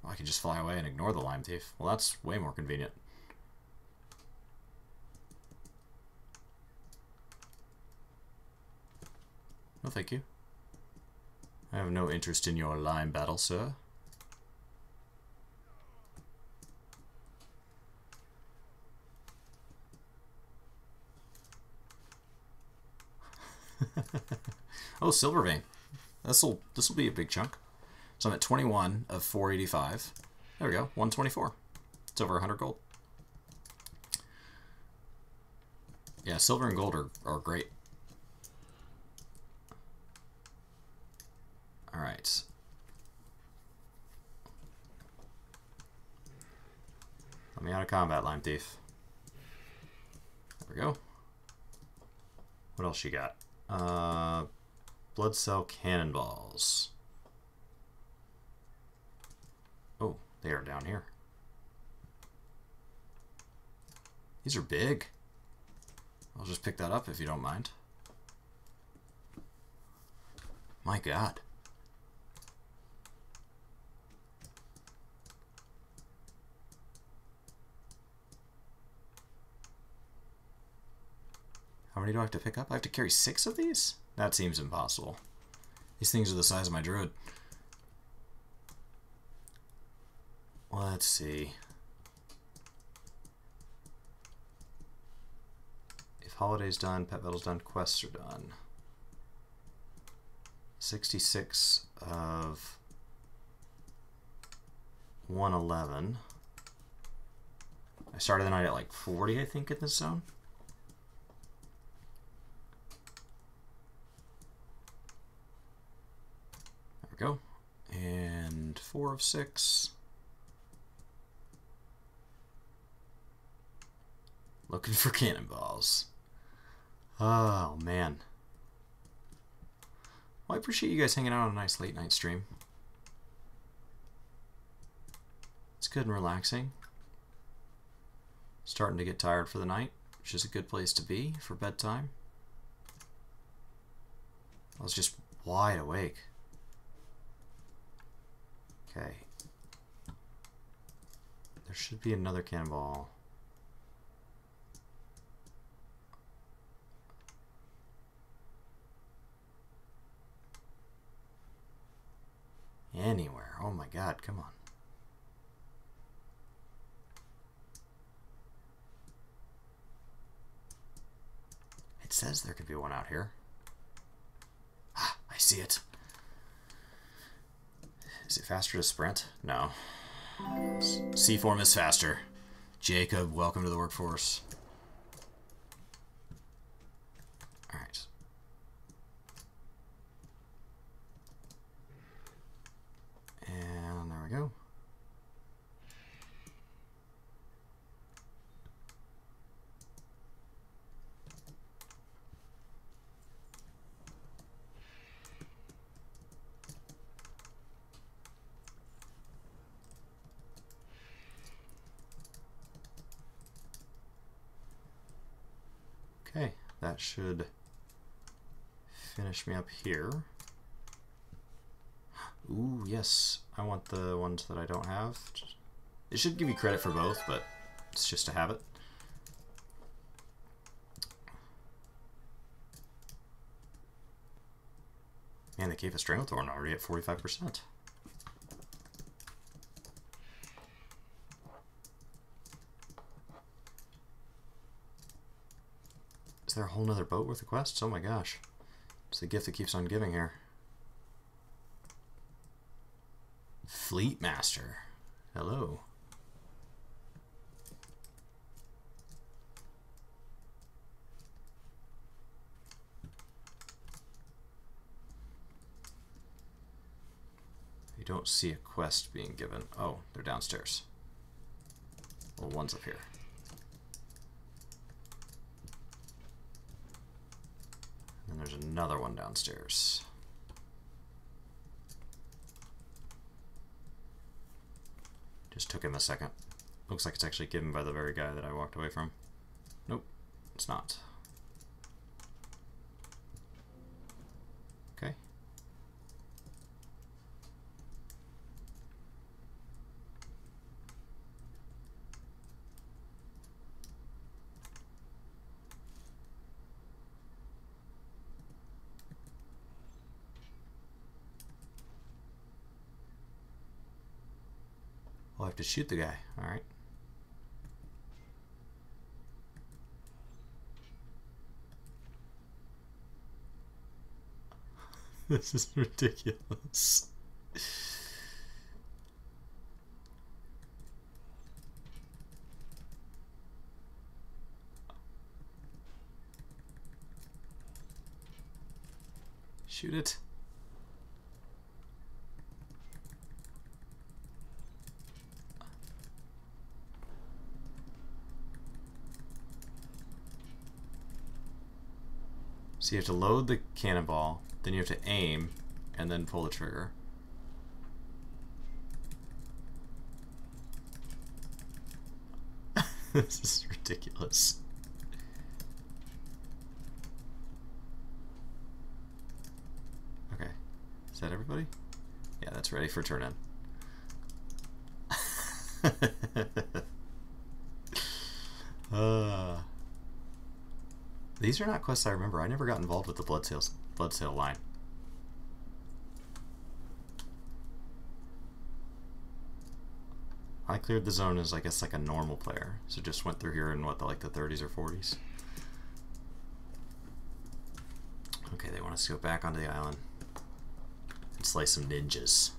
Oh, I can just fly away and ignore the lime thief. Well, that's way more convenient. No, thank you. I have no interest in your lime battle, sir. Oh, silver vein. This'll be a big chunk. So I'm at 21 of 485. There we go, 124. It's over 100 gold. Yeah, silver and gold are great. All right. Let me out of combat, lime thief. There we go. What else you got? Blood cell cannonballs. Oh, they are down here. These are big. I'll just pick that up if you don't mind. My God. How many do I have to pick up? I have to carry 6 of these? That seems impossible. These things are the size of my druid. Let's see. If holiday's done, pet battle's done, quests are done. 66 of 111. I started the night at like 40, I think, in this zone. Go. And 4 of 6. Looking for cannonballs. Oh, man. Well, I appreciate you guys hanging out on a nice late night stream. It's good and relaxing. Starting to get tired for the night, which is a good place to be for bedtime. I was just wide awake. Okay. There should be another cannonball. Anywhere. Oh my god, come on. It says there could be one out here. Ah, I see it. Is it faster to sprint? No. C-form is faster. Jacob, welcome to the workforce. Alright. And there we go. Okay, that should finish me up here. Ooh, yes, I want the ones that I don't have. It should give you credit for both, but it's just to have it. Man, they gave us Stranglethorn already at 45%. Is there a whole nother boat worth of quests? Oh my gosh. It's the gift that keeps on giving here. Fleet Master. Hello. You don't see a quest being given. Oh, they're downstairs. Well, one's up here. And there's another one downstairs. Just took him a second. Looks like it's actually given by the very guy that I walked away from. Nope, it's not. Okay. I'll have to shoot the guy. All right. This is ridiculous. Shoot it. So you have to load the cannonball, then you have to aim, and then pull the trigger. This is ridiculous. Okay. Is that everybody? Yeah, that's ready for turn in. These are not quests I remember. I never got involved with the blood sale line. I cleared the zone as, I guess, like a normal player. So just went through here in what, like the 30s or 40s. Okay, they want us to go back onto the island and slay some ninjas.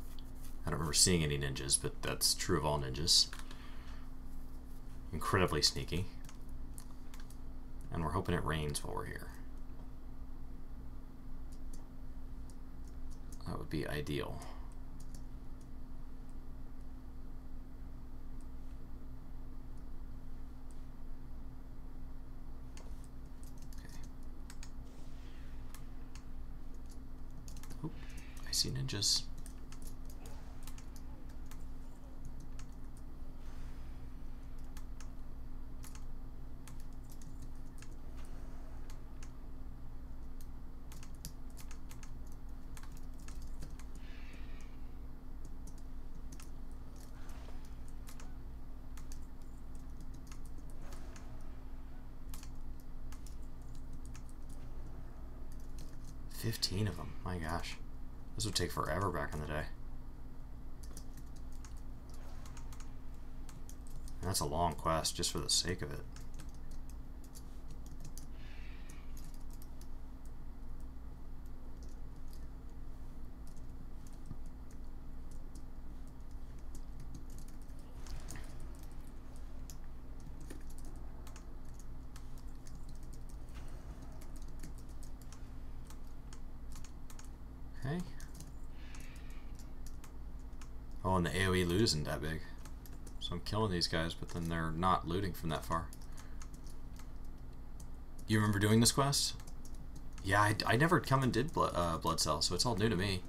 I don't remember seeing any ninjas, but that's true of all ninjas. Incredibly sneaky. And we're hoping it rains while we're here. That would be ideal. Okay. Oop, I see ninjas. $15 of them. My gosh. This would take forever back in the day. That's a long quest just for the sake of it. Okay. Oh, and the AoE loot isn't that big. So I'm killing these guys, but then they're not looting from that far. You remember doing this quest? Yeah, I never come and did Blood Cell, so it's all new to me.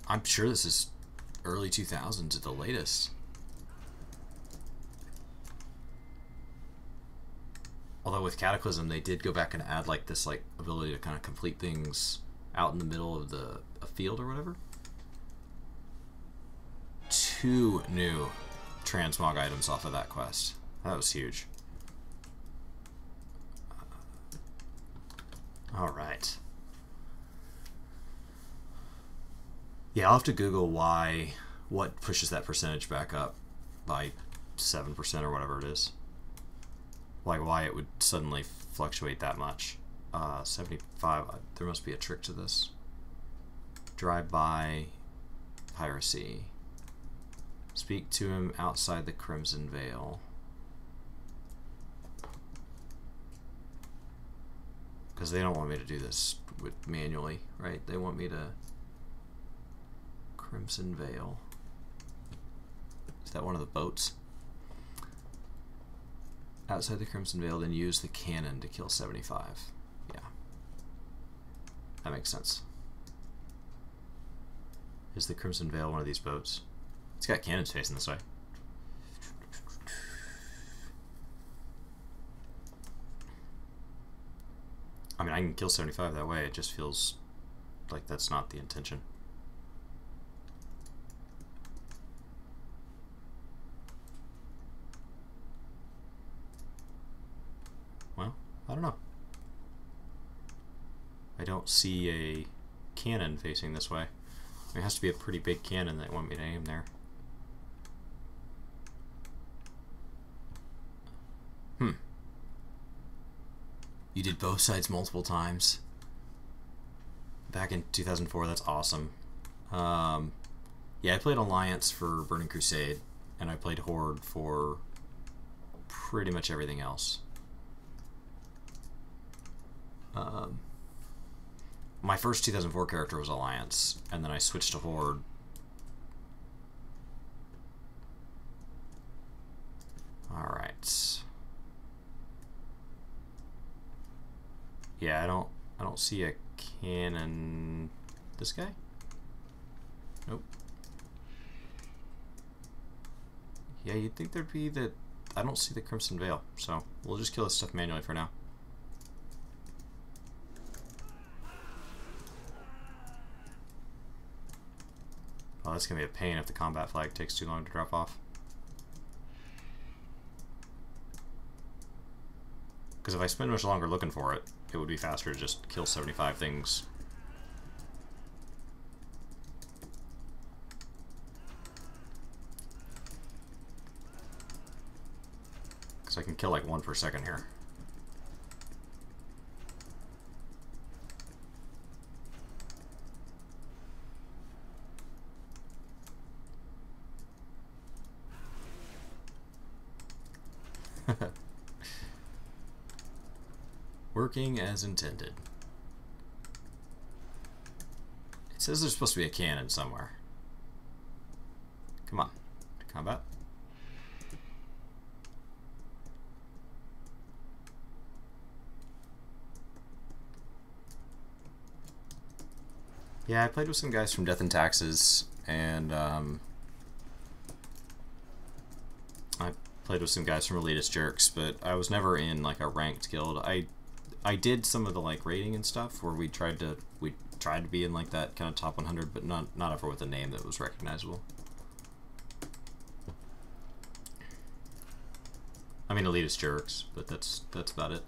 I'm sure this is early 2000s at the latest. Although with Cataclysm, they did go back and add like this like ability to kind of complete things out in the middle of a field or whatever. 2 new transmog items off of that quest. That was huge. Alright. Yeah, I'll have to Google what pushes that percentage back up by 7% or whatever it is. Like why it would suddenly fluctuate that much. 75, there must be a trick to this. Drive-by piracy. Speak to him outside the Crimson Veil. Because they don't want me to do this manually, right? They want me to... Crimson Veil. Is that one of the boats? Outside the Crimson Veil, then use the cannon to kill 75. Yeah. That makes sense. Is the Crimson Veil one of these boats? It's got cannons facing this way. I mean, I can kill 75 that way. It just feels like that's not the intention. Well, I don't know. I don't see a cannon facing this way. It has to be a pretty big cannon that want me to aim there. You did both sides multiple times. Back in 2004, that's awesome. Yeah, I played Alliance for Burning Crusade, and I played Horde for pretty much everything else. My first 2004 character was Alliance, and then I switched to Horde. Alright. Yeah, I don't see a cannon. This guy? Nope. Yeah, you'd think there'd be the... I don't see the Crimson Veil, so we'll just kill this stuff manually for now. Oh, that's gonna be a pain if the combat flag takes too long to drop off. Because if I spend much longer looking for it, it would be faster to just kill 75 things. Because I can kill like 1 per second here. Working as intended. It says there's supposed to be a cannon somewhere. Come on. Combat. Yeah, I played with some guys from Death and Taxes, and I played with some guys from Elitist Jerks, but I was never in like a ranked guild. I did some of the like raiding and stuff where we tried to be in like that kind of top 100, but not ever with a name that was recognizable. I mean, Elitist Jerks, but that's about it.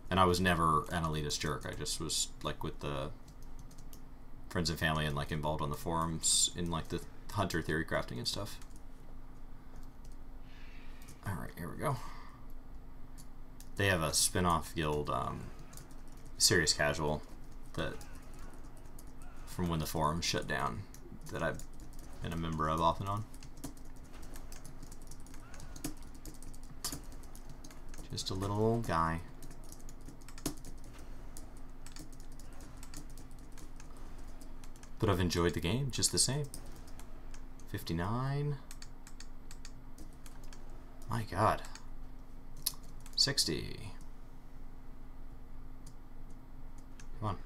And I was never an Elitist Jerk. I just was like with the friends and family and like involved on the forums in like the hunter theory crafting and stuff. here we go. They have a spin-off guild, Serious Casual, that from when the forum shut down, that I've been a member of off and on. Just a little old guy. But I've enjoyed the game just the same. 59. My God. 60. Come on.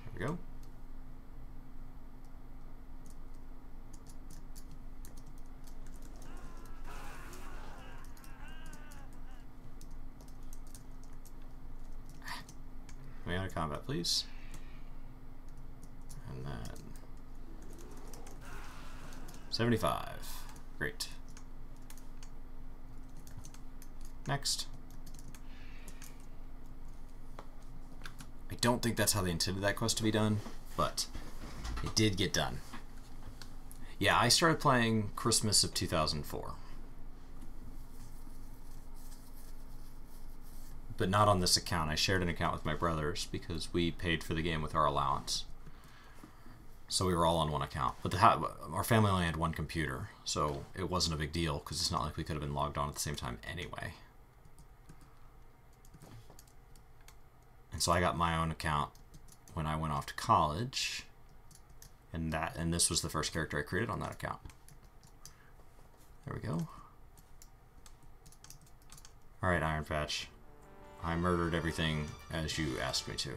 There we go. Way out of combat, please. And then 75. Great. Next. I don't think that's how they intended that quest to be done, but it did get done. Yeah, I started playing Christmas of 2004. But not on this account. I shared an account with my brothers because we paid for the game with our allowance. So we were all on one account. But our family only had one computer, so it wasn't a big deal because it's not like we could have been logged on at the same time anyway. And so I got my own account when I went off to college, and this was the first character I created on that account. There we go. Alright, Iron Patch. I murdered everything as you asked me to.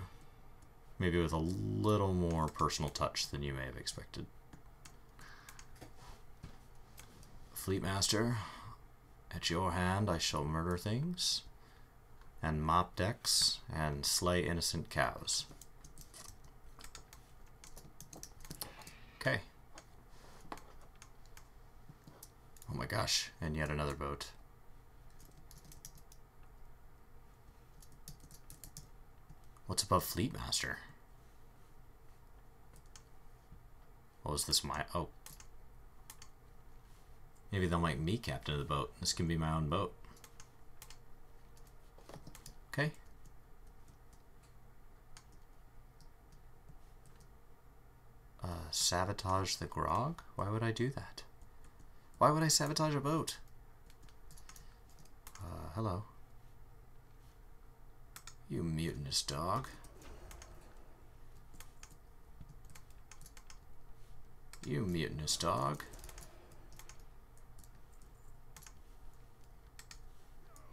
Maybe with a little more personal touch than you may have expected. Fleet Master, at your hand I shall murder things, and mop decks, and slay innocent cows. Okay. Oh my gosh, and yet another boat. What's above Fleet Master? Oh, is this my... Oh. Maybe they'll make me captain of the boat. This can be my own boat. Okay. Sabotage the grog? Why would I do that? Why would I sabotage a boat? Hello. You mutinous dog. You mutinous dog.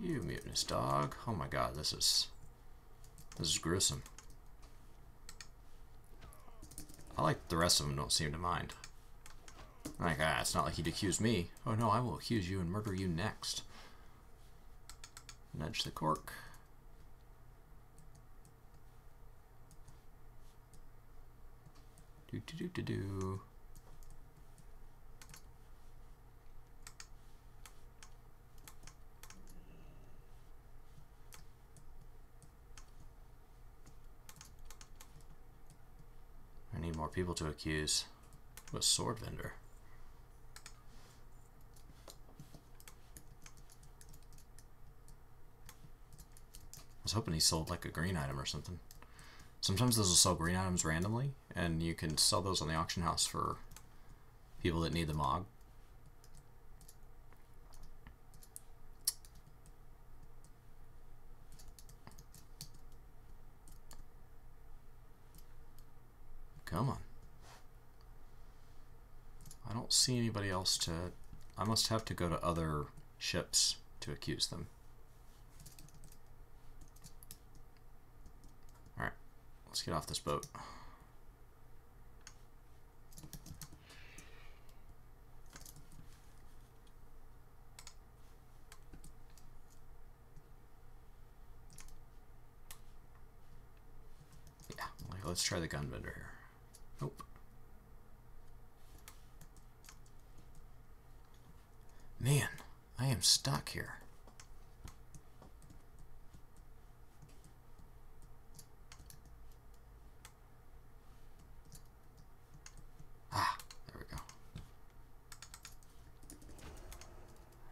You mutinous dog. Oh my God, this is gruesome. I like the rest of them don't seem to mind. Like, it's not like he'd accuse me. Oh no, I will accuse you and murder you next. Nudge the cork. Do do do do do. I need more people to accuse. A sword vendor. I was hoping he sold like a green item or something. Sometimes those will sell green items randomly, and you can sell those on the auction house for people that need the MOG. Come on. I don't see anybody else to... I must have to go to other ships to accuse them. Alright, let's get off this boat. Yeah, let's try the gun vendor here. Nope. Man, I am stuck here. Ah, there we go.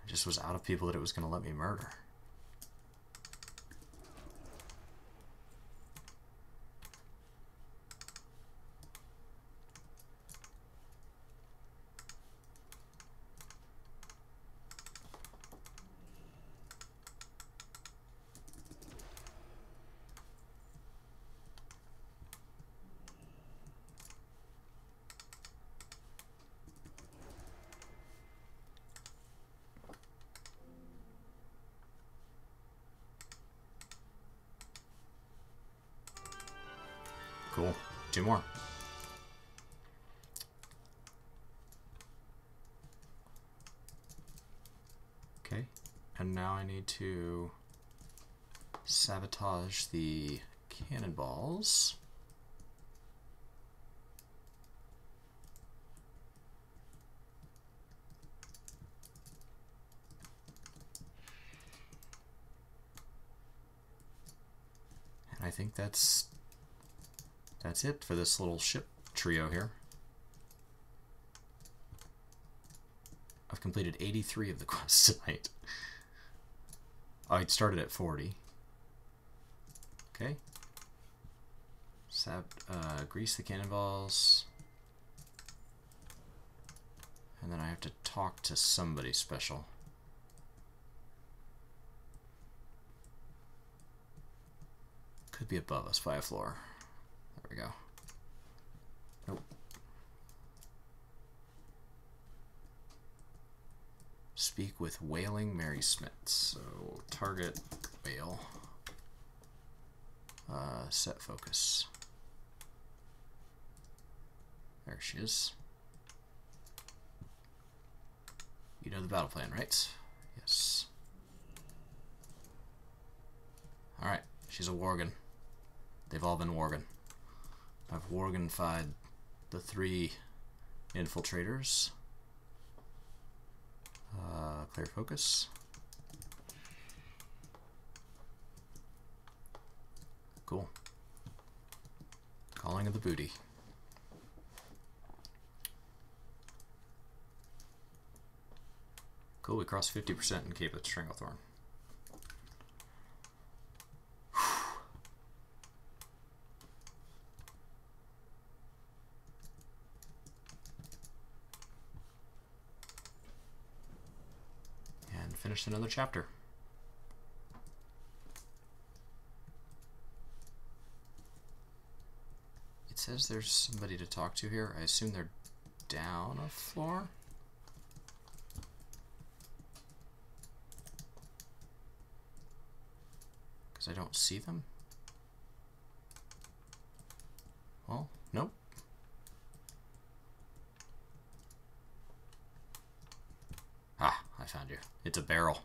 I just was out of people that it was going to let me murder. Cool. 2 more. Okay. And now I need to sabotage the cannonballs. And I think that's it for this little ship trio here. I've completed 83 of the quests tonight. I started at 40. Okay. Grease the cannonballs. And then I have to talk to somebody special. Could be above us by a floor. There we go. Nope. Speak with Wailing Mary Smith. So target whale. Set focus. There she is. You know the battle plan, right? Yes. Alright, she's a Worgen. They've all been Worgen. I've Worgen-fied the 3 infiltrators. Clear focus. Cool. Calling of the booty. Cool, we crossed 50% in Cape of Stranglethorn. Finish another chapter. It says there's somebody to talk to here. I assume they're down a floor. Because I don't see them. Well, nope. Ah, I found you. It's a barrel.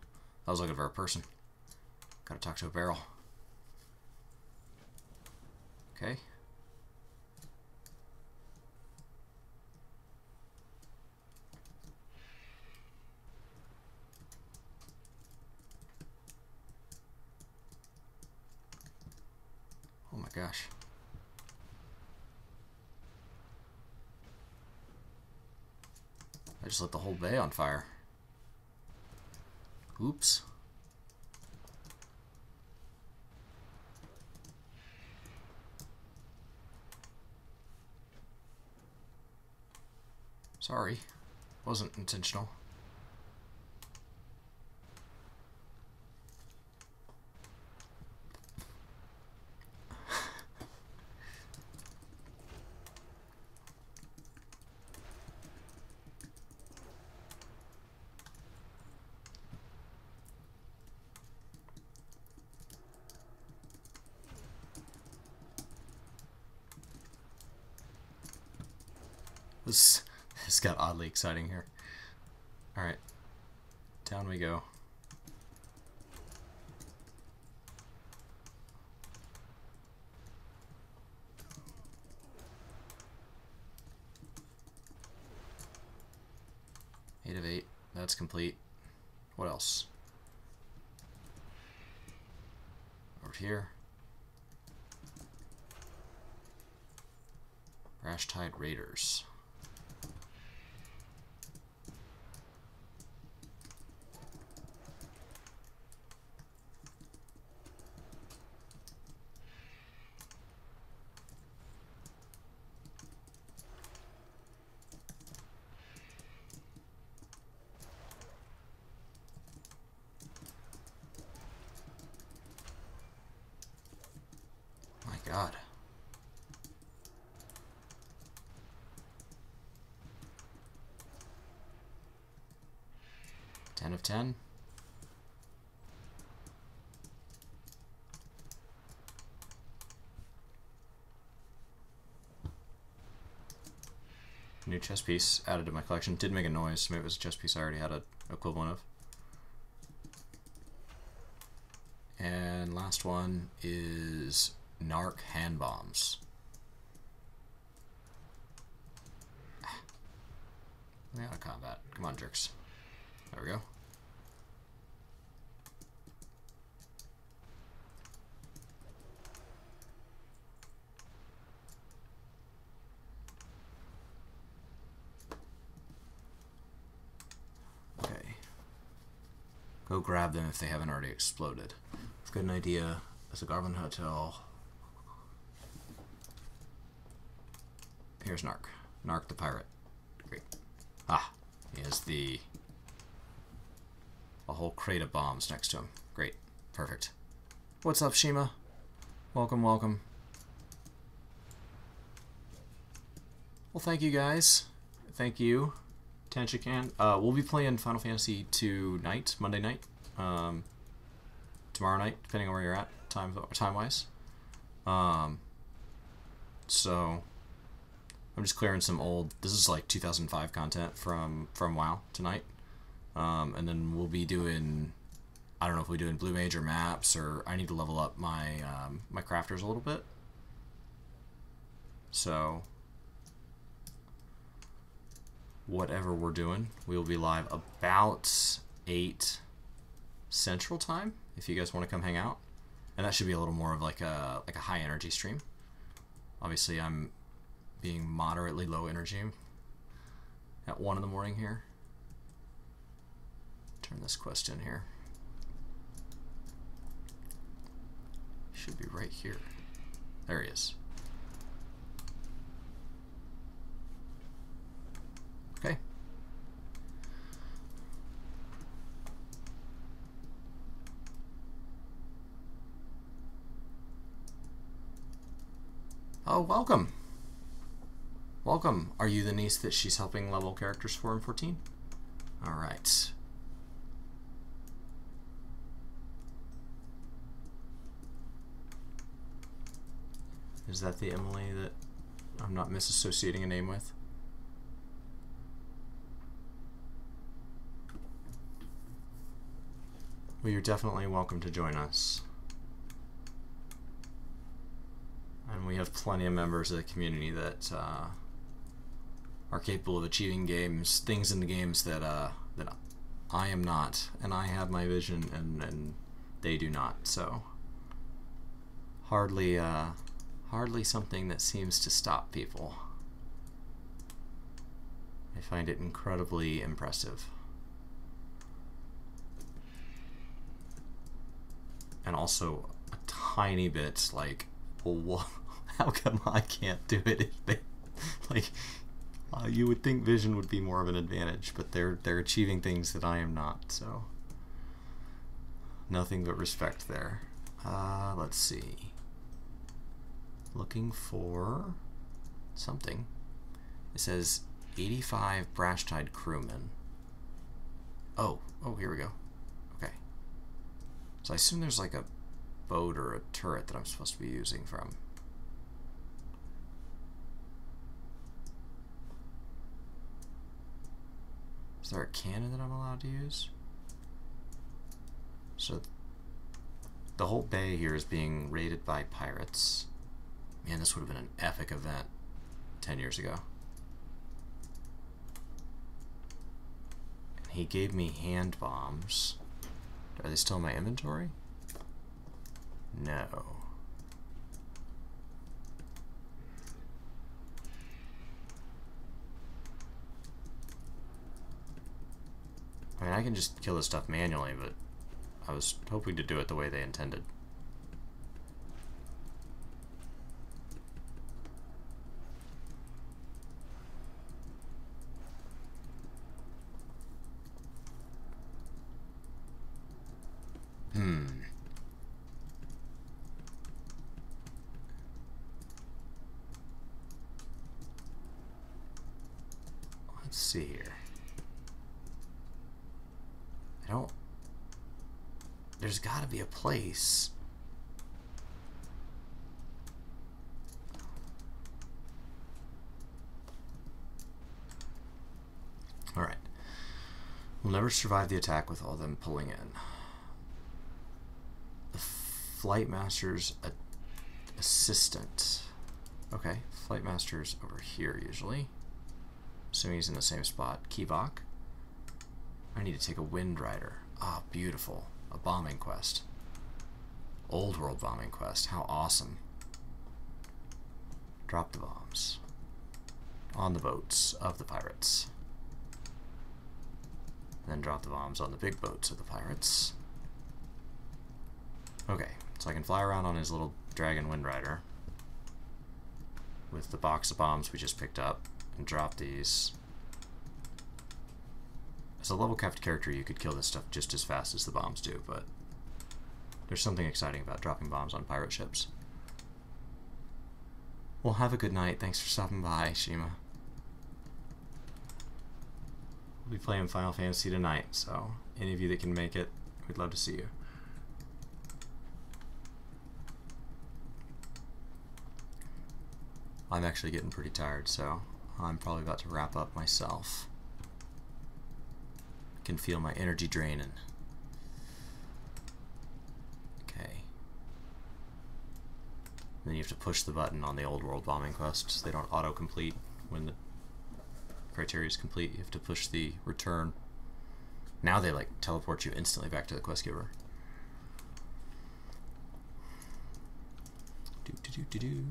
I was looking for a person. Gotta talk to a barrel. Okay. Oh my gosh. I just lit the whole bay on fire. Oops. Sorry. Wasn't intentional. This got oddly exciting here. Alright. Down we go. Eight of 8. That's complete. What else? Over here. Brash Tide Raiders. God. 10 of 10. New chess piece added to my collection. Did make a noise. Maybe it was a chess piece I already had an equivalent of. And last one is Narc hand bombs. Way out of combat. Come on, jerks. There we go. Okay. Go grab them if they haven't already exploded. I've got an idea. There's a Garvin Hotel. Here's Narc. Narc the pirate. Great. Ah, he has a whole crate of bombs next to him. Great. Perfect. What's up, Shima? Welcome, welcome. Well, thank you guys. Thank you, Tenchikan. We'll be playing Final Fantasy tonight, Monday night, tomorrow night, depending on where you're at, time-wise. So I'm just clearing some old. This is like 2005 content from WoW tonight, and then we'll be doing. I don't know if we're doing Blue Mage or maps, or I need to level up my my crafters a little bit. So whatever we're doing, we will be live about 8 Central Time if you guys want to come hang out, and that should be a little more of like a high energy stream. Obviously, I'm being moderately low energy at 1 in the morning here. Turn this quest in here. Should be right here. There he is. Okay. Oh, welcome. Welcome. Are you the niece that she's helping level characters for in 14? All right. Is that the Emily that I'm not misassociating a name with? Well, you're definitely welcome to join us. And we have plenty of members of the community that are capable of achieving things in the games that that I am not, and I have my vision, and they do not. So hardly something that seems to stop people. I find it incredibly impressive. And also a tiny bit like, well, how come I can't do it if they, like, you would think vision would be more of an advantage, but they're achieving things that I am not, so nothing but respect there. Let's see. Looking for something. It says 85 brash-tide crewmen. Oh, here we go. Okay. So I assume there's like a boat or a turret that I'm supposed to be using from. Is there a cannon that I'm allowed to use? So the whole bay here is being raided by pirates. Man, this would have been an epic event 10 years ago. And he gave me hand bombs. Are they still in my inventory? No. I mean, I can just kill this stuff manually, but I was hoping to do it the way they intended. Let's see here. I don't... There's got to be a place. Alright. We'll never survive the attack with all of them pulling in. The Flight Master's assistant. Okay, Flight Master's over here usually. Assuming he's in the same spot. Kivok. I need to take a Wind Rider. Ah, beautiful. A bombing quest. Old World bombing quest. How awesome. Drop the bombs on the boats of the pirates. And then drop the bombs on the big boats of the pirates. Okay, so I can fly around on his little dragon Wind Rider with the box of bombs we just picked up and drop these. As a level capped character, you could kill this stuff just as fast as the bombs do, but there's something exciting about dropping bombs on pirate ships. Well, have a good night. Thanks for stopping by, Shima. We'll be playing Final Fantasy tonight, so any of you that can make it, we'd love to see you. I'm actually getting pretty tired, so I'm probably about to wrap up myself. I can feel my energy draining. Okay. Then you have to push the button on the old world bombing quests. They don't auto-complete when the criteria is complete. You have to push the return. Now they like teleport you instantly back to the quest giver. Do.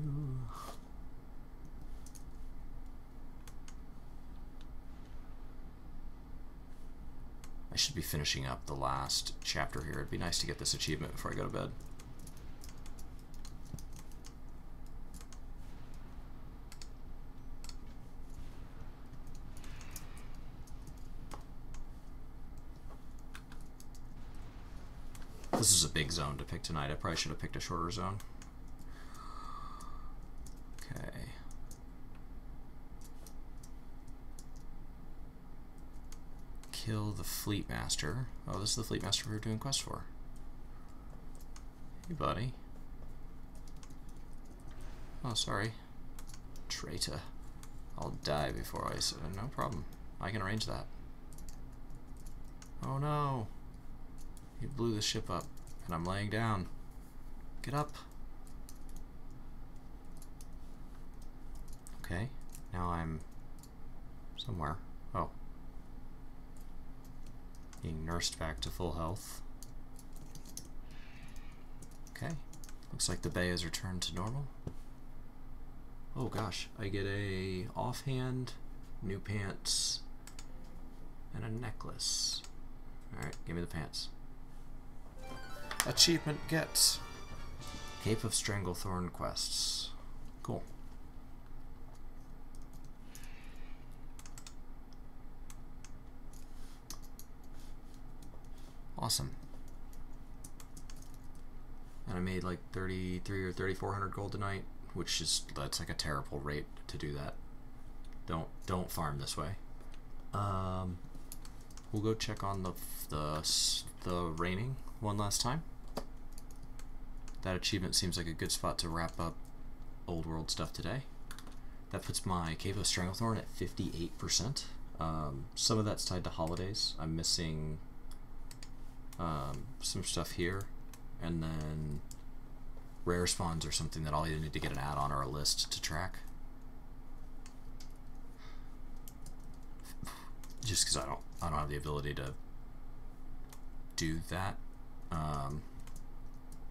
I should be finishing up the last chapter here. It'd be nice to get this achievement before I go to bed. This is a big zone to pick tonight. I probably should have picked a shorter zone. Okay. Kill the Fleet Master. Oh, this is the Fleet Master we were doing quests for. Hey, buddy. Oh, sorry. Traitor. I'll die before I... No problem. I can arrange that. Oh, no. You blew the ship up, and I'm laying down. Get up. Okay. Now I'm... somewhere. Oh. Being nursed back to full health. Okay. Looks like the bay has returned to normal. Oh gosh, I get a offhand, new pants, and a necklace. Alright, give me the pants. Achievement get. Cape of Stranglethorn quests. Cool. Awesome. And I made like 33 or 3,400 gold tonight, which is, that's like a terrible rate to do that. Don't farm this way. We'll go check on the raining one last time. That achievement seems like a good spot to wrap up old world stuff today. That puts my Cave of Stranglethorn at 58%. Some of that's tied to holidays. I'm missing some stuff here, and then rare spawns are something that I'll either need to get an add-on or a list to track. Just because I don't have the ability to do that,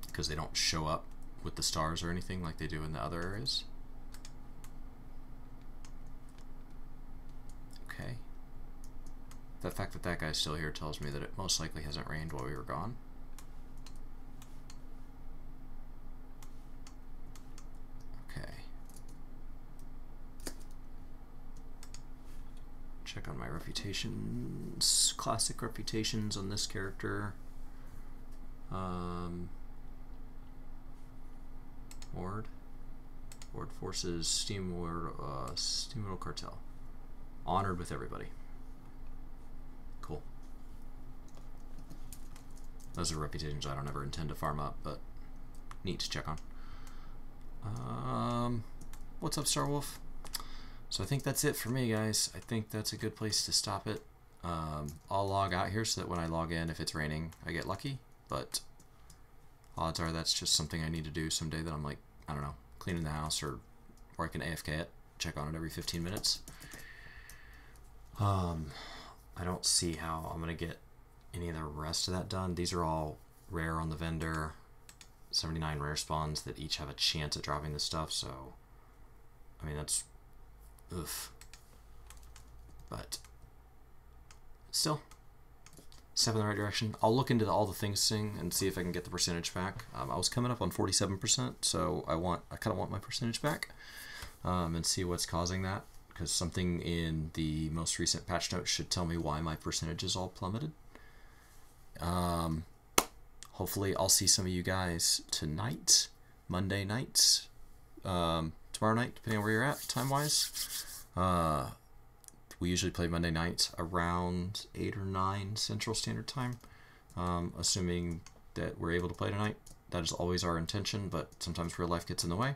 because they don't show up with the stars or anything like they do in the other areas. Okay. The fact that that guy's still here tells me that it most likely hasn't rained while we were gone. Okay. Check on my reputations, classic reputations on this character. Ward forces, Steam World Cartel. honored with everybody. Cool. Those are reputations I don't ever intend to farm up, but neat to check on. What's up, Starwolf? So I think that's it for me, guys. I think that's a good place to stop it. I'll log out here so that when I log in, if it's raining, I get lucky. But odds are that's just something I need to do someday that I'm like, I don't know, cleaning the house or I can AFK it, check on it every 15 minutes. I don't see how I'm going to get any of the rest of that done. These are all rare on the vendor. 79 rare spawns that each have a chance at dropping this stuff, so I mean that's oof. But still, step in the right direction. I'll look into all the things thing and see if I can get the percentage back. I was coming up on 47%, so I kind of want my percentage back, and see what's causing that, because something in the most recent patch notes should tell me why my percentage is all plummeted. Hopefully I'll see some of you guys tonight, Monday nights, tomorrow night, depending on where you're at time-wise. We usually play Monday nights around 8 or 9 Central Standard Time, assuming that we're able to play tonight. That is always our intention, but sometimes real life gets in the way.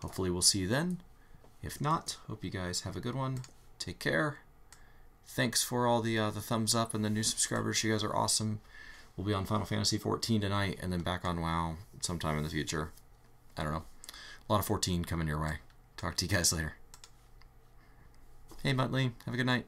Hopefully we'll see you then. If not, hope you guys have a good one. Take care. Thanks for all the thumbs up and the new subscribers. You guys are awesome. We'll be on Final Fantasy 14 tonight and then back on WoW sometime in the future. I don't know. A lot of 14 coming your way. Talk to you guys later. Hey, Muttley. Have a good night.